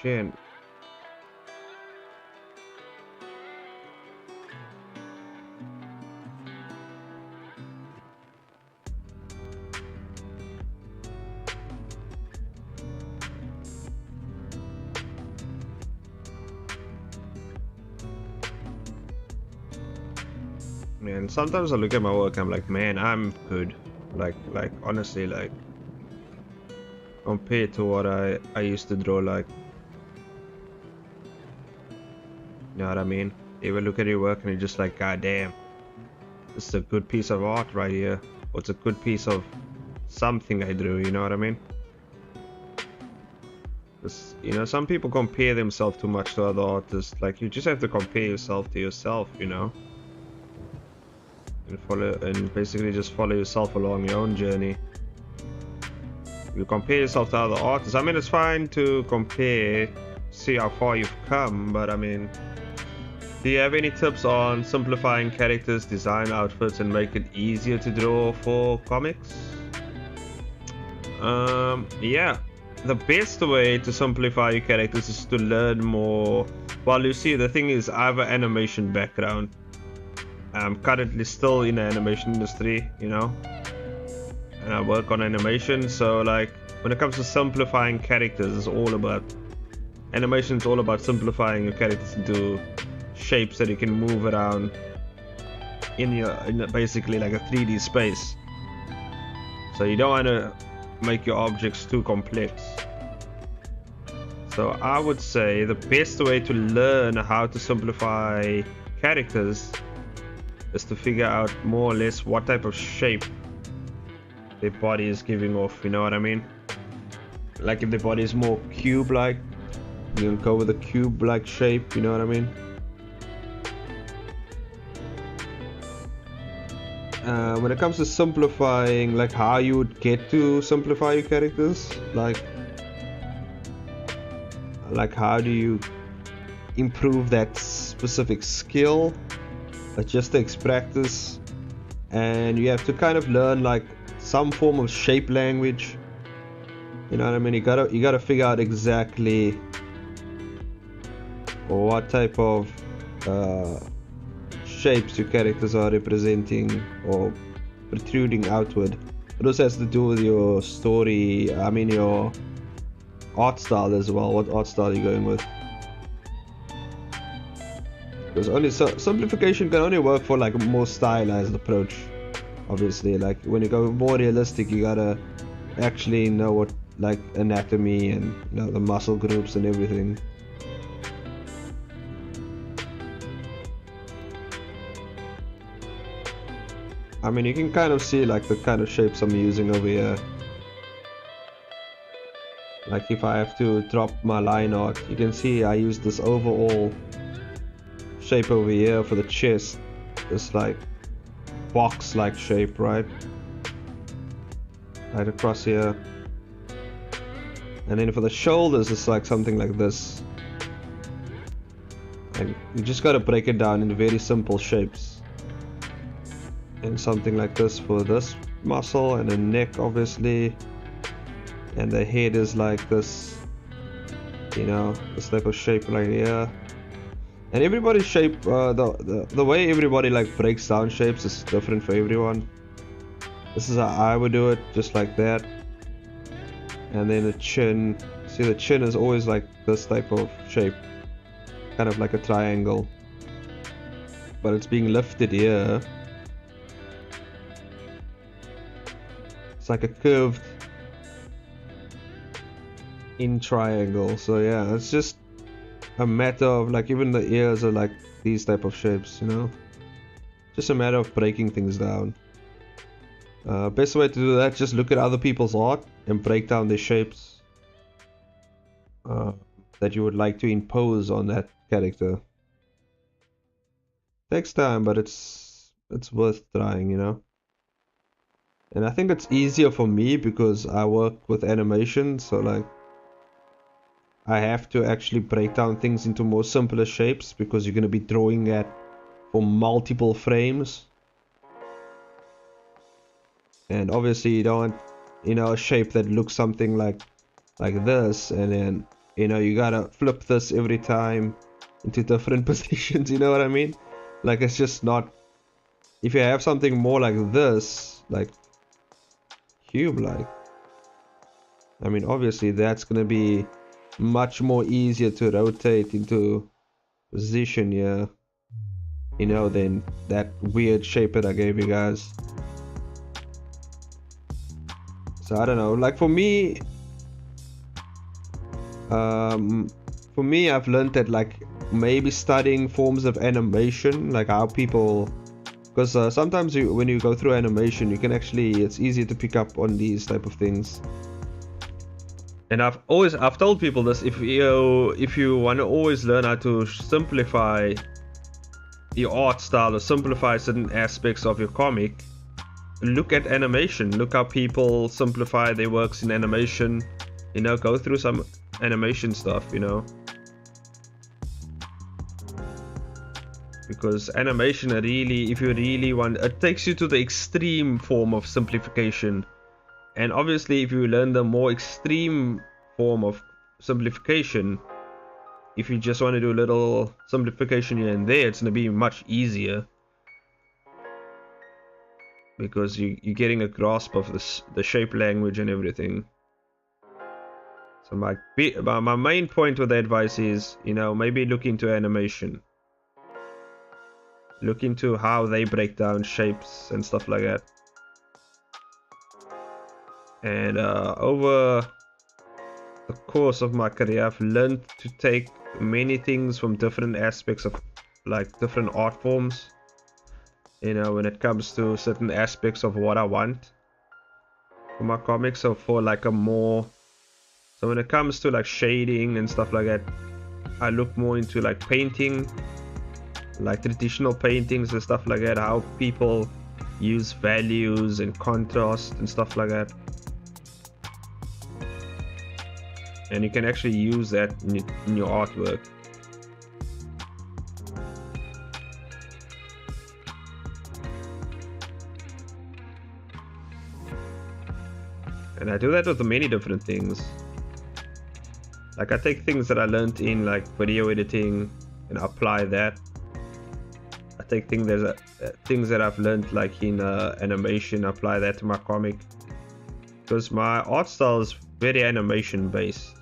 Speaker 1: Chin. Man, sometimes I look at my work, I'm like, man, I'm good. Like honestly, like compared to what I used to draw, like, you know what I mean? You ever look at your work and you're just like, god damn, this is a good piece of art right here, or it's a good piece of something I drew, you know what I mean? Because, you know, some people compare themselves too much to other artists. Like, you just have to compare yourself to yourself, you know, and follow, and basically just follow yourself along your own journey. You compare yourself to other artists, I mean, it's fine to compare, see how far you've come, but I mean, do you have any tips on simplifying characters, design outfits, and make it easier to draw for comics? Yeah, the best way to simplify your characters is to learn more. Well, you see, the thing is, I have an animation background. I'm currently still in the animation industry, you know, and I work on animation, so like when it comes to simplifying characters, it's all about animation. It's all about simplifying your characters into shapes that you can move around in basically like a 3D space. So you don't want to make your objects too complex. So I would say the best way to learn how to simplify characters is to figure out more or less what type of shape their body is giving off, you know what I mean? Like if their body is more cube-like, you can go with a cube-like shape, you know what I mean? When it comes to simplifying, like how you would get to simplify your characters, like how do you improve that specific skill? It just takes practice, and you have to kind of learn like some form of shape language, you know what I mean? You gotta figure out exactly what type of shapes your characters are representing or protruding outward. It also has to do with your story, I mean your art style as well. What art style are you going with? Because only simplification can only work for like a more stylized approach. Obviously, like when you go more realistic, you gotta actually know what like anatomy and, you know, the muscle groups and everything. I mean, you can kind of see like the kind of shapes I'm using over here. Like if I have to drop my line art, you can see I use this overall shape over here for the chest. This like box like shape, right across here. And then for the shoulders, it's like something like this. And you just gotta break it down into very simple shapes. And something like this for this muscle, and the neck obviously, and the head is like this, you know, this type of shape like here. And everybody's shape, the way everybody like breaks down shapes is different for everyone. This is how I would do it, just like that. And then the chin, see the chin is always like this type of shape,
Speaker 2: kind of like a triangle, but it's being lifted here. It's like a curved in triangle. So yeah, it's just a matter of like, even the ears are like these type of shapes, you know, just a matter of breaking things down. Best way to do that, just look at other people's art and break down their shapes that you would like to impose on that character. Takes time, but it's worth trying, you know. And I think it's easier for me because I work with animation, so like I have to actually break down things into more simpler shapes because you're going to be drawing at for multiple frames. And obviously you don't want, you know, a shape that looks something like this, and then, you know, you gotta flip this every time into different positions, you know what I mean? Like, it's just not, if you have something more like this, like cube-like, I mean, obviously that's gonna be much more easier to rotate into position here, you know, than that weird shape that I gave you guys. So I don't know, like for me, I've learned that like maybe studying forms of animation, like how people, because sometimes when you go through animation, you can actually, it's easier to pick up on these type of things. And I've told people this, if you want to always learn how to simplify your art style or simplify certain aspects of your comic, look at animation. Look how people simplify their works in animation, you know, go through some animation stuff, you know, because animation really, if you really want, it takes you to the extreme form of simplification. And obviously if you learn the more extreme form of simplification, if you just want to do a little simplification here and there, it's going to be much easier because you're getting a grasp of the shape language and everything. So my main point with the advice is, you know, maybe look into animation. Look into how they break down shapes and stuff like that. And over the course of my career, I've learned to take many things from different aspects of like different art forms, you know, when it comes to certain aspects of what I want for my comics. So for like a more, so when it comes to like shading and stuff like that, I look more into like painting, like traditional paintings and stuff like that, how people use values and contrast and stuff like that. And you can actually use that in your artwork. And I do that with many different things. Like I take things that I learned in like video editing and apply that. I take things that I've learned like in animation, apply that to my comic. Because my art style is very animation based,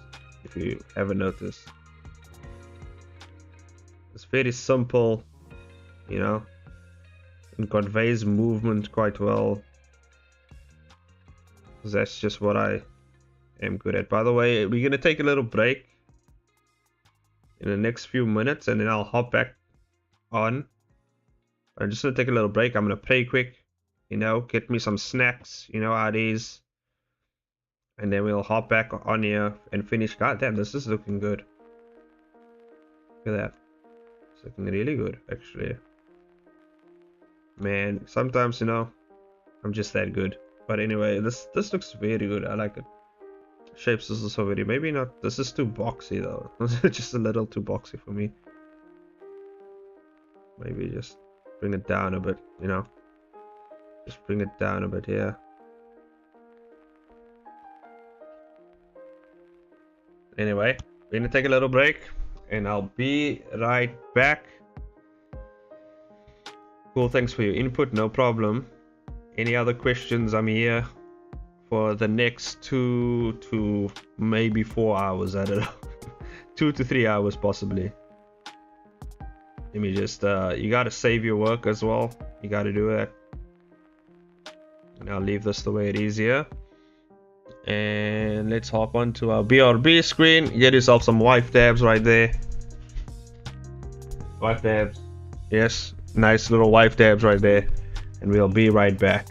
Speaker 2: if you ever noticed. It's very simple, you know, and conveys movement quite well. That's just what I am good at. By the way, we're gonna take a little break in the next few minutes and then I'll hop back on. I'm just gonna take a little break. I'm gonna pray quick, you know, get me some snacks, you know how it is, and then we'll hop back on here and finish. God damn, this is looking good. Look at that. It's looking really good, actually. Man, sometimes, you know, I'm just that good. But anyway, this looks very good. I like it. Shapes is also very, maybe not, this is too boxy though. Just a little too boxy for me. Maybe just bring it down a bit, you know. Just bring it down a bit here. Anyway, we're gonna take a little break and I'll be right back. Cool, thanks for your input, no problem. Any other questions? I'm here for the next 2 to maybe 4 hours, I don't know. 2 to 3 hours possibly.
Speaker 1: Let me just, you gotta save your work as well. You gotta do that. And I'll leave this the way it is here. And let's hop onto our BRB screen. Get yourself some wife tabs right there. Wife tabs. Yes, nice little wife tabs right there. And we'll be right back.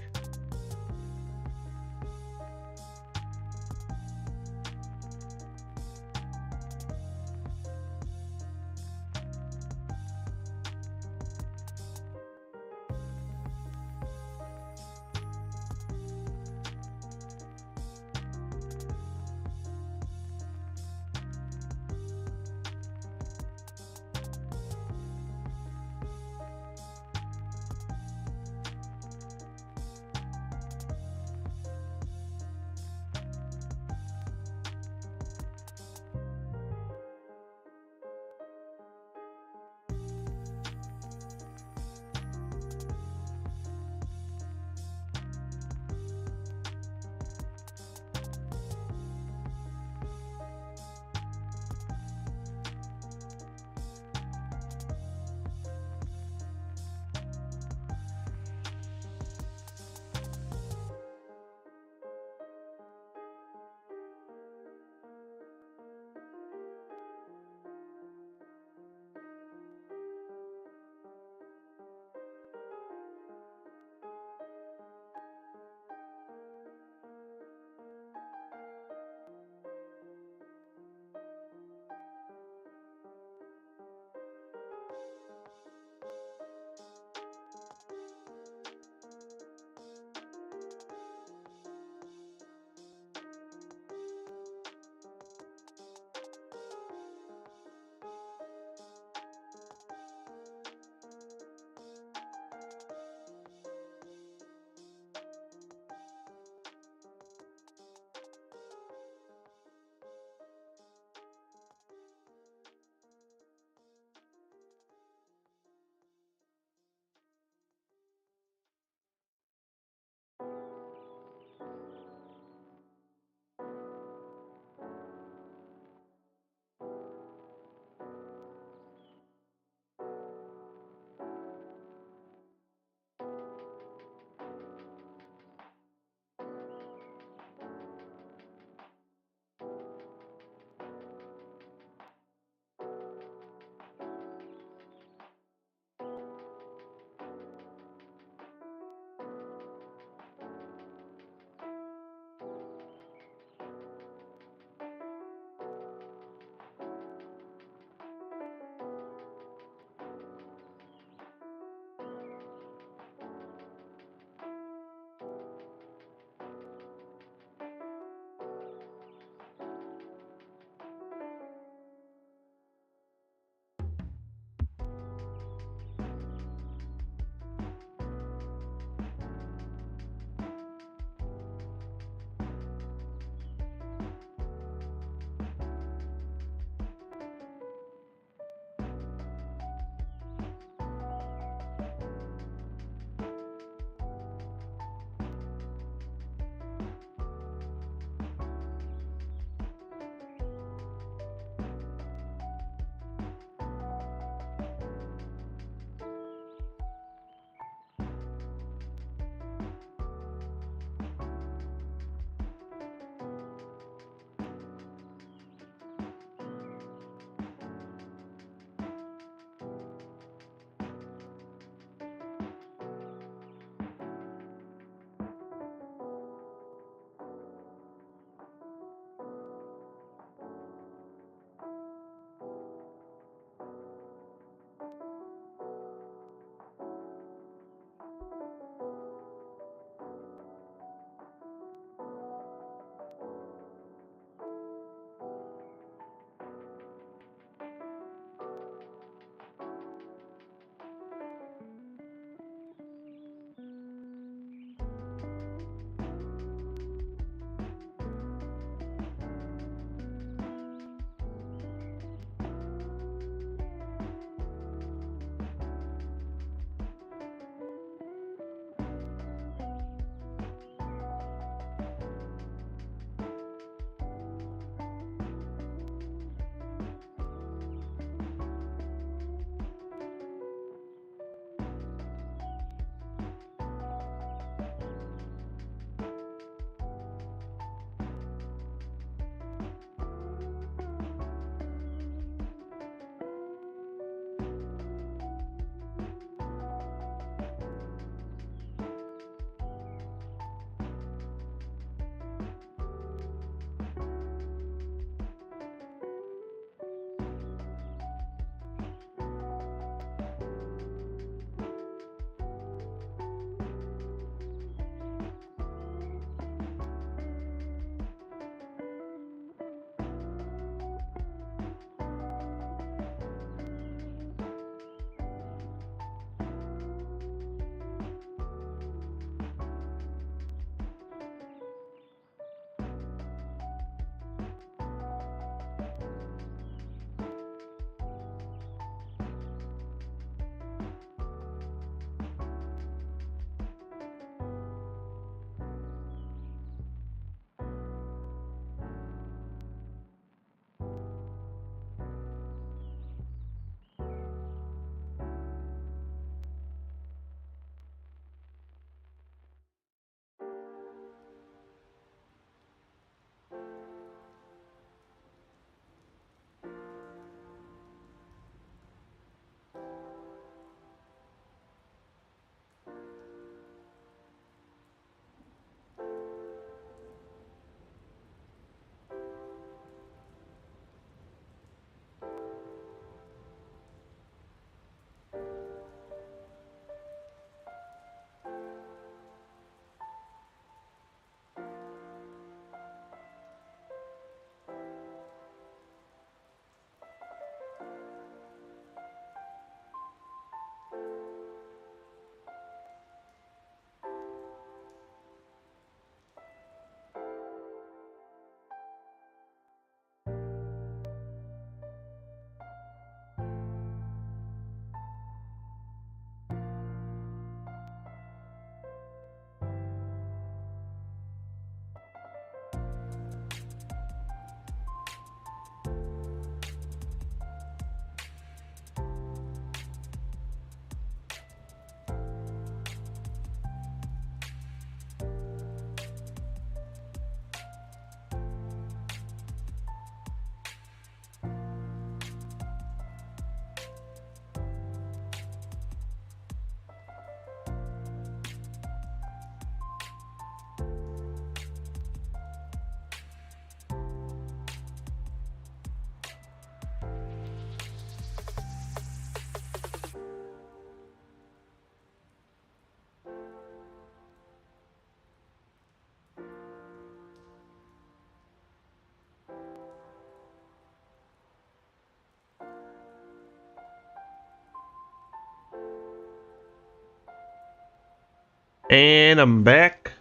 Speaker 1: And I'm back.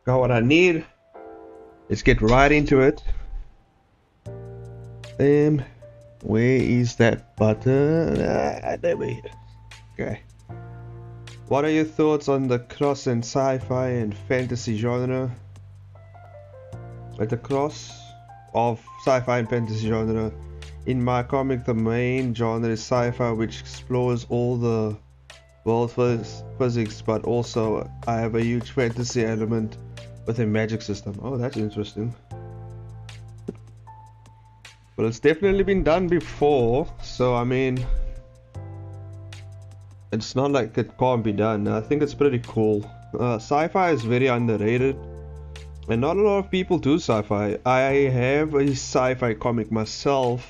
Speaker 1: Got what I need. Let's get right into it. Where is that button? There we go. Okay. What are your thoughts on the cross in sci-fi and fantasy genre? At the cross of sci-fi and fantasy genre. In my comic, the main genre is sci-fi, which explores all the world physics, but also I have a huge fantasy element with a magic system. Oh, that's interesting. Well, it's definitely been done before, so I mean, it's not like it can't be done. I think it's pretty cool. Sci-fi is very underrated, and not a lot of people do sci-fi. I have a sci-fi comic myself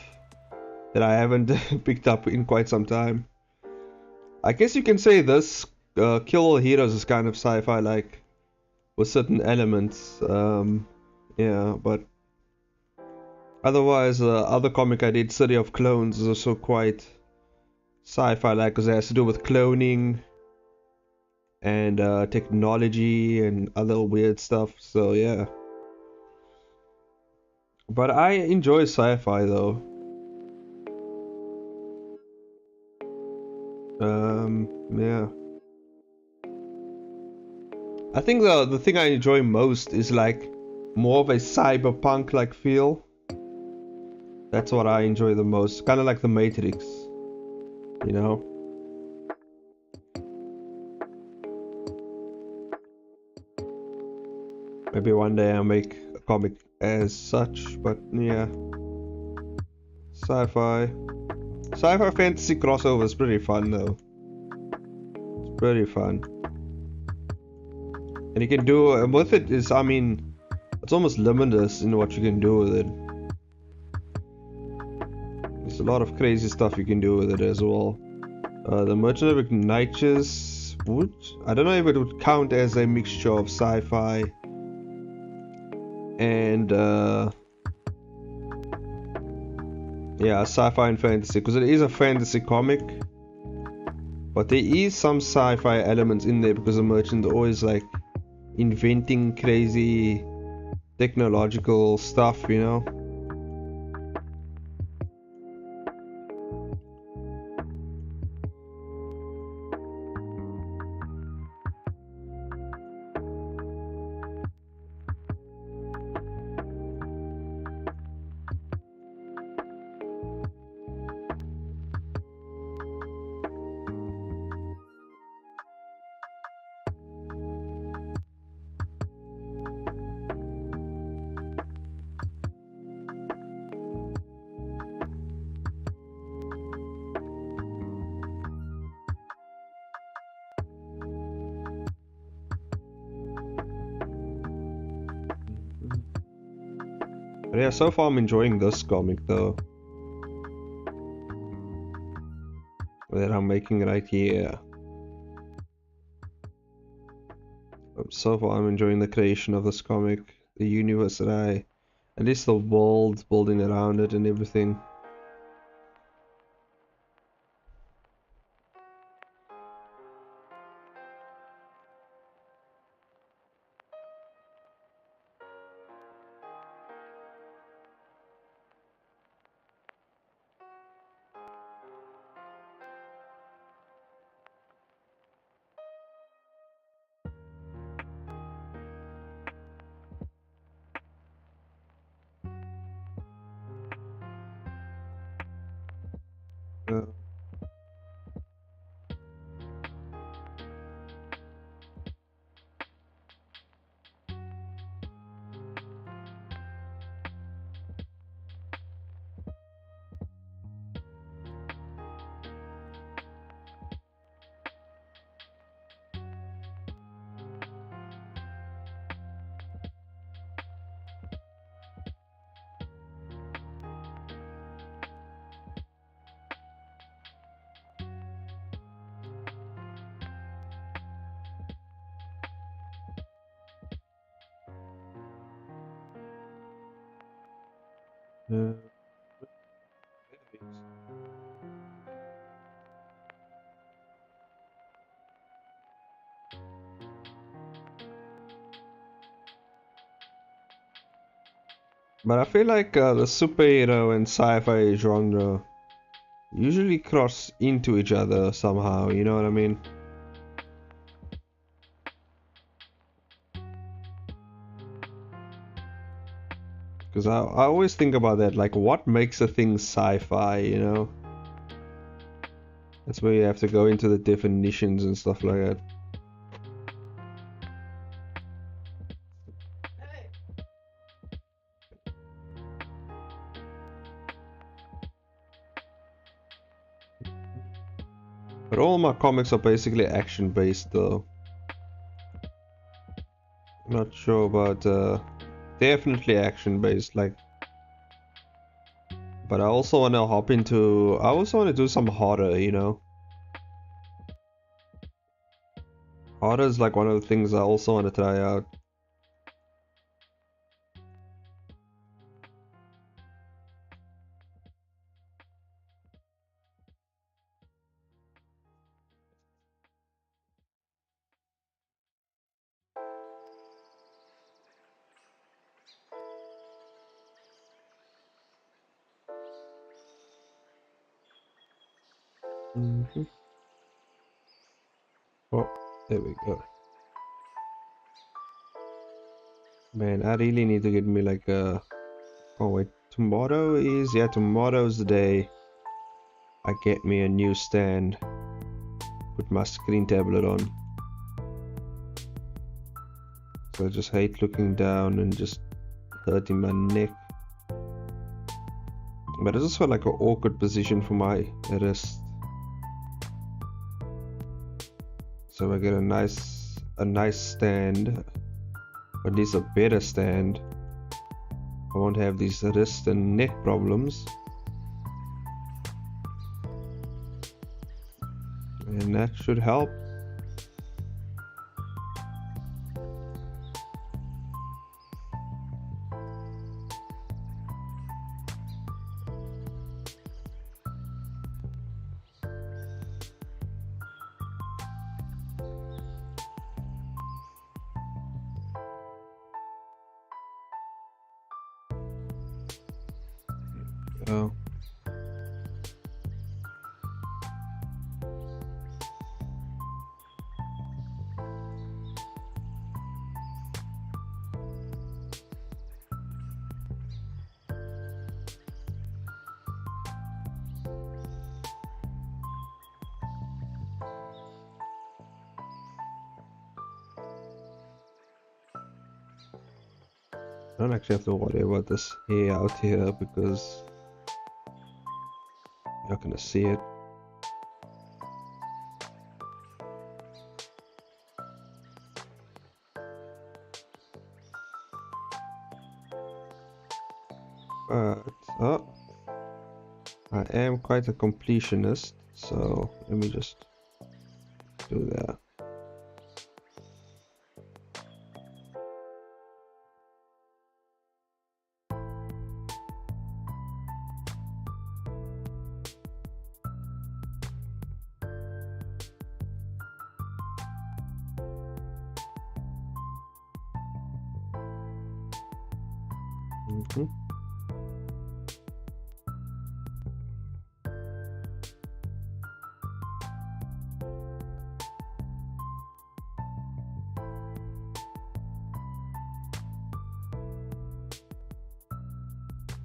Speaker 1: that I haven't picked up in quite some time. I guess you can say this Kill All Heroes is kind of sci-fi like with certain elements. Yeah, but otherwise the other comic I did, City of Clones, is also quite sci-fi like because it has to do with cloning and technology and other weird stuff. So yeah, but I enjoy sci-fi though. Yeah, I think the thing I enjoy most is like more of a cyberpunk like feel. That's what I enjoy the most, kind of like the Matrix, you know. Maybe one day I'll make a comic as such, but yeah. Sci-fi fantasy crossover is pretty fun though. It's pretty fun. And you can do with it is, I mean, it's almost limitless in what you can do with it. There's a lot of crazy stuff you can do with it as well. The Merchant of Ignitus would, I don't know if it would count as a mixture of sci-fi and yeah, sci-fi and fantasy, because it is a fantasy comic, but there is some sci-fi elements in there because the merchant always like inventing crazy technological stuff, you know. But yeah, so far I'm enjoying this comic though, that I'm making right here. So far I'm enjoying the creation of this comic, the universe that at least the world building around it and everything. Uh, uh,
Speaker 2: But I feel like the superhero and sci-fi genre usually cross into each other somehow, you know what I mean? Because I always think about that, like what makes a thing sci-fi, you know? That's where you have to go into the definitions and stuff like that. But all my comics are basically action based though. Not sure about definitely action based, like, but I also want to hop into, I also want to do some horror, you know. Horror is like one of the things I also want to try out. Oh, there we go. Man, I really need to get me like a... Oh wait, tomorrow's the day I get me a new stand. Put my screen tablet on. So I just hate looking down and just hurting my neck. But it's also like an awkward position for my wrist. So I get a nice stand, or at least a better stand. I won't have these wrist and neck problems. And that should help. Oh. I don't actually have to worry about this hair out here because you're not gonna see it. But oh, I am quite a completionist, so let me just do that.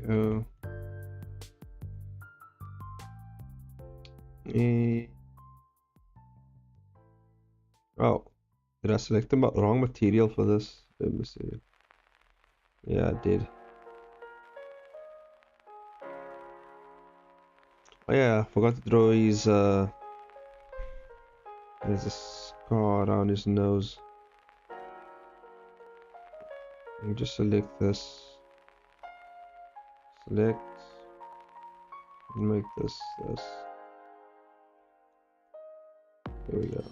Speaker 2: Uh, oh, did I select the wrong material for this? Let me see. Yeah, I did. Oh yeah, I forgot to draw his there's a scar around his nose. Let me just select this. Select and make this. There we go.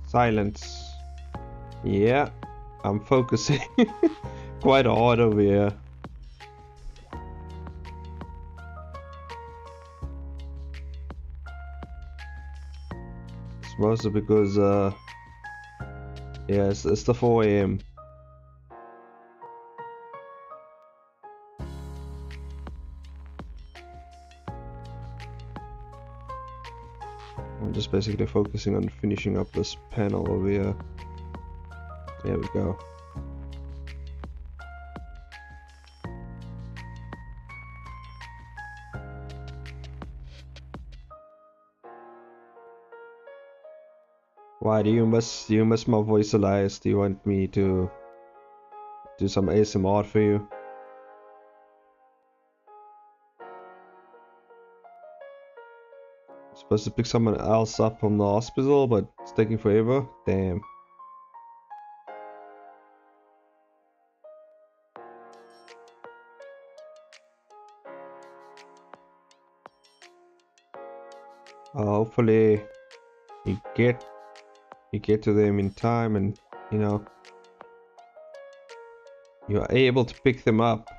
Speaker 2: Silence. Yeah, I'm focusing quite hard over here. It's mostly because yeah, it's the 4 AM. I'm just basically focusing on finishing up this panel over here. There we go. Why do you miss my voice, Elias? Do you want me to do some ASMR for you? Supposed to pick someone else up from the hospital, but it's taking forever. Damn. Hopefully you get to them in time, and you know you are able to pick them up.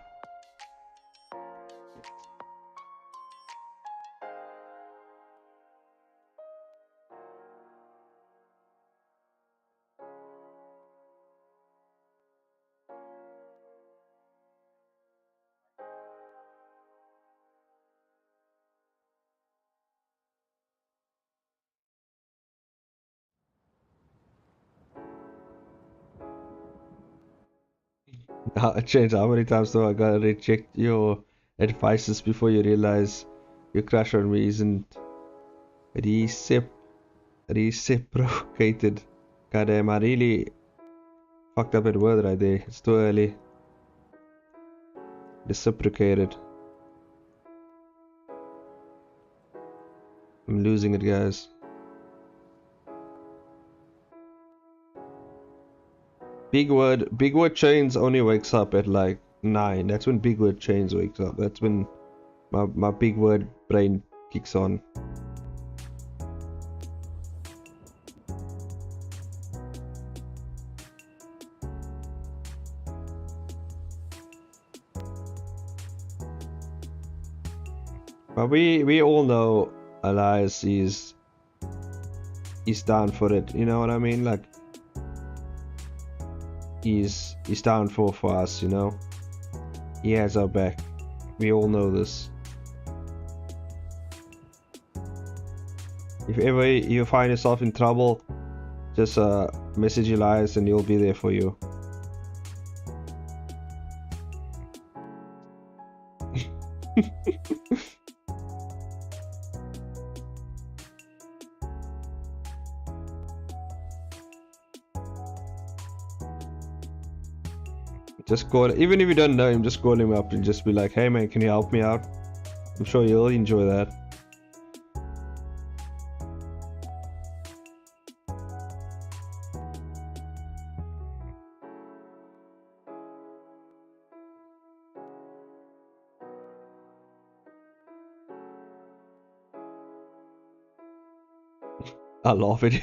Speaker 2: Change, how many times do I gotta reject your advices before you realize your crush on me isn't reciprocated? Goddamn, I really fucked up that word right there. It's too early. Reciprocated. I'm losing it, guys. Big word chains only wakes up at like 9. That's when big word chains wakes up. That's when my big word brain kicks on. But we all know Elias is down for it. You know what I mean? Like he's down for us. You know, he has our back. We all know this. If ever you find yourself in trouble, just message Elias and he'll be there for you. Just call, even if you don't know him, just call him up and just be like, hey man, can you help me out? I'm sure you'll enjoy that. I love it.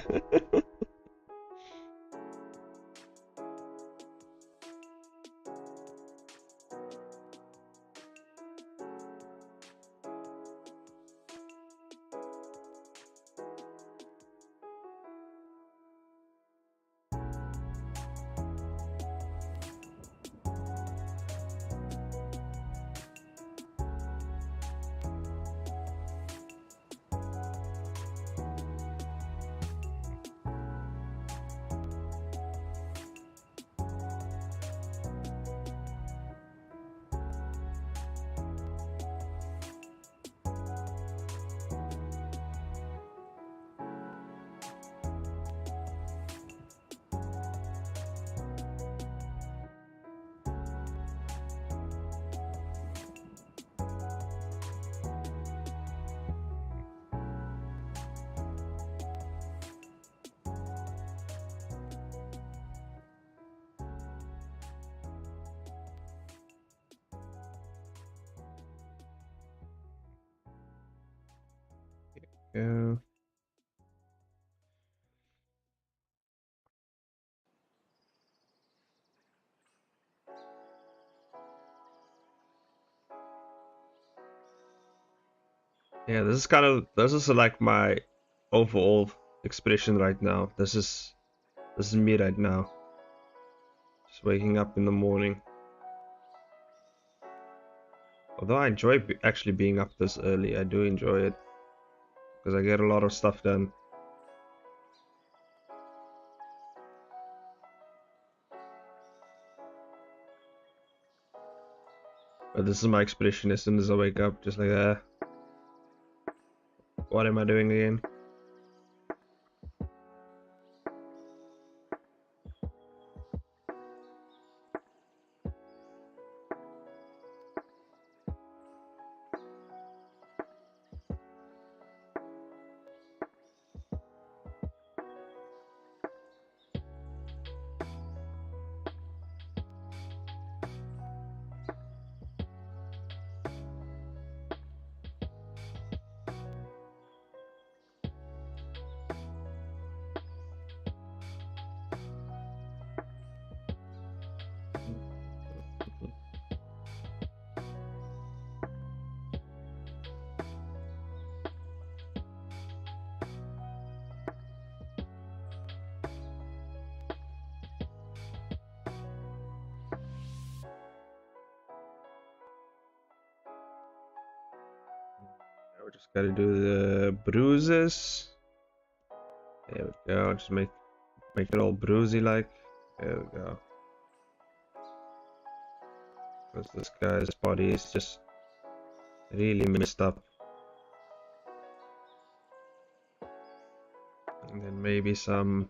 Speaker 1: go. Yeah, this is like my overall expression right now. This is me right now. Just waking up in the morning. Although I enjoy actually being up this early, I do enjoy it because I get a lot of stuff done. But this is my expression as soon as I wake up, just like what am I doing again? We just gotta do the bruises. There we go. Just make it all bruisey like. There we go. Because this guy's body is just really messed up. And then maybe some.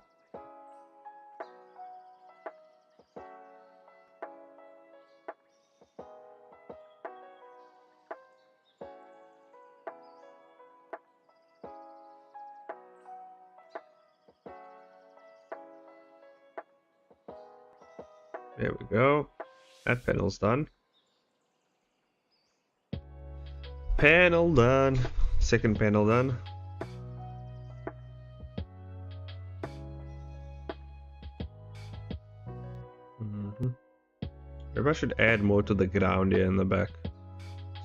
Speaker 1: There we go. That panel's done. Panel done. Second panel done. Maybe I should add more to the ground here in the back.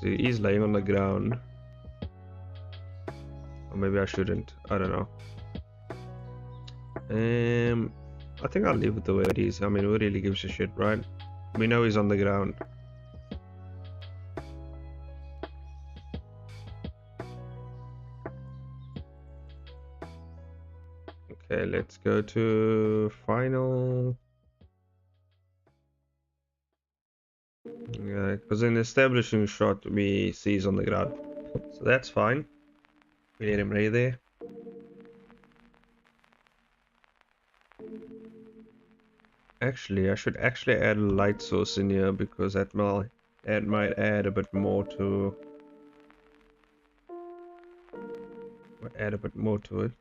Speaker 1: See, he's laying on the ground. Or maybe I shouldn't. I don't know. I think I'll leave it the way it is. I mean, who really gives a shit, right? We know he's on the ground. Okay, let's go to final. Yeah, because in establishing shot we see he's on the ground, so that's fine. We let him lay there. Actually, I should actually add a light source in here because that might add a bit more to. Add a bit more to it.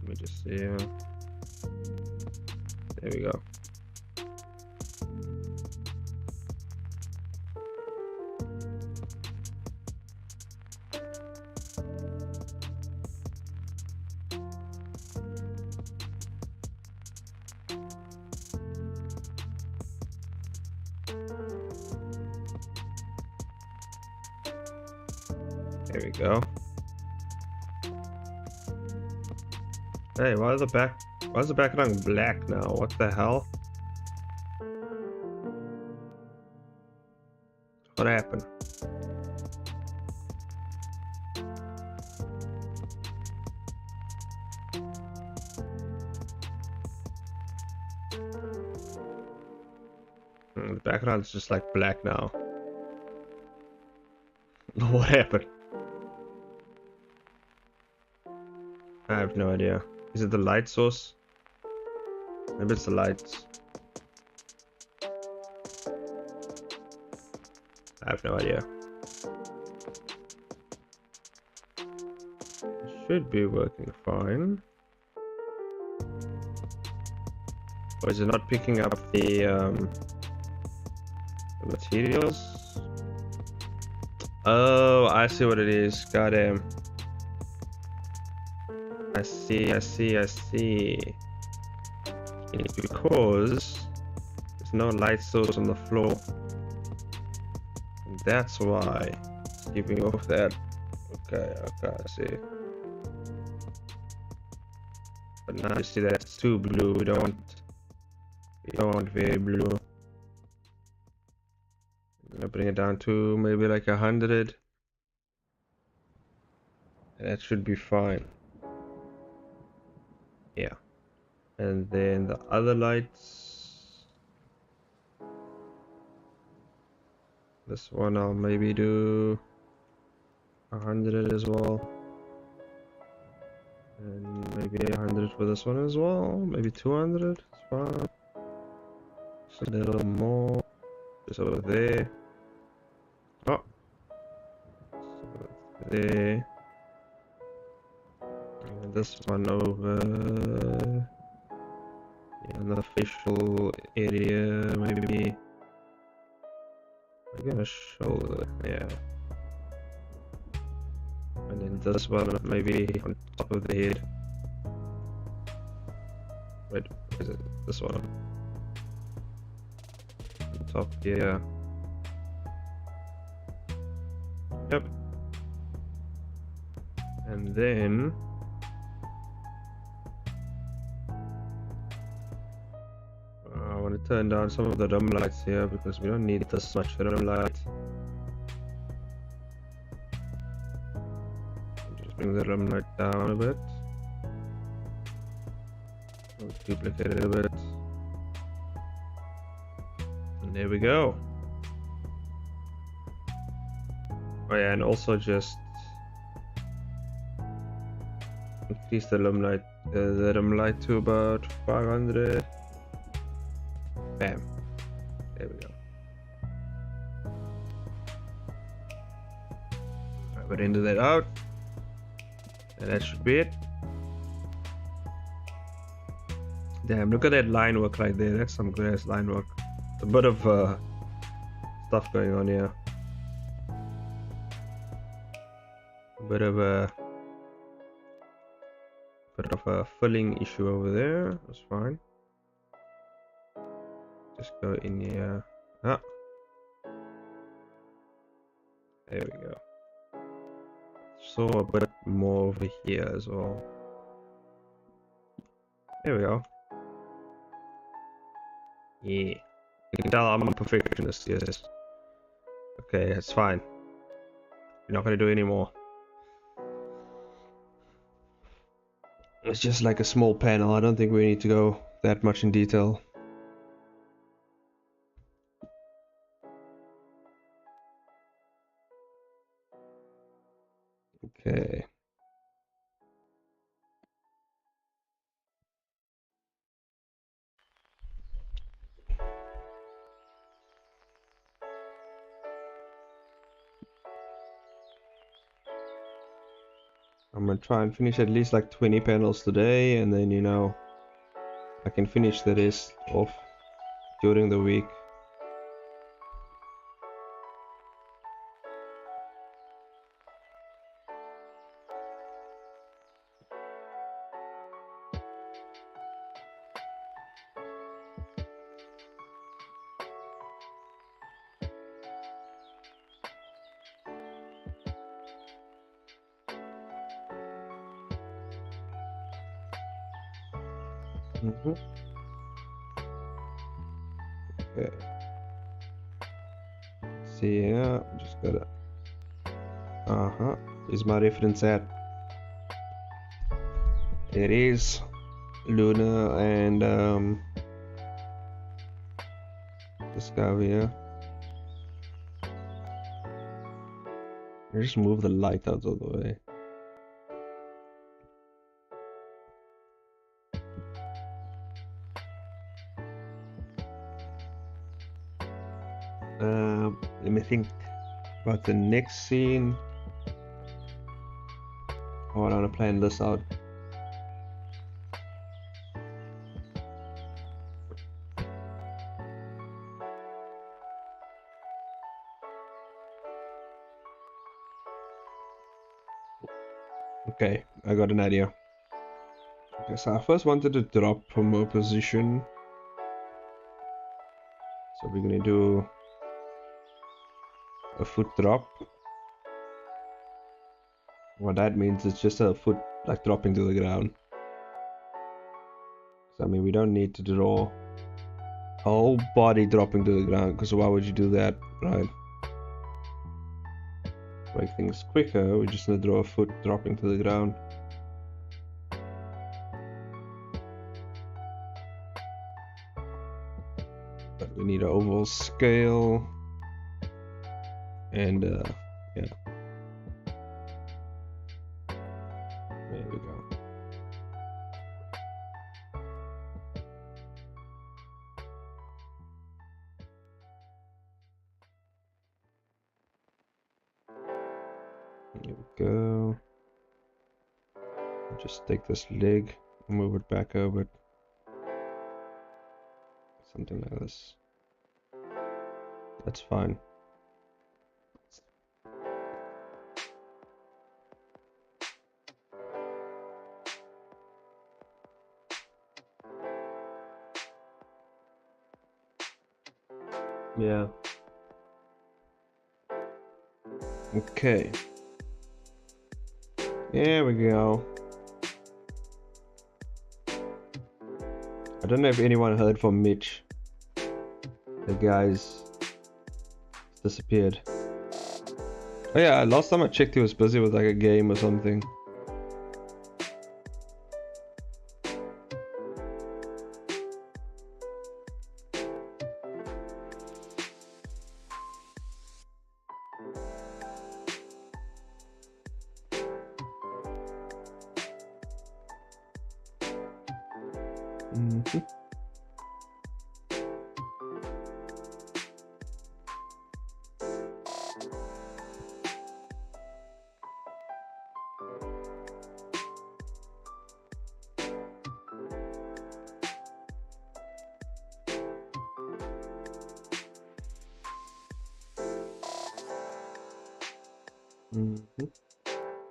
Speaker 1: Let me just see. There we go. There we go. Hey, why is the background black now? What the hell? What happened? The background's just like black now. What happened? I have no idea. Is it the light source? Maybe it's the lights. I have no idea. It should be working fine. Or is it not picking up the materials? Oh, I see what it is. Goddamn. I see. It's because there's no light source on the floor. And that's why it's giving off that. Okay, I see. But now you see that it's too blue. We don't want very blue. I'm gonna bring it down to maybe like 100. That should be fine. Yeah. And then the other lights. This one I'll maybe do 100 as well. And maybe 100 for this one as well. Maybe 200. It's fine. Just a little more. Just over there. Oh. So there. And this one over. Yeah, in the facial area, maybe. I'm gonna shoulder. Yeah. And then this one maybe on top of the head. Wait, is it this one? On top, yeah. Yep. And then I want to turn down some of the rim lights here because we don't need this much rim light. Bring the rim light down a bit. I'll duplicate it a bit. And there we go. Oh yeah, and also just increase the rim light to about 500. Bam. There we go. Alright, we'll render that out. And that should be it. Damn, look at that line work right there. That's some good ass line work. It's a bit of stuff going on here. A bit of a filling issue over there. That's fine. Just go in here. Ah. There we go. So a bit more over here as well. There we go. Yeah. You can tell I'm a perfectionist, yes. Okay, that's fine. You're not gonna do any more. It's just like a small panel. I don't think we need to go that much in detail. Okay. I'm gonna try and finish at least like 20 panels today, and then, you know, I can finish the rest off during the week. Okay. See here, just gotta. Is my reference at? It is Luna and Discovery. Just move the light out of the way. Let me think about the next scene. Oh, I want to plan this out.
Speaker 2: Okay, I got an idea. Okay, so I first wanted to drop from a position. So we're gonna do a foot drop. What that means is just a foot like dropping to the ground. So, I mean, we don't need to draw a whole body dropping to the ground, because why would you do that, right? To make things quicker, we're just gonna draw a foot dropping to the ground. But we need an overall scale, and yeah, there we go. Here we go. Just take this leg and move it back a bit. Something like this. That's fine. Yeah. Okay. There we go. I don't know if anyone heard from Mitch. The guy's disappeared. Oh yeah, last time I checked he was busy with like a game or something.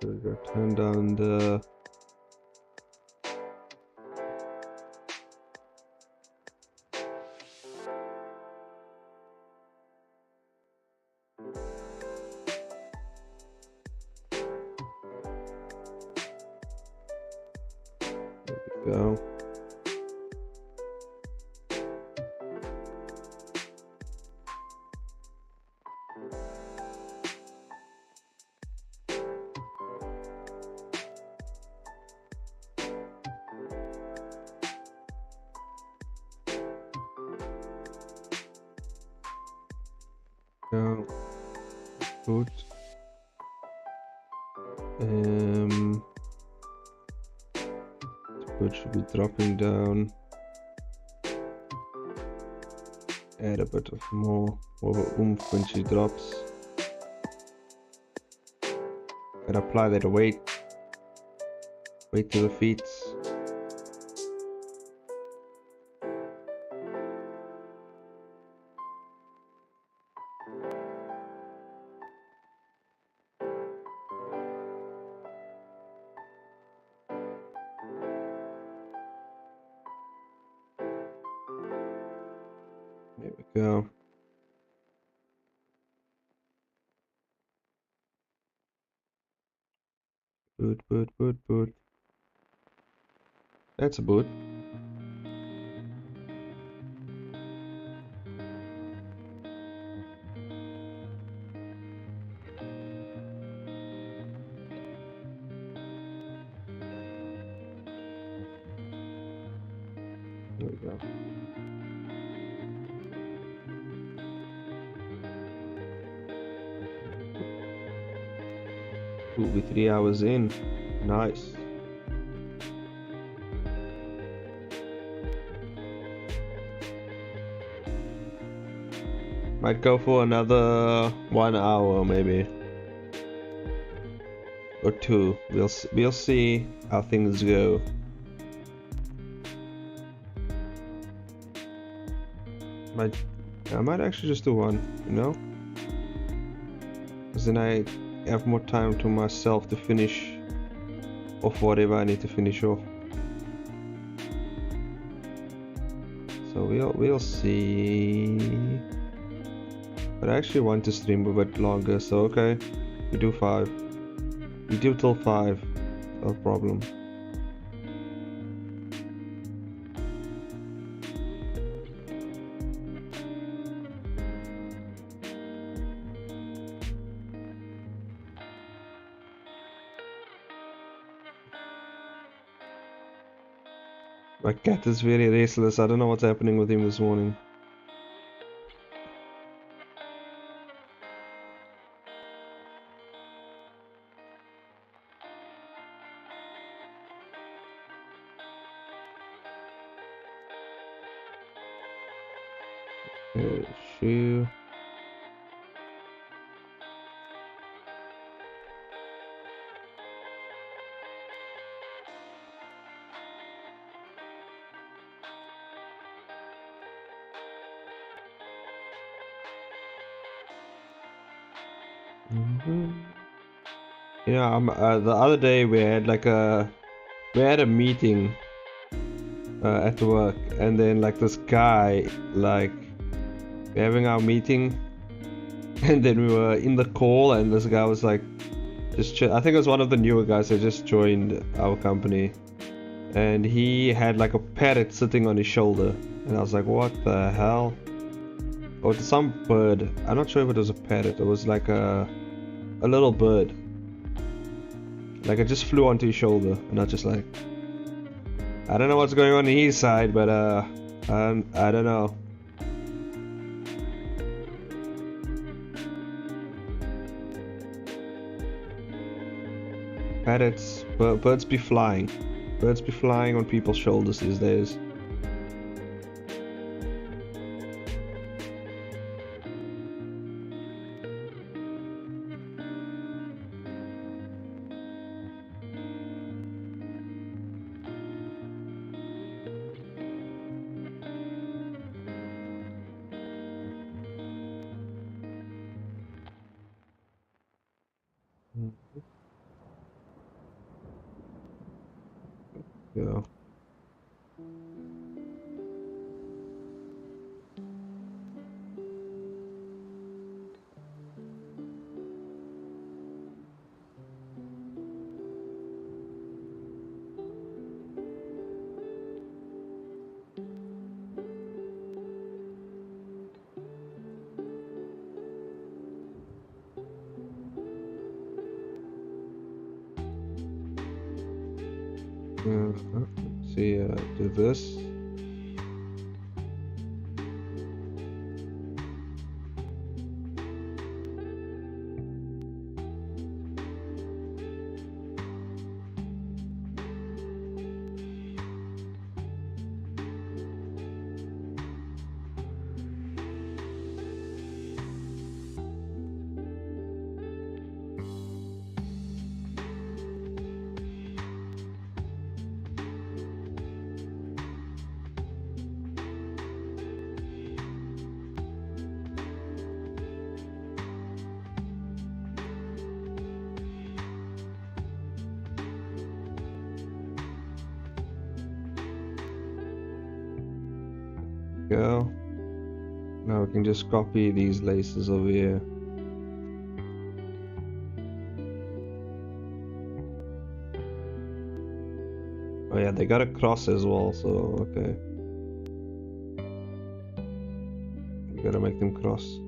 Speaker 2: So we go turn down the go. Go. Good. Foot should be dropping down. Add a bit of more of a oomph when she drops. And apply that weight to the feet. There we go. Boot. That's a boot. There we go. Ooh, we're 3 hours in. Nice. Might go for another 1 hour maybe. Or 2. We'll see how things go. I might actually just do 1, you know? Because then I have more time to myself to finish of whatever I need to finish off. So we'll see. But I actually want to stream a bit longer, so okay, we do 5. We do till 5, no problem. My cat is very restless. I don't know what's happening with him this morning. Shoe. Yeah, the other day we had like a meeting at work, and then like this guy, like we're having our meeting, and then we were in the call, and this guy was like just I think it was one of the newer guys that just joined our company, and he had like a parrot sitting on his shoulder, and I was like, what the hell? Or some bird. I'm not sure if it was a parrot. It was like a little bird. Like it just flew onto his shoulder, and I was just like, I don't know what's going on his side, but I don't know. Parrots, birds be flying. Birds be flying on people's shoulders these days. Yeah. Let's see, do this. Go. Now we can just copy these laces over here. Oh yeah, they got a cross as well, so okay. You gotta make them cross.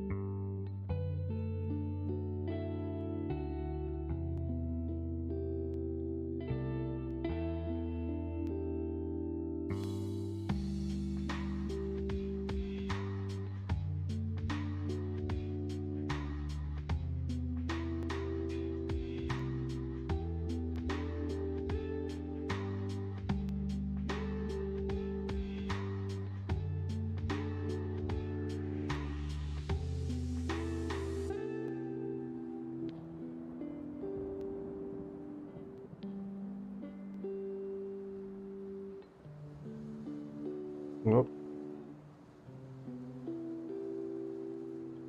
Speaker 2: Nope.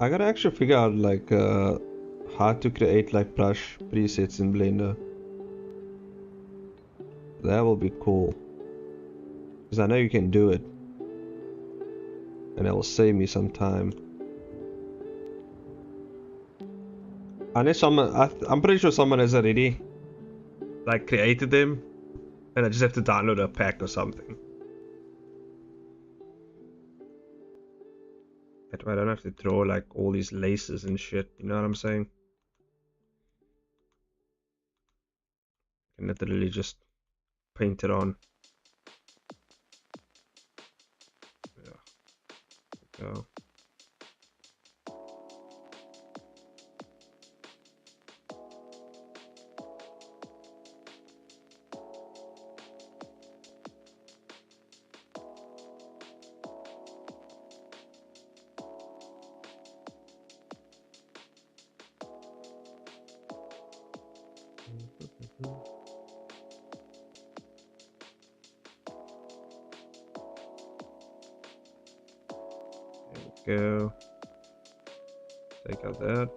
Speaker 2: I gotta actually figure out like how to create like brush presets in Blender. That will be cool. Because I know you can do it. And it will save me some time. Unless someone, I'm pretty sure someone has already like created them. And I just have to download a pack or something. That way I don't have to draw like all these laces and shit, you know what I'm saying? I can literally just paint it on. Yeah. Go. Go. Take out that.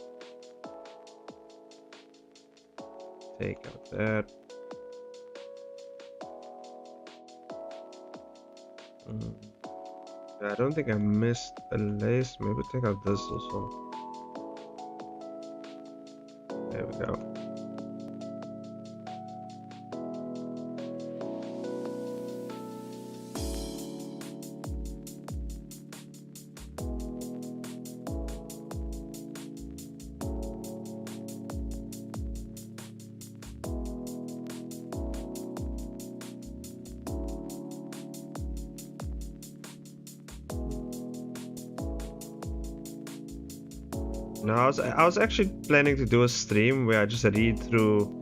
Speaker 2: Take out that. I don't think I missed a lace. Maybe take out this also. There we go. No, I was actually planning to do a stream where I just read through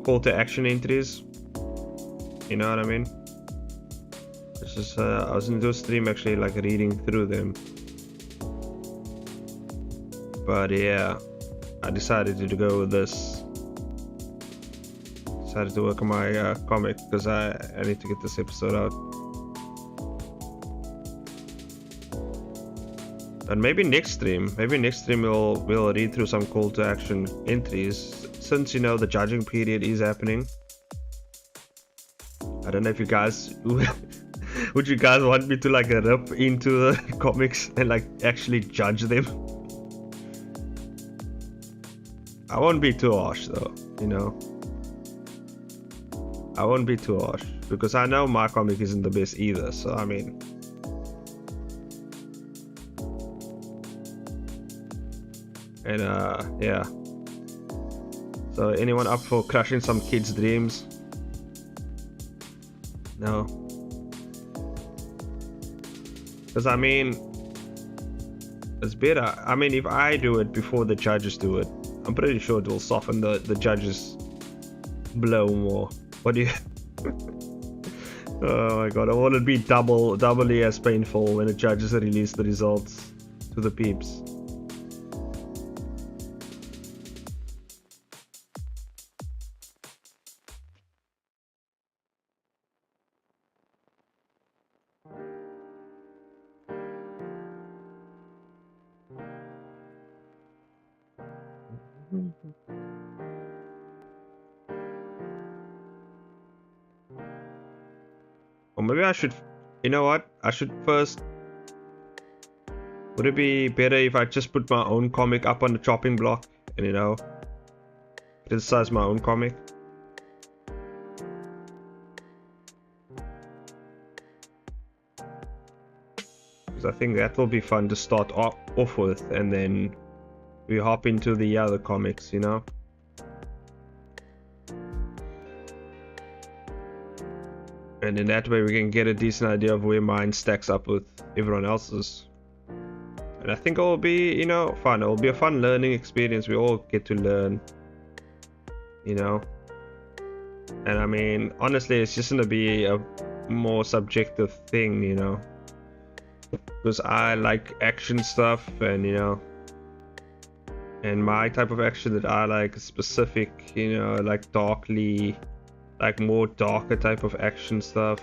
Speaker 2: call to action entries. You know what I mean? It's just I was gonna do a stream actually like reading through them. But yeah, I decided to go with this. Decided to work on my comic because I need to get this episode out. And maybe next stream we'll read through some call to action entries, since you know the judging period is happening. I don't know if you guys would you guys want me to like rip into the comics and like actually judge them. I won't be too harsh though, you know. I won't be too harsh because I know my comic isn't the best either, so I mean. And yeah. So anyone up for crushing some kids' dreams? No. Because I mean, it's better. I mean, if I do it before the judges do it, I'm pretty sure it will soften the judges' blow more. What do you? Oh my god! Or will it be doubly as painful when the judges release the results to the peeps? Or maybe I should, you know what? I should first. Would it be better if I just put my own comic up on the chopping block and, you know, criticize my own comic? Because I think that will be fun to start off with, and then we hop into the other comics, you know? And in that way we can get a decent idea of where mine stacks up with everyone else's. And I think it will be, you know, fun. It will be a fun learning experience. We all get to learn, you know? And I mean, honestly, it's just gonna be a more subjective thing, you know? Because I like action stuff, and, you know, and my type of action that I like is specific, you know, like darkly, like more darker type of action stuff,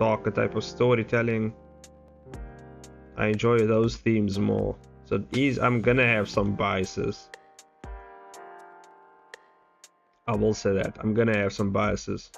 Speaker 2: darker type of storytelling. I enjoy those themes more. So I'm gonna have some biases. I will say that I'm gonna have some biases.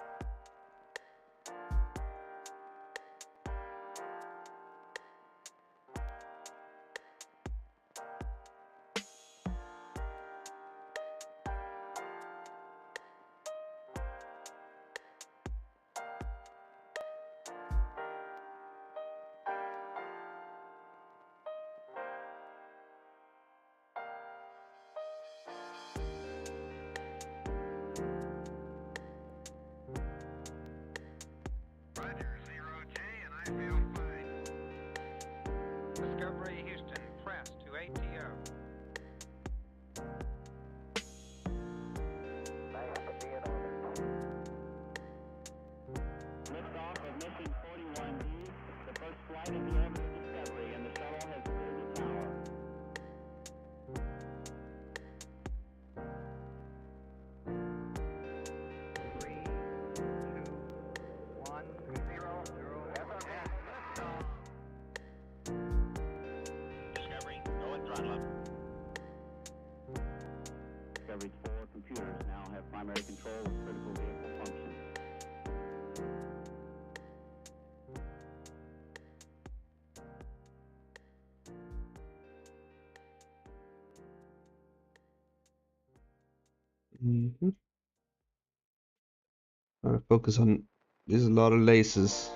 Speaker 2: I'll focus on. There's a lot of laces.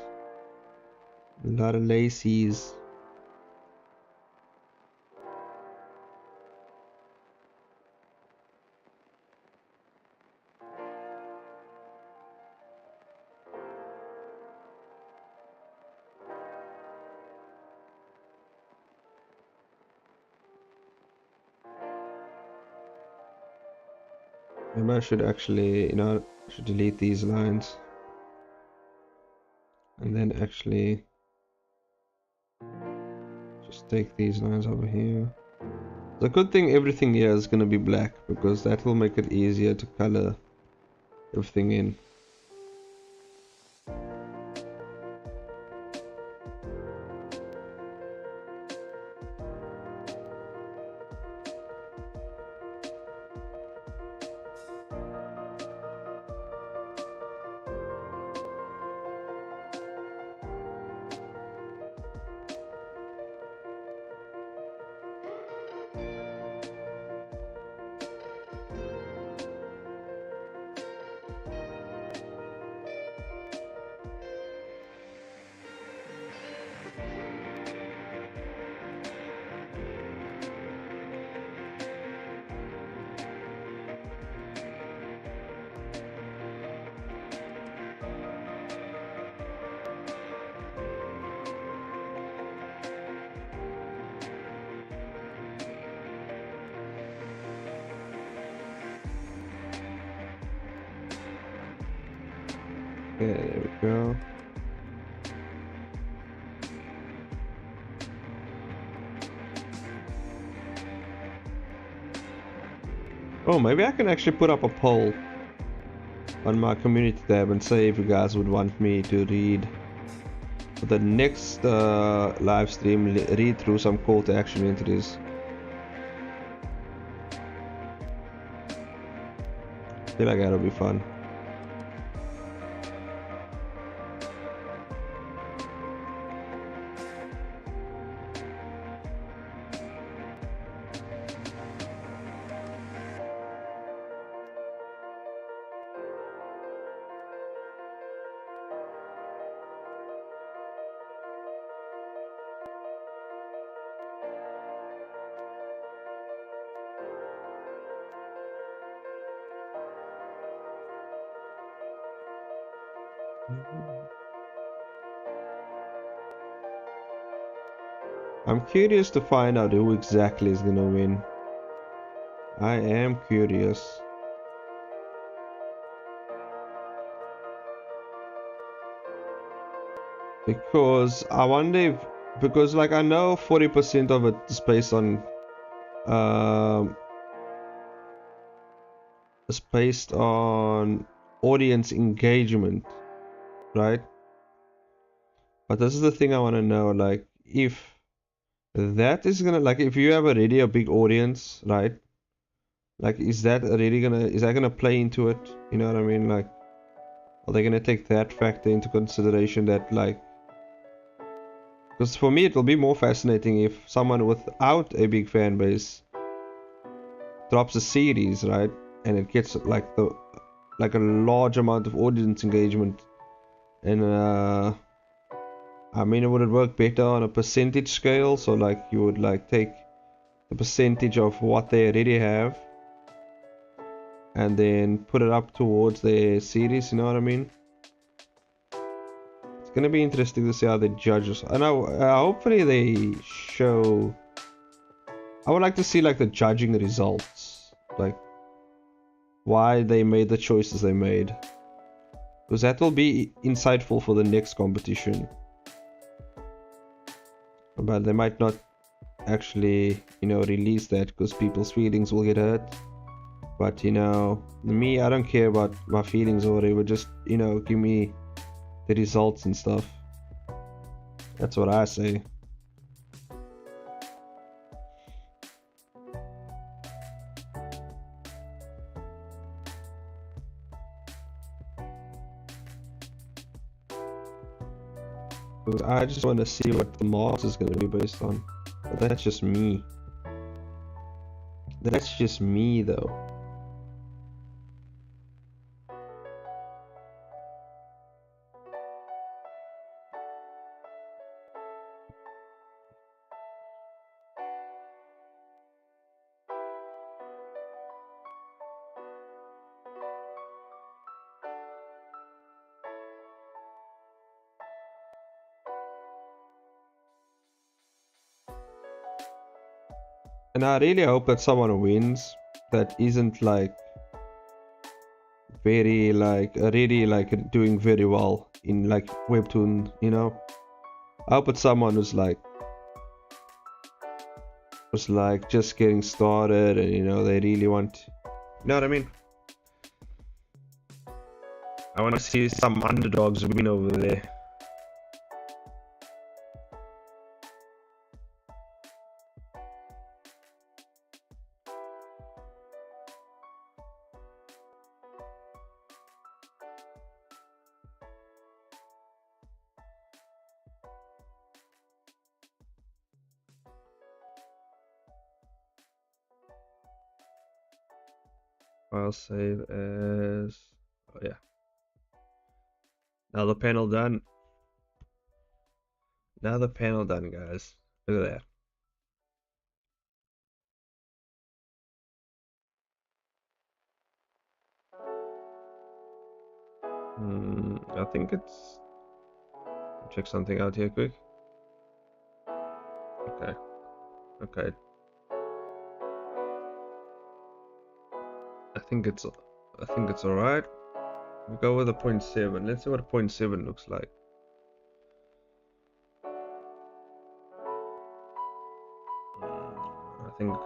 Speaker 2: A lot of laces. Maybe I should actually, I should delete these lines. And then actually just take these lines over here. The good thing everything here is going to be black, because that will make it easier to color everything in. Okay, there we go. Oh, maybe I can actually put up a poll on my community tab and say if you guys would want me to read for the next live stream, read through some call to action entries. I feel like that'll be fun. I'm curious to find out who exactly is gonna win. I am curious. Because I wonder if, because like I know 40% of it is based on audience engagement, right? But this is the thing I want to know, like if that is gonna, like if you have already a big audience, right? Like is that gonna play into it? You know what I mean? Like are they gonna take that factor into consideration, that like, because for me it will be more fascinating if someone without a big fan base drops a series, right? And it gets like a large amount of audience engagement, and I mean, would it work better on a percentage scale? So like you would like take the percentage of what they already have and then put it up towards their series, you know what I mean? It's gonna be interesting to see how they judge us. I know, hopefully they show. I would like to see like the judging results, like why they made the choices they made, because that will be insightful for the next competition. But they might not actually, release that because people's feelings will get hurt. But me, I don't care about my feelings or whatever. Just give me the results and stuff. That's what I say. I just want to see what the Mars is going to be based on. But that's just me. That's just me though. And I really hope that someone wins that isn't like very like really like doing very well in like Webtoon, you know. I hope it's someone who's like just getting started and you know they really want, you know what I mean? I want to see some underdogs win over there. I'll save as, oh yeah. Now the panel done. Now the panel done, guys. Look at that. I think it's, check something out here quick. Okay. Okay. I think it's alright. We go with a 0.7. Let's see what a 0.7 looks like. I think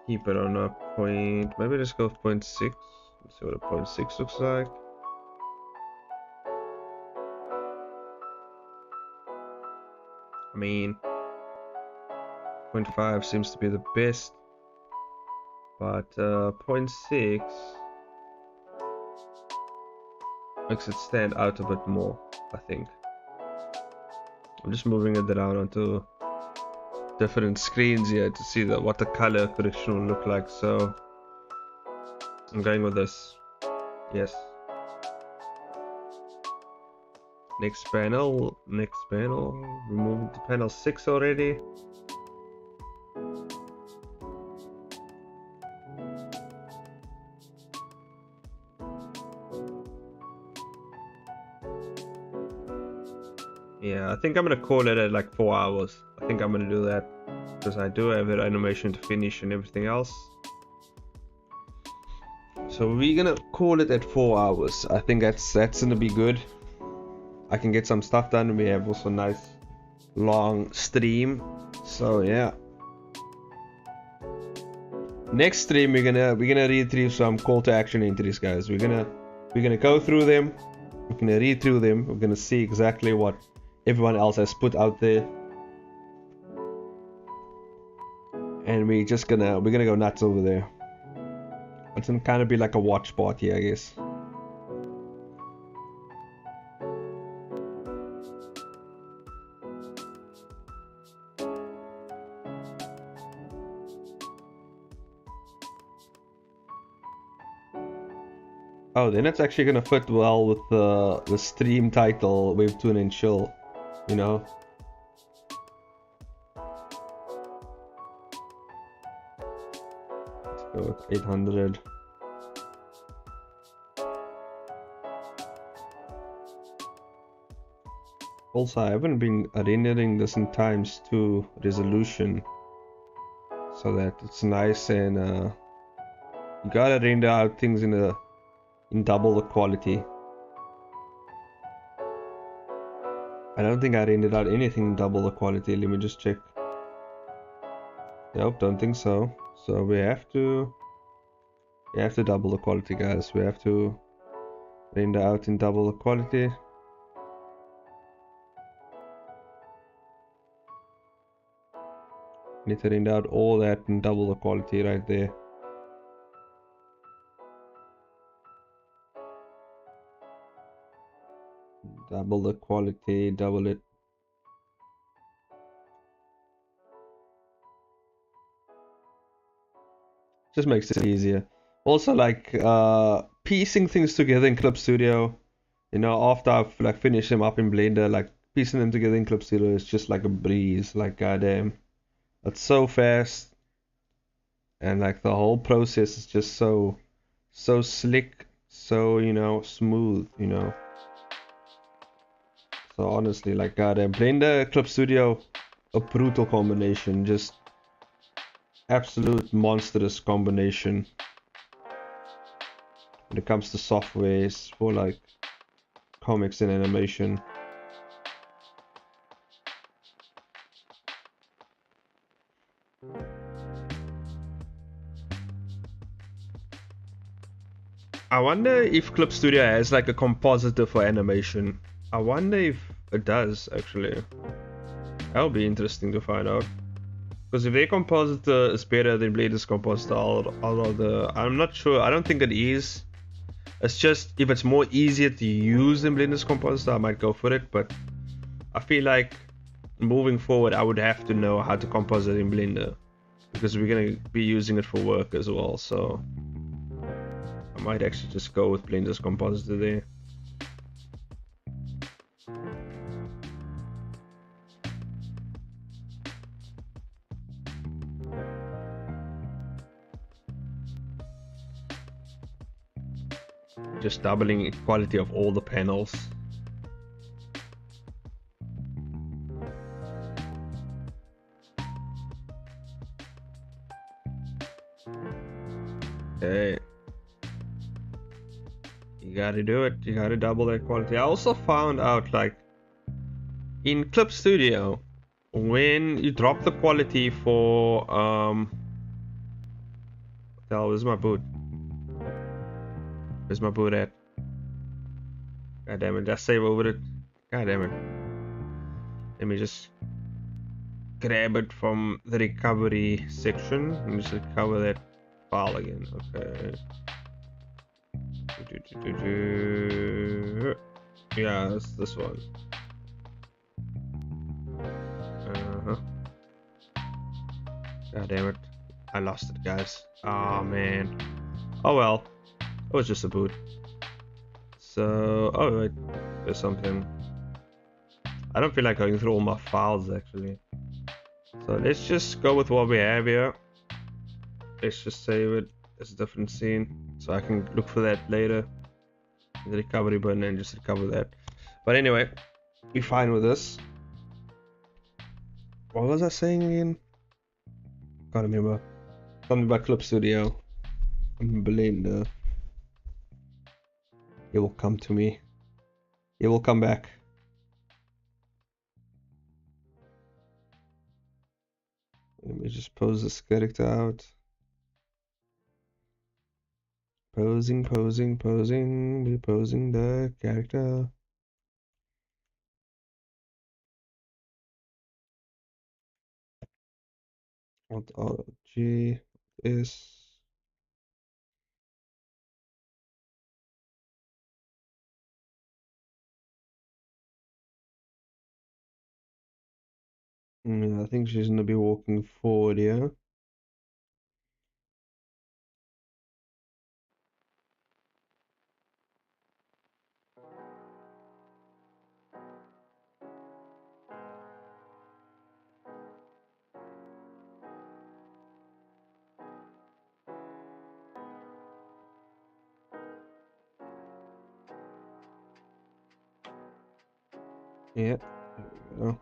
Speaker 2: keep it on a point. Maybe just go with 0.6. Let's see what a 0.6 looks like. I mean, 0.5 seems to be the best, but 0.6 makes it stand out a bit more, I think. I'm just moving it around onto different screens here to see what the color correction will look like, so I'm going with this. Yes. Next panel. Remove the panel 6 already. Yeah, I think I'm gonna call it at like 4 hours. I think I'm gonna do that because I do have an animation to finish and everything else. So we're gonna call it at 4 hours. I think that's gonna be good. I can get some stuff done. We have also a nice long stream. So yeah. Next stream we're gonna read through some call to action entries, guys. We're gonna go through them. We're gonna read through them. We're gonna see exactly what everyone else has put out there. And we're gonna go nuts over there. It's gonna kind of be like a watch party, I guess. Oh, then it's actually gonna fit well with the stream title, Webtoon and Chill, you know? Let's go with 800. Also, I haven't been rendering this in ×2 resolution, so that it's nice and you gotta render out things in double the quality. I don't think I rendered out anything in double the quality. Let me just check. Nope, don't think so. So we have to double the quality, guys. We have to render out in double the quality. Need to render out all that in double the quality right there. Double the quality, double it. Just makes it easier. Also, like piecing things together in Clip Studio. You know, after I've like finished them up in Blender, like piecing them together in Clip Studio is just like a breeze. Like goddamn, it's so fast, and like the whole process is just so slick, so smooth. So honestly, like goddamn, Blender Clip Studio, a brutal combination, just absolute monstrous combination when it comes to softwares for like comics and animation. I wonder if Clip Studio has like a compositor for animation. I wonder if it does actually. That would be interesting to find out. Because if their compositor is better than Blender's compositor, I'm not sure. I don't think it is. It's just if it's more easier to use than Blender's compositor, I might go for it. But I feel like moving forward, I would have to know how to composite in Blender, because we're gonna be using it for work as well. So I might actually just go with Blender's compositor there. Just doubling quality of all the panels. Okay. You gotta do it. You gotta double that quality. I also found out, like, in Clip Studio, when you drop the quality for what the hell, where's my boot? Where's my boot at? God damn it, did I save over it? God damn it. Let me just grab it from the recovery section and just recover that file again. Okay. Yeah, it's this one. God damn it. I lost it, guys. Oh man. Oh well. It was just a boot. So, oh wait, there's something. I don't feel like going through all my files actually. So let's just go with what we have here. Let's just save it as a different scene, so I can look for that later in the recovery button and just recover that. But anyway, we're fine with this. What was I saying again? Can't remember. Something about Clip Studio. Blender. It will come to me. It will come back. Let me just pose this character out. Posing the character. Alt G is. Yeah, I think she's gonna be walking forward here. Yeah, there we go.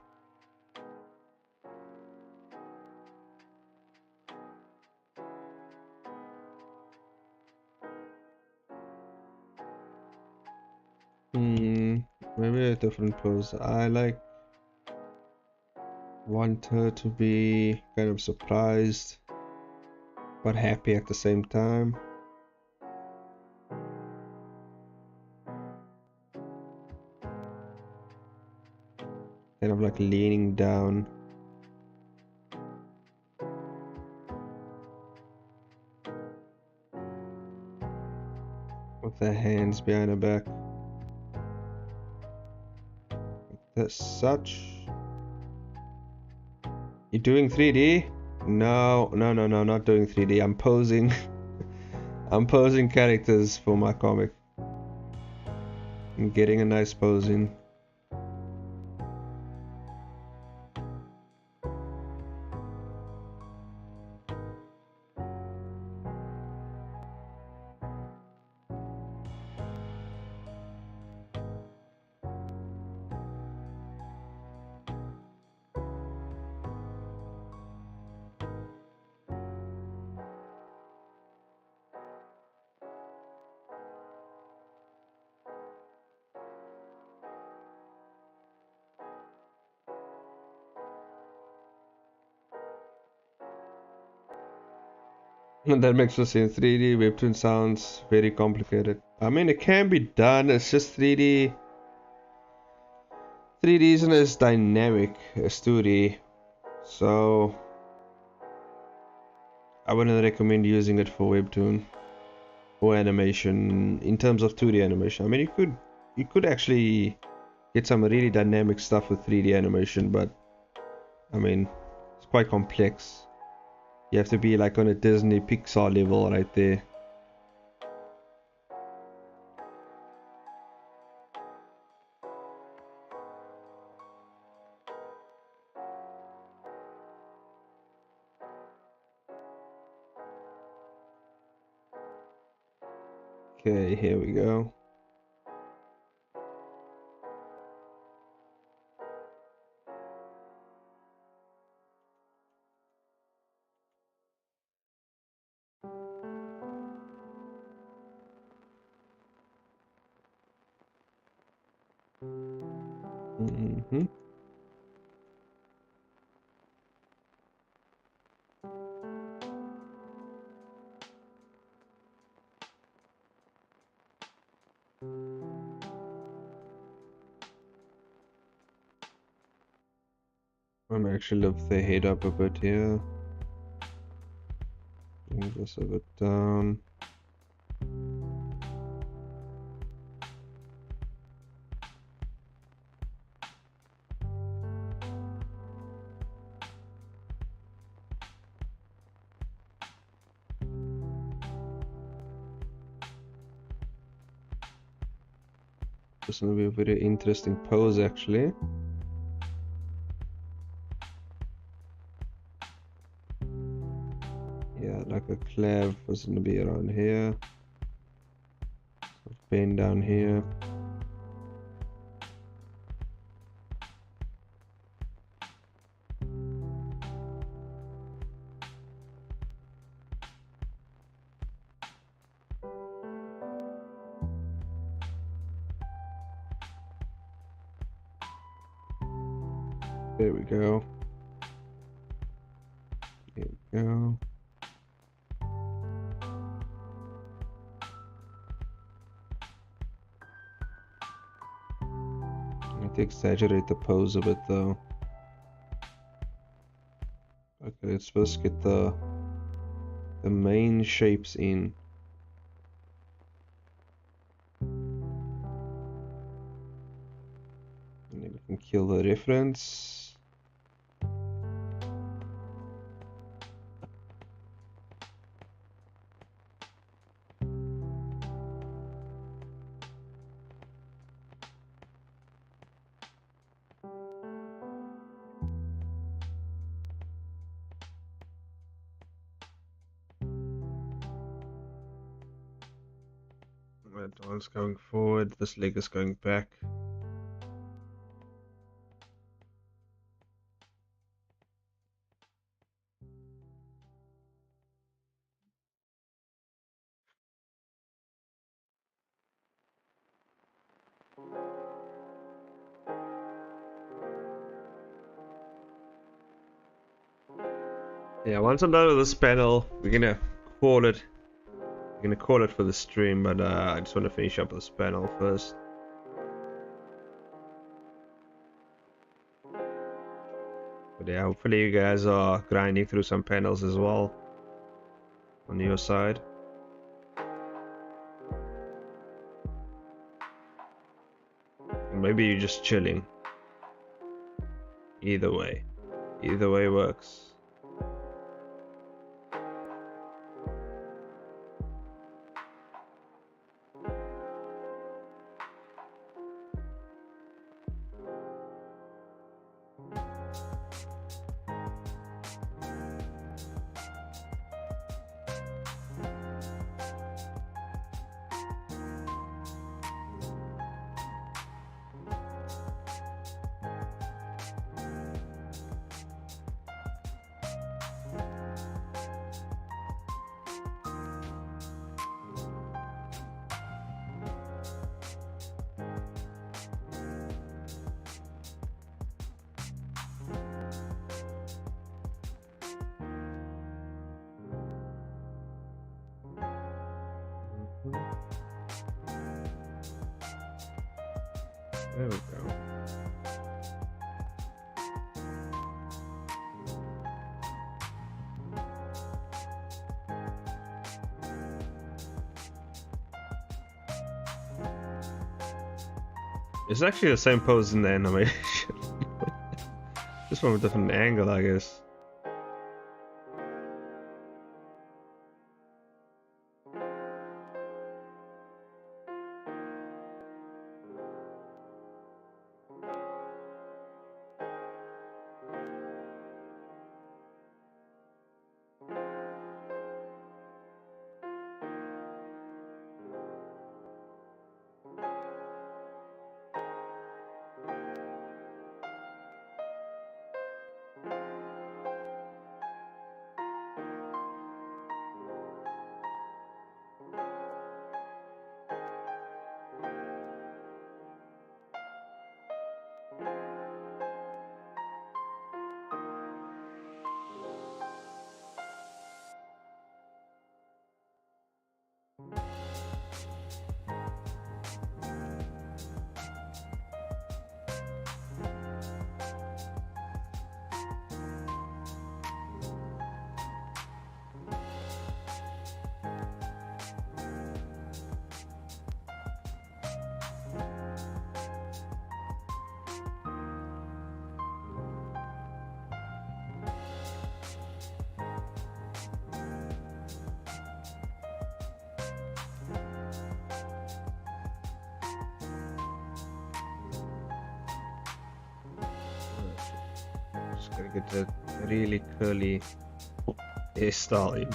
Speaker 2: Maybe a different pose. I want her to be kind of surprised but happy at the same time. Kind of like leaning down. With her hands behind her back. Like this, such. You're doing 3D? No, not doing 3D. I'm posing. I'm posing characters for my comic. I'm getting a nice pose in. And that makes us in 3D. Webtoon sounds very complicated. I mean, it can be done. It's just 3D. 3D isn't as dynamic as 2D, so I wouldn't recommend using it for Webtoon or animation in terms of 2D animation. I mean, you could actually get some really dynamic stuff with 3D animation, but I mean, it's quite complex. You have to be like on a Disney Pixar level right there. Okay, here we go. Mm-hmm. I'm actually lift the head up a bit here. Bring this a bit down. This will be a very interesting pose actually. Yeah, like a clev was gonna be around here. Bend down here. There we go. There we go. I have to exaggerate the pose a bit though. Okay, let's first get the main shapes in. And then we can kill the reference. That one's going forward, this leg is going back. Yeah, once I'm done with this panel, we're gonna call it. We're gonna call it for the stream, but I just want to finish up this panel first. But yeah, hopefully you guys are grinding through some panels as well on your side. Maybe you're just chilling. Either way works. There we go. It's actually the same pose in the animation. Just from a different angle, I guess. Gotta get that really curly hairstyle in.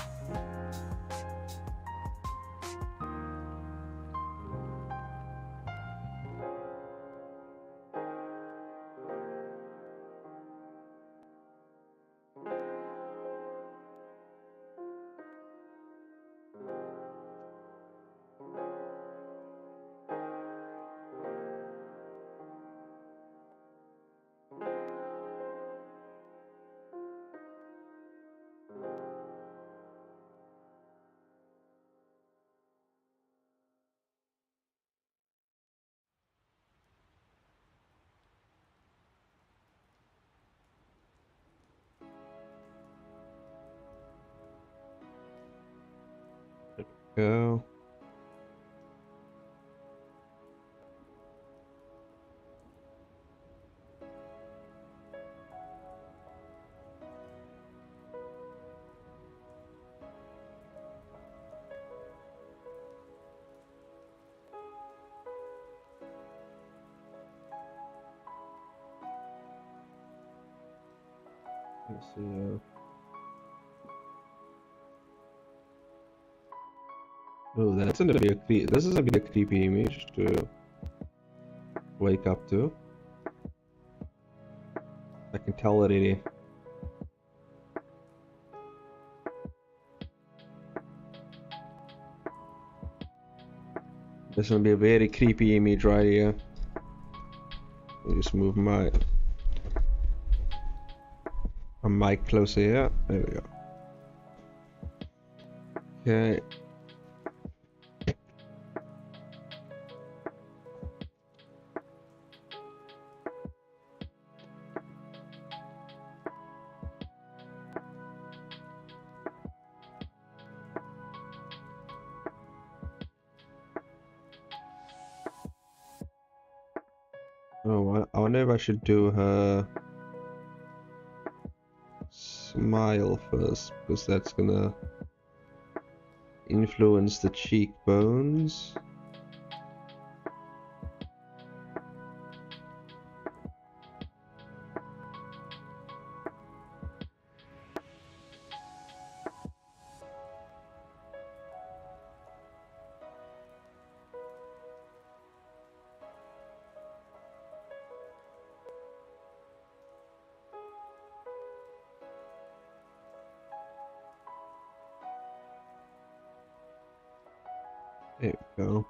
Speaker 2: Go. Let's see. Oh, that's gonna be a this is gonna be a creepy image to wake up to. I can tell already. This is gonna be a very creepy image right here. Let me just move my mic closer here. There we go. Okay. Oh, I wonder if I should do her smile first, because that's gonna influence the cheekbones. There we go.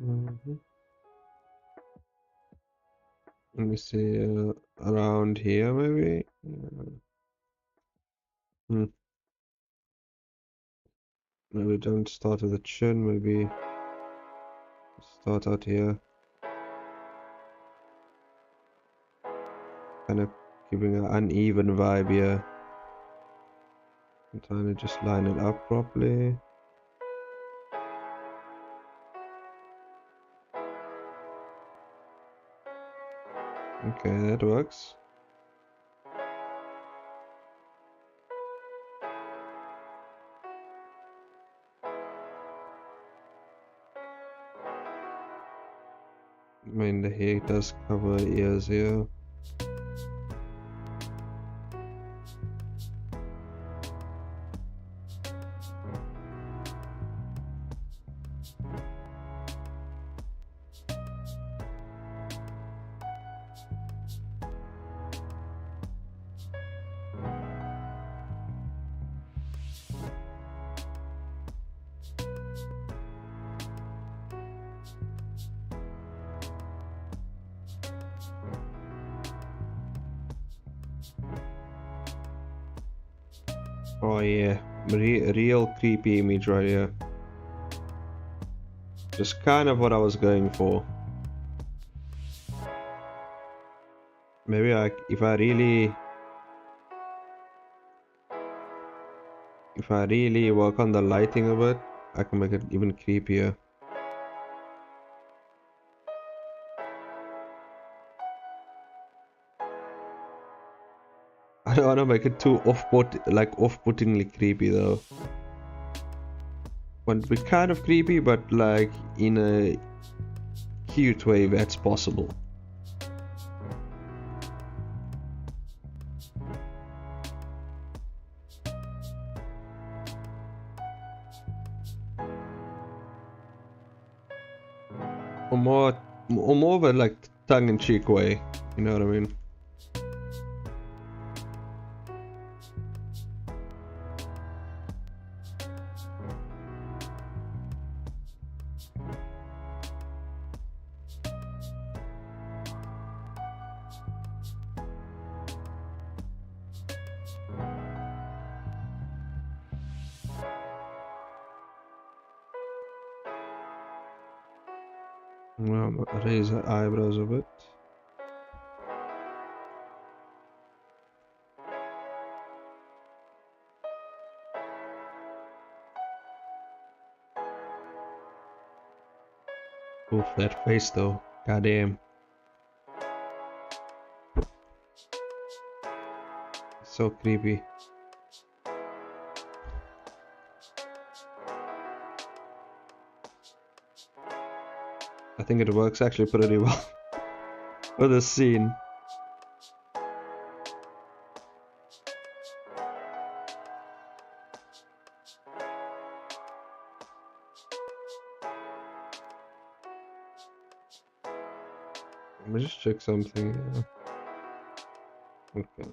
Speaker 2: Let me see, around here maybe? Maybe don't start with the chin, maybe start out here. Kind of giving an uneven vibe here. I'm trying to just line it up properly. Okay, that works. I mean, the hair does cover ears here. Oh yeah, real creepy image right here. Just kind of what I was going for. Maybe if I really work on the lighting a bit, I can make it even creepier. I don't want to make it too off-puttingly creepy though. Want to be kind of creepy, but like in a cute way that's possible. Or more of a like tongue-in-cheek way, you know what I mean? Well, raise her eyebrows a bit. Oof, that face though. Goddamn. So creepy. I think it works actually pretty well for this scene. Let me just check something. Okay.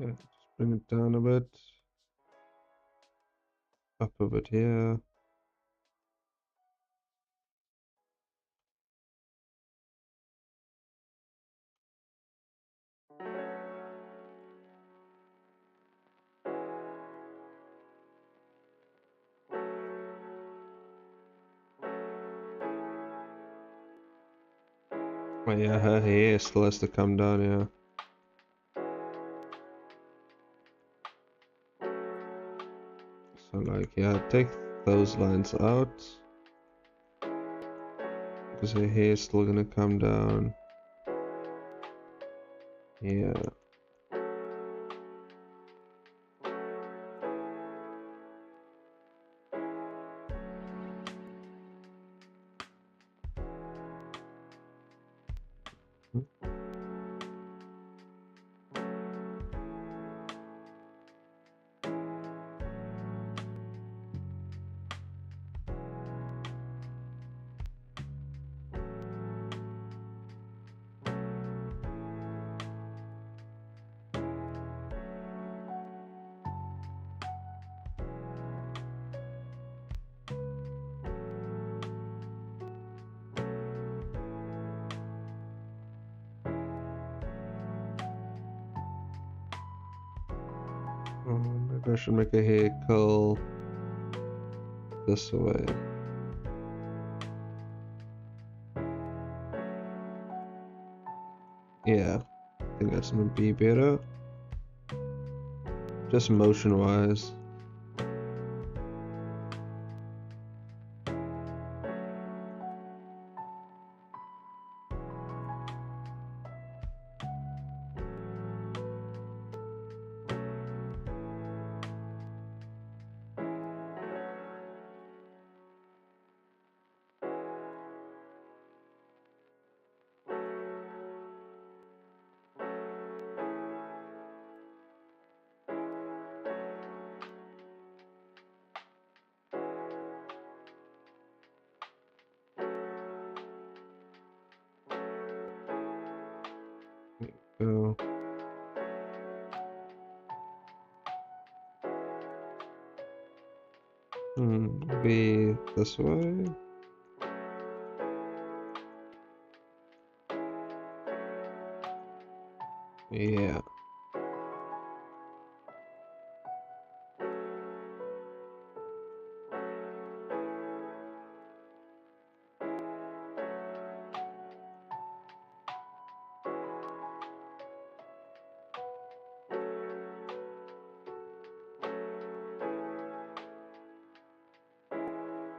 Speaker 2: Yeah, just bring it down a bit. Up a bit here. Oh yeah, her hair still has to come down, yeah. So like, yeah, take those lines out. Because her hair is still gonna come down. Yeah. Maybe I should make a hair curl this way. Yeah, I think that's gonna be better. Just motion wise. Go. Be this way. Yeah.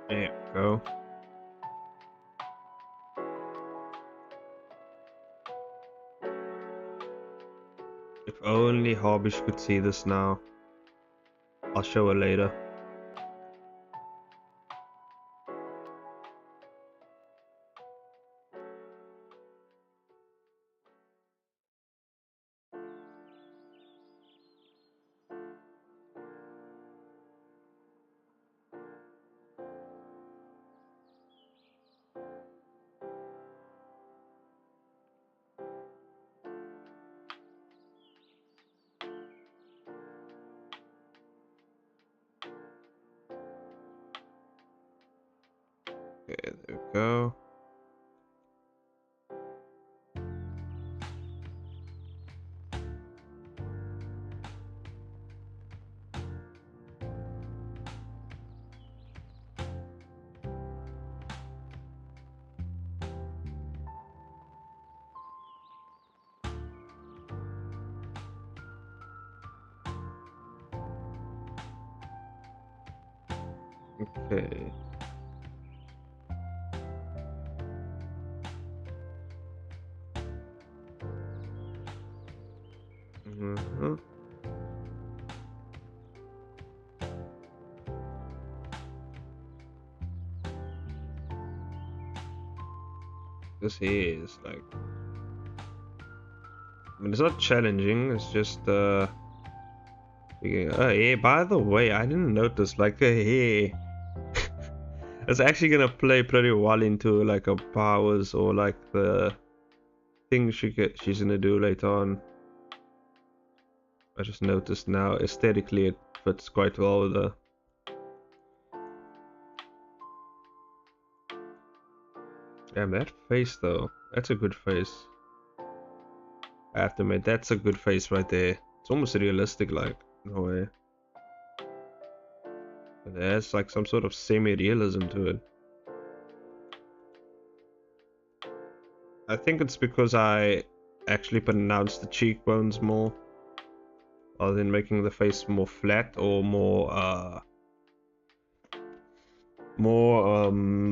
Speaker 1: There you go. If only Hobbish could see this now. I'll show her later. Okay, there we go. Okay. This is like, I mean, it's not challenging. It's just hey, by the way, I didn't notice like a hair. It's actually gonna play pretty well into like her powers or like the things she's gonna do later on. I just noticed now aesthetically it fits quite well with her. Damn, that face though, that's a good face. I have to admit, that's a good face right there. It's almost realistic like, in a way. It has like some sort of semi-realism to it. I think it's because I actually pronounced the cheekbones more, rather than making the face more flat or more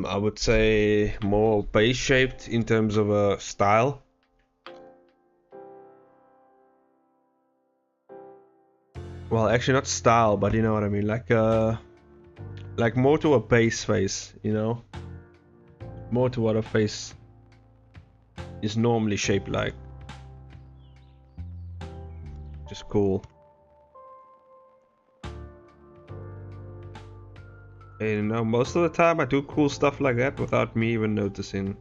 Speaker 1: I would say more base shaped in terms of a style. Well, actually not style, but you know what I mean, like more to a base face, you know, more to what a face is normally shaped like. Just cool. And you know, most of the time I do cool stuff like that without me even noticing.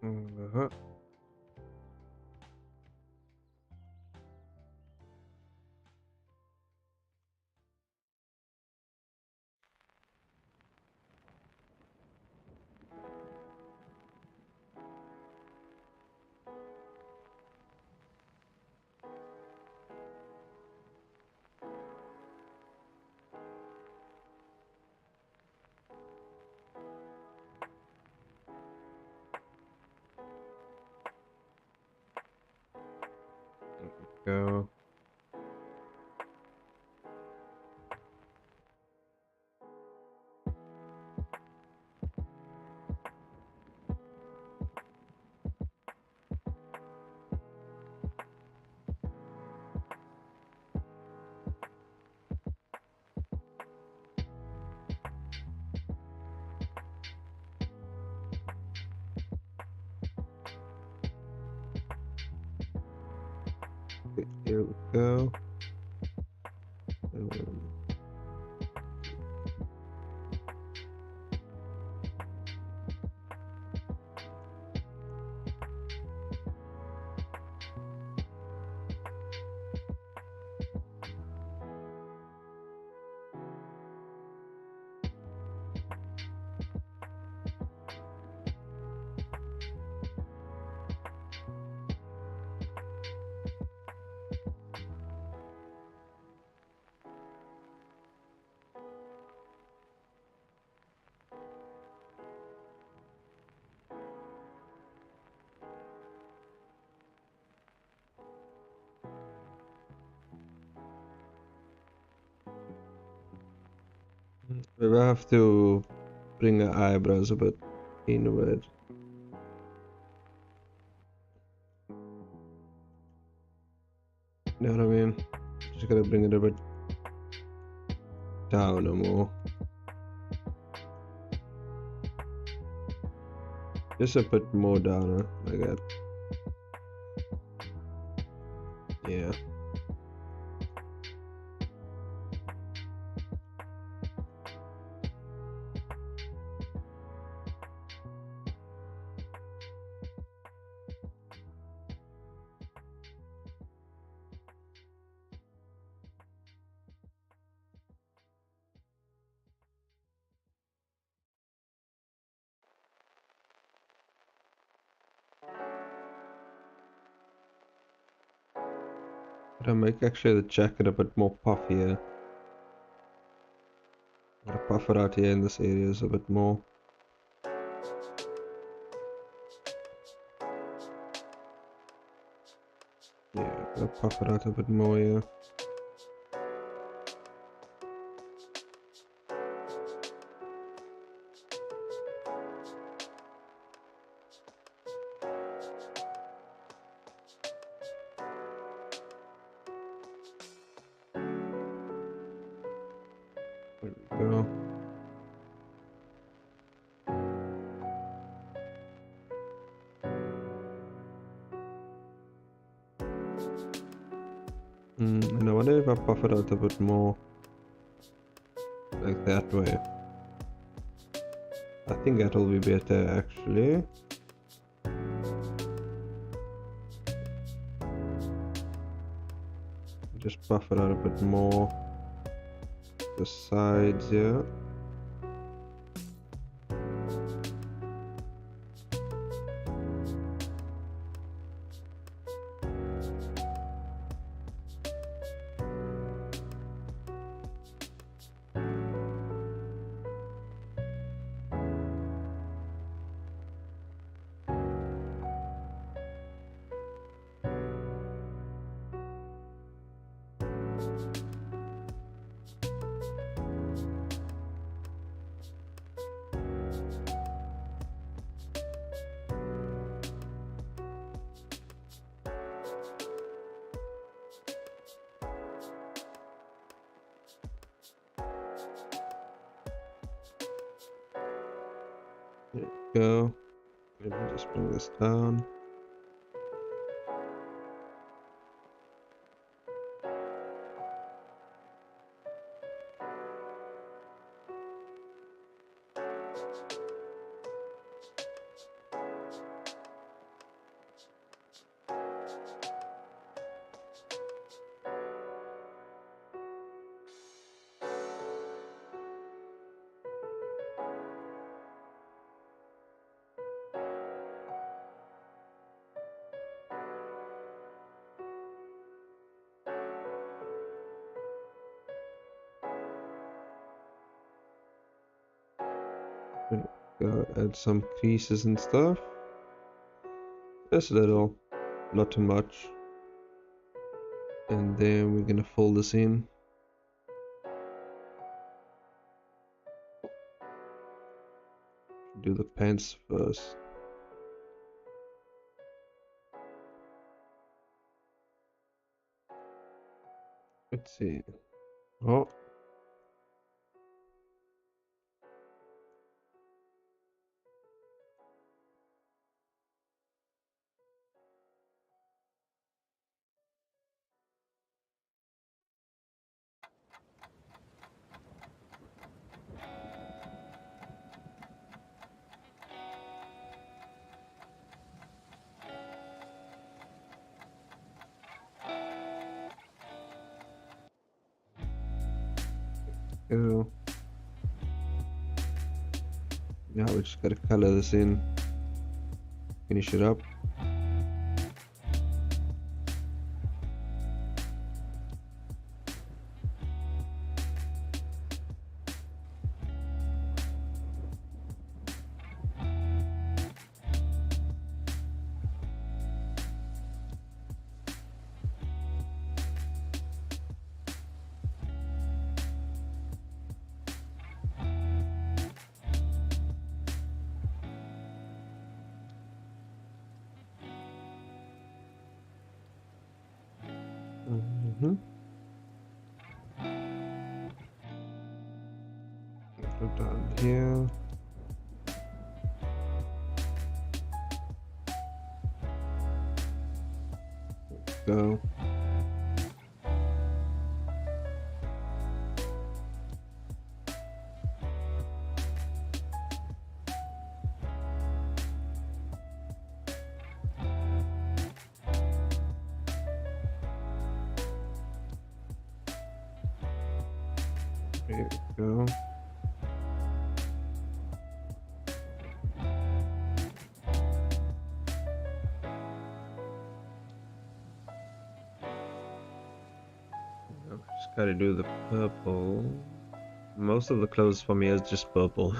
Speaker 2: Uh-huh. Go. Here we go. Maybe I have to bring the eyebrows a bit inward. You know what I mean? Just gotta bring it a bit down or more. Just a bit more down, like that. Yeah. But I make actually the jacket a bit more puffier. I'm gonna puff it out here in this area a bit more. Yeah, I'm gonna puff it out a bit more here. There we go. And I wonder if I puff it out a bit more, like that way. I think that'll be better actually. Just buff it out a bit more. The sides here. There we go. Let me just bring this down. Add some creases and stuff. Just a little, not too much. And then we're gonna fold this in. Do the pants first. Let's see. Oh. Go. Now we just gotta color this in, finish it up. Go down here. Go. There we go. Just gotta do the purple. Most of the clothes for me is just purple.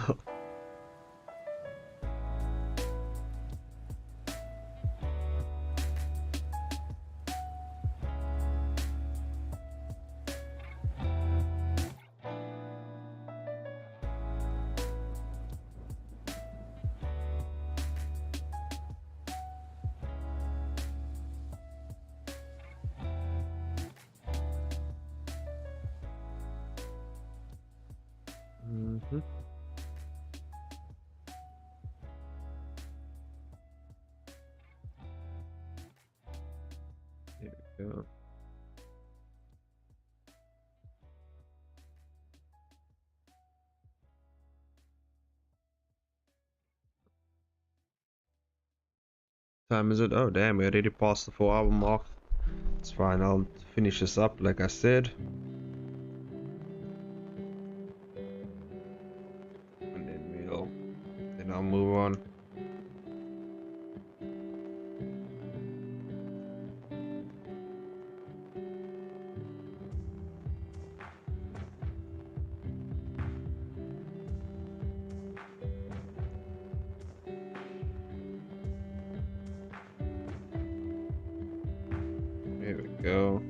Speaker 2: There we go. Time is it? Oh damn, we already passed the 4-hour mark. It's fine, I'll finish this up like I said. And then I'll move on. There we go.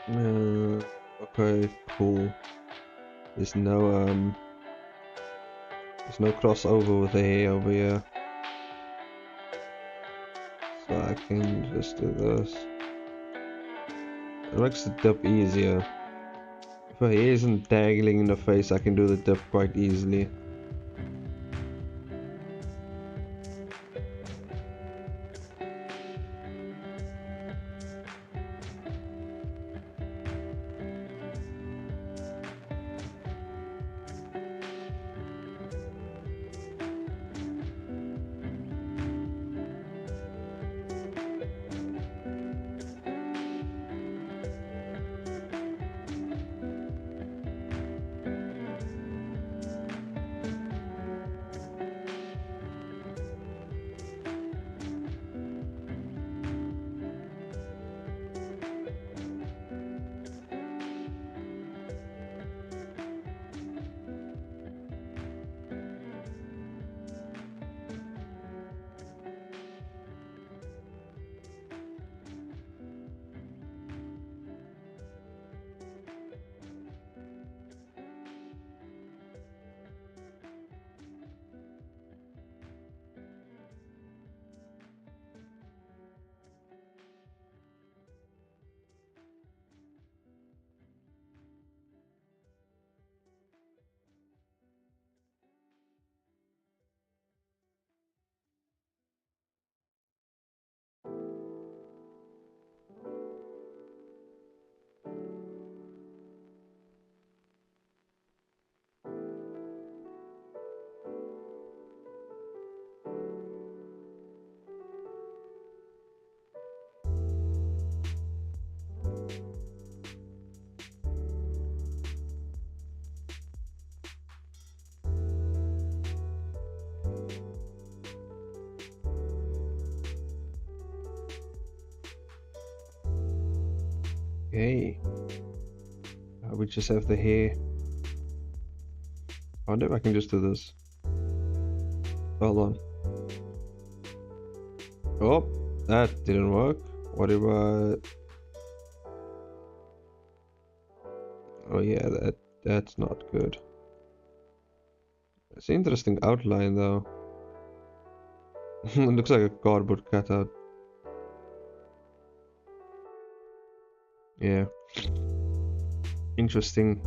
Speaker 2: Okay, cool. There's no crossover with the hair over here. So I can just do this. It makes the dip easier. If her hair isn't dangling in the face, I can do the dip quite easily. Okay. We just have the hair. I wonder if I can just do this. Hold on. Oh, that didn't work. What about... Oh yeah, that's not good. It's an interesting outline though. It looks like a cardboard cutout. Yeah. Interesting.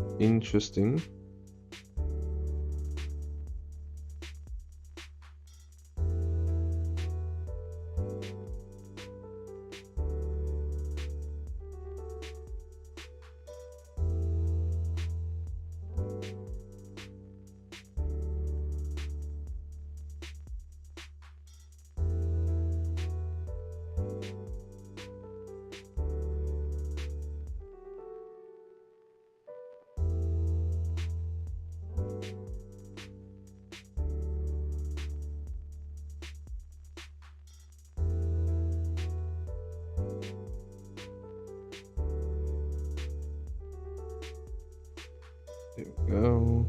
Speaker 2: There we go.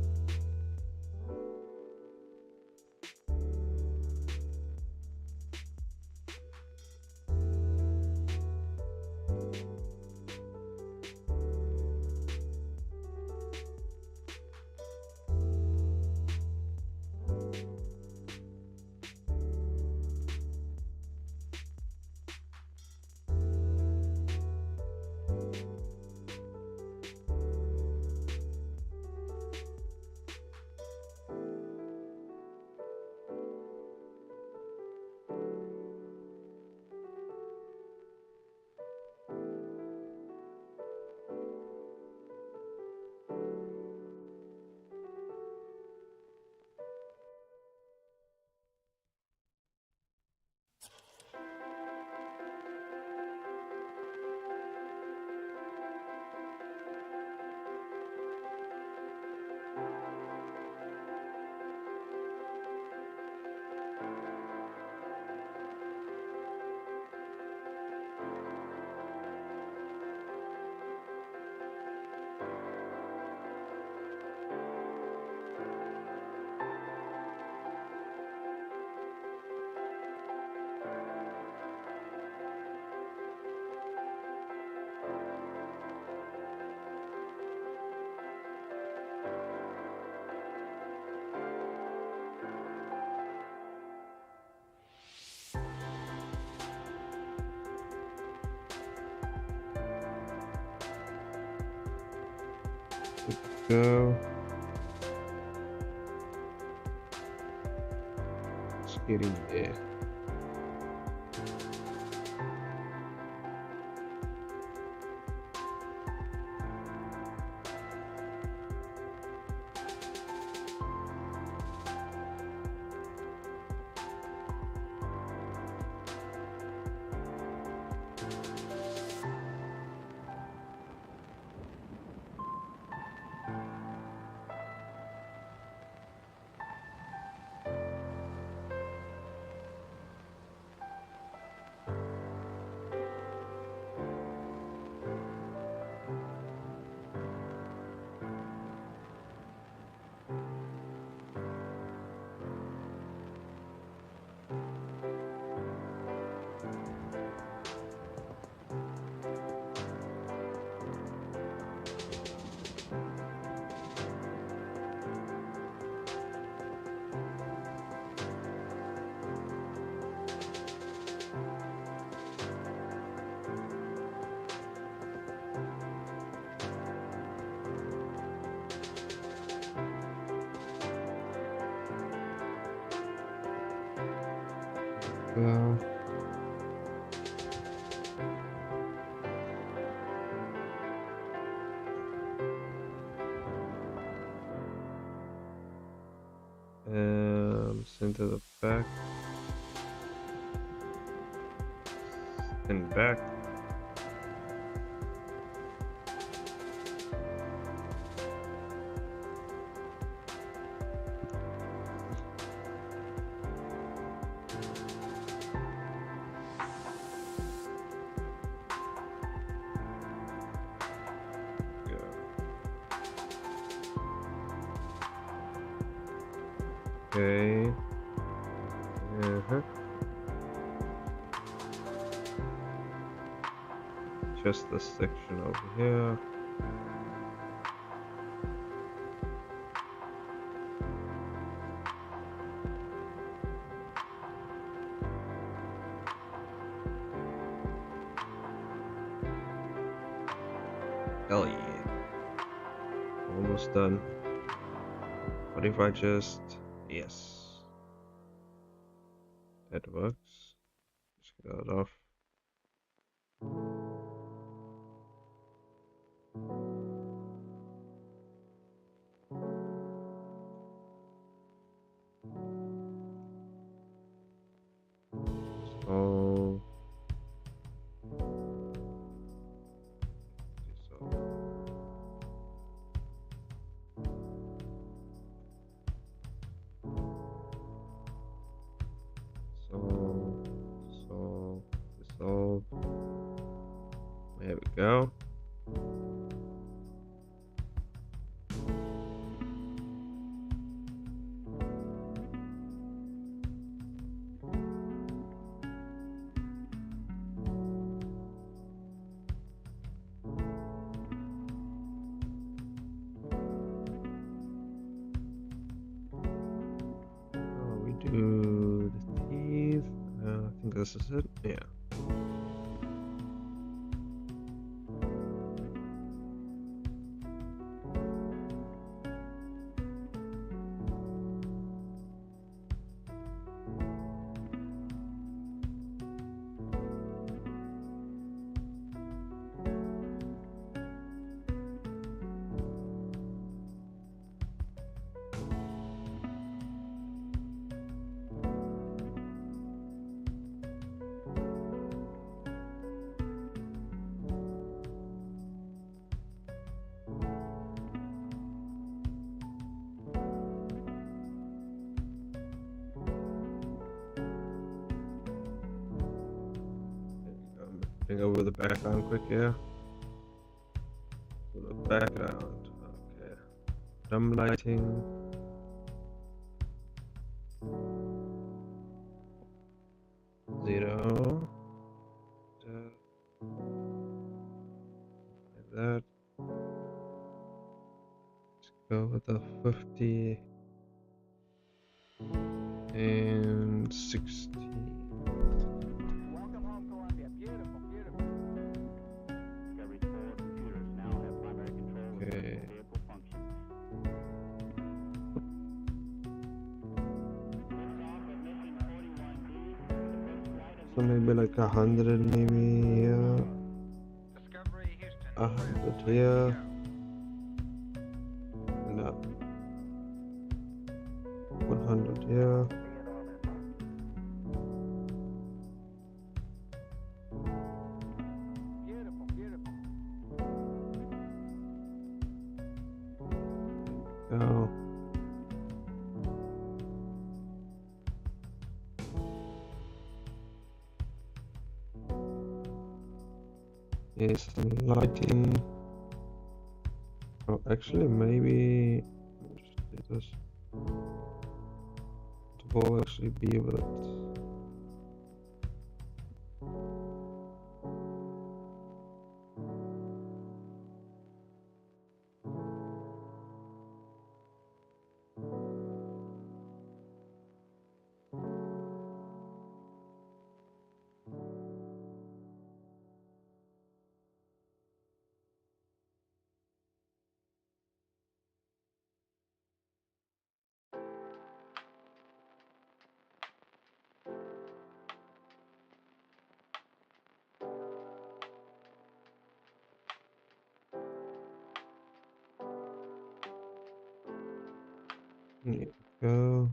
Speaker 2: Go. Let's get in there. Center the back. And back. Okay. Just this section over here. Hell yeah. Almost done. What if I just... Yes. That works. Just get it off. There we go. We do the teeth. I think this is it. Yeah. Bring over the background quick here. The background. Okay. Dumb lighting. Zero. Like that. Let's go with the 50 and 60. So maybe like 100, maybe here. 100 here. No. 100 here. Oh. Yes, lighting. Oh, actually, maybe this will actually be a bit. There we go.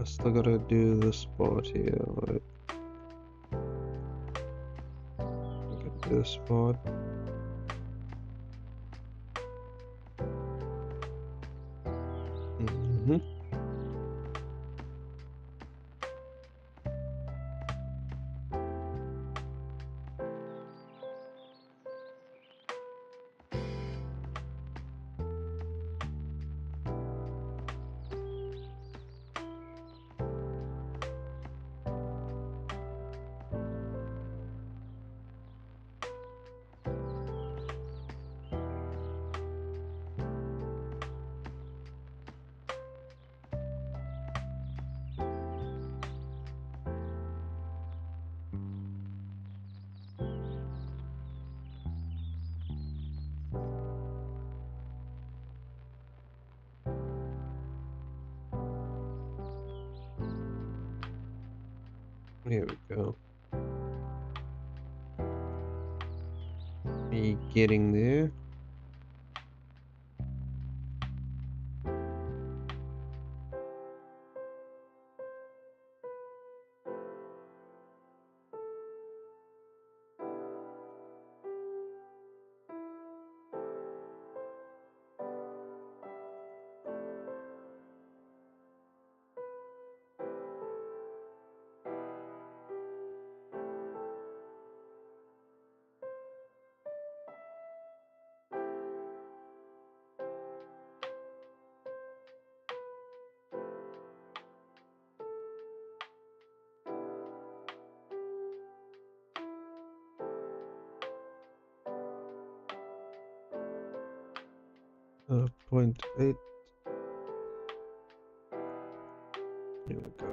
Speaker 2: I still gotta do the spot here. Right? Get this spot. Mm-hmm. Here we go. Be getting there. .8. Here we go.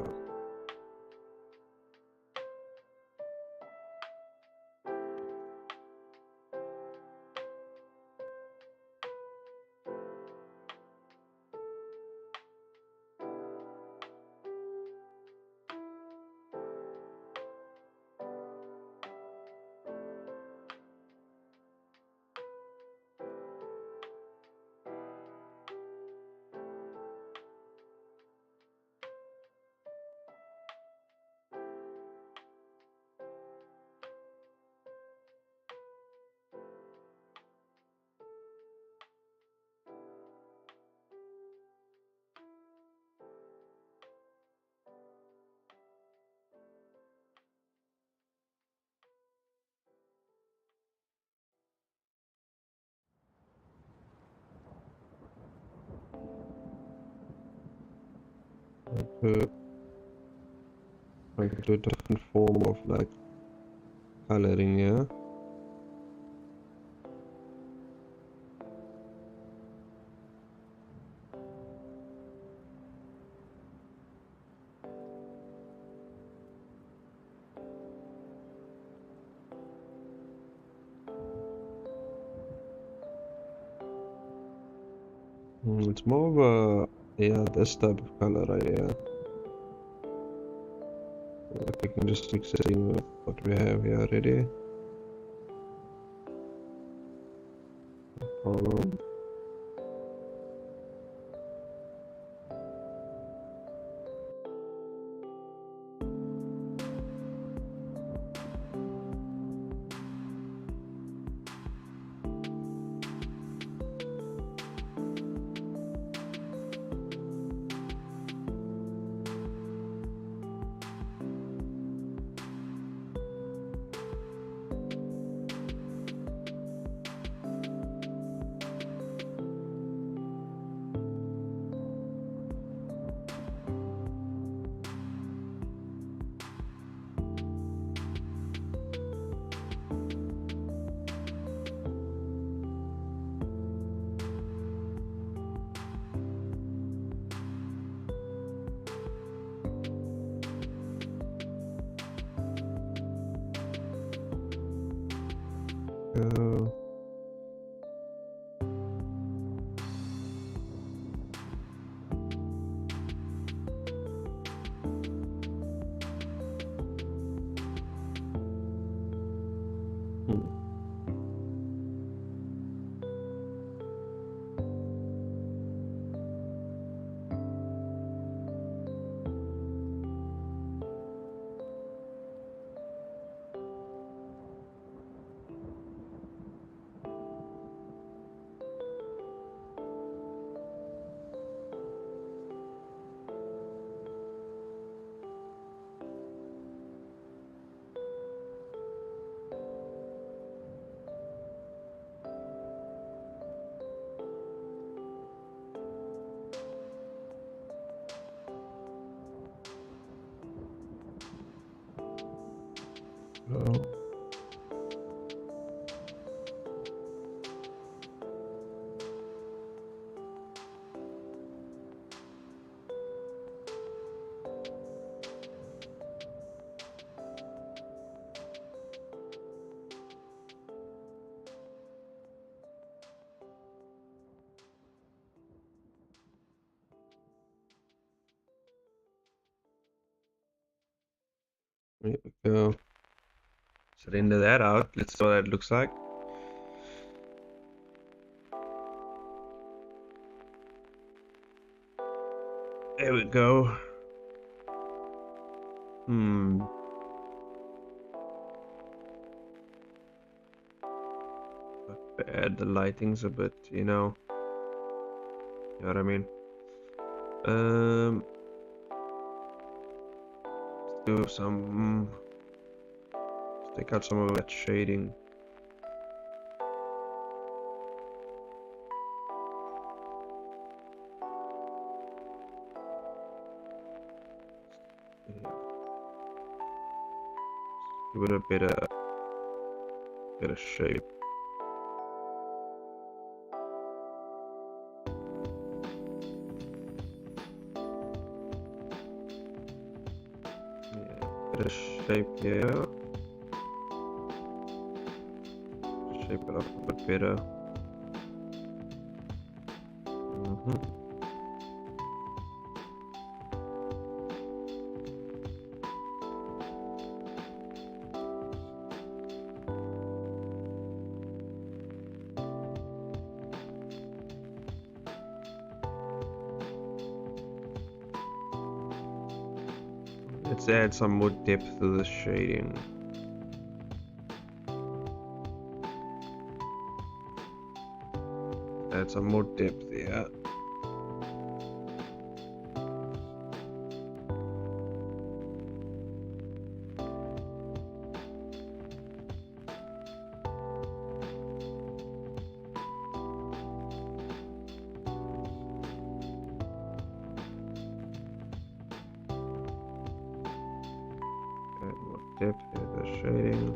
Speaker 2: Like do a different form of like coloring, yeah. It's more of a, yeah, this type of color right here. Like we can just mix it in with what we have here already. No problem. Go. Go. There we go.
Speaker 1: So render that out. Let's see what that looks like. There we go. Bad. The lighting's a bit, you know. You know what I mean? Let's do some. Let's take out some of that shading. Give it a bit of shape. Yeah, bit of shape here. Shape it up a bit better. Let's add some more depth to the shading. Add some more depth here. Depth here, the shading.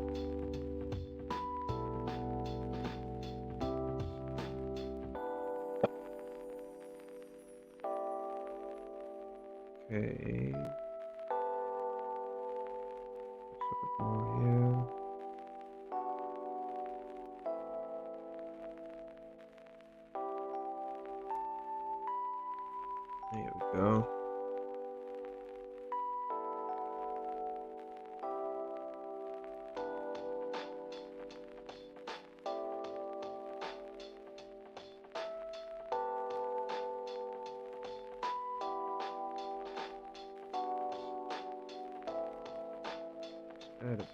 Speaker 1: Okay. Looks a bit more here.
Speaker 2: There we go. Add a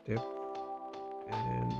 Speaker 2: dip and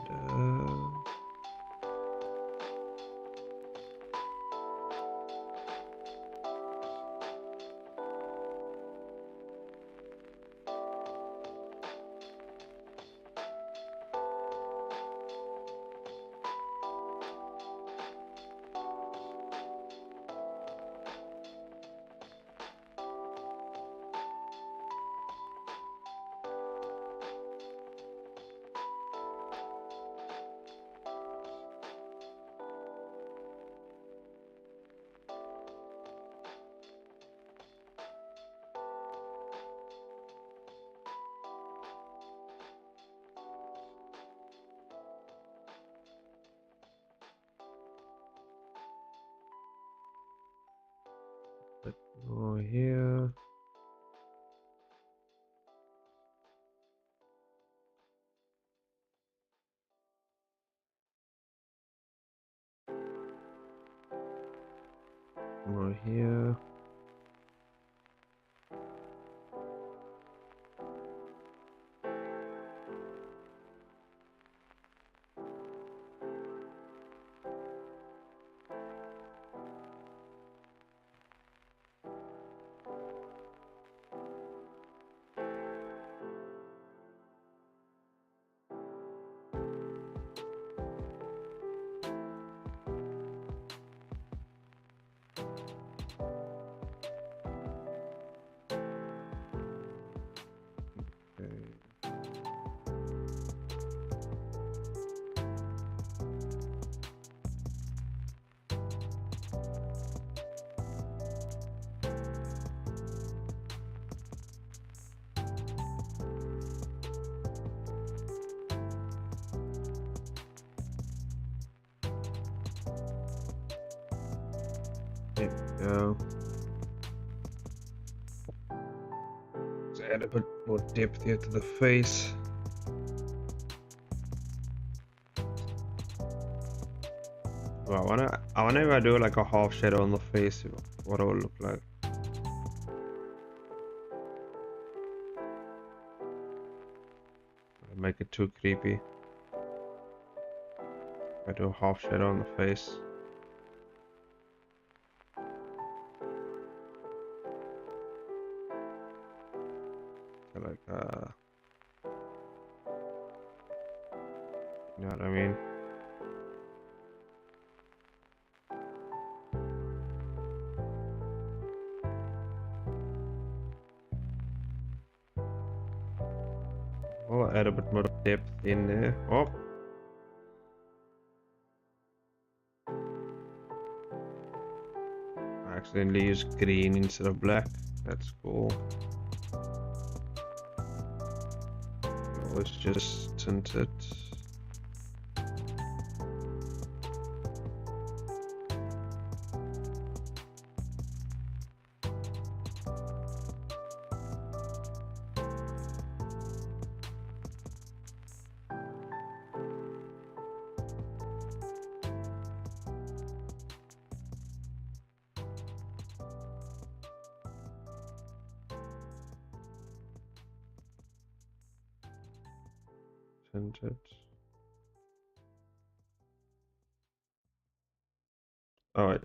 Speaker 2: more here. More here. There we go. Let's add a bit more depth here to the face. Well, I wonder if I do like a half shadow on the face, what it will look like. Make it too creepy. I do a half shadow on the face. So like, you know what I mean? I'll add a bit more depth in there. Oh! I accidentally used green instead of black. That's cool. Let's just tint it. Tint it. Alright.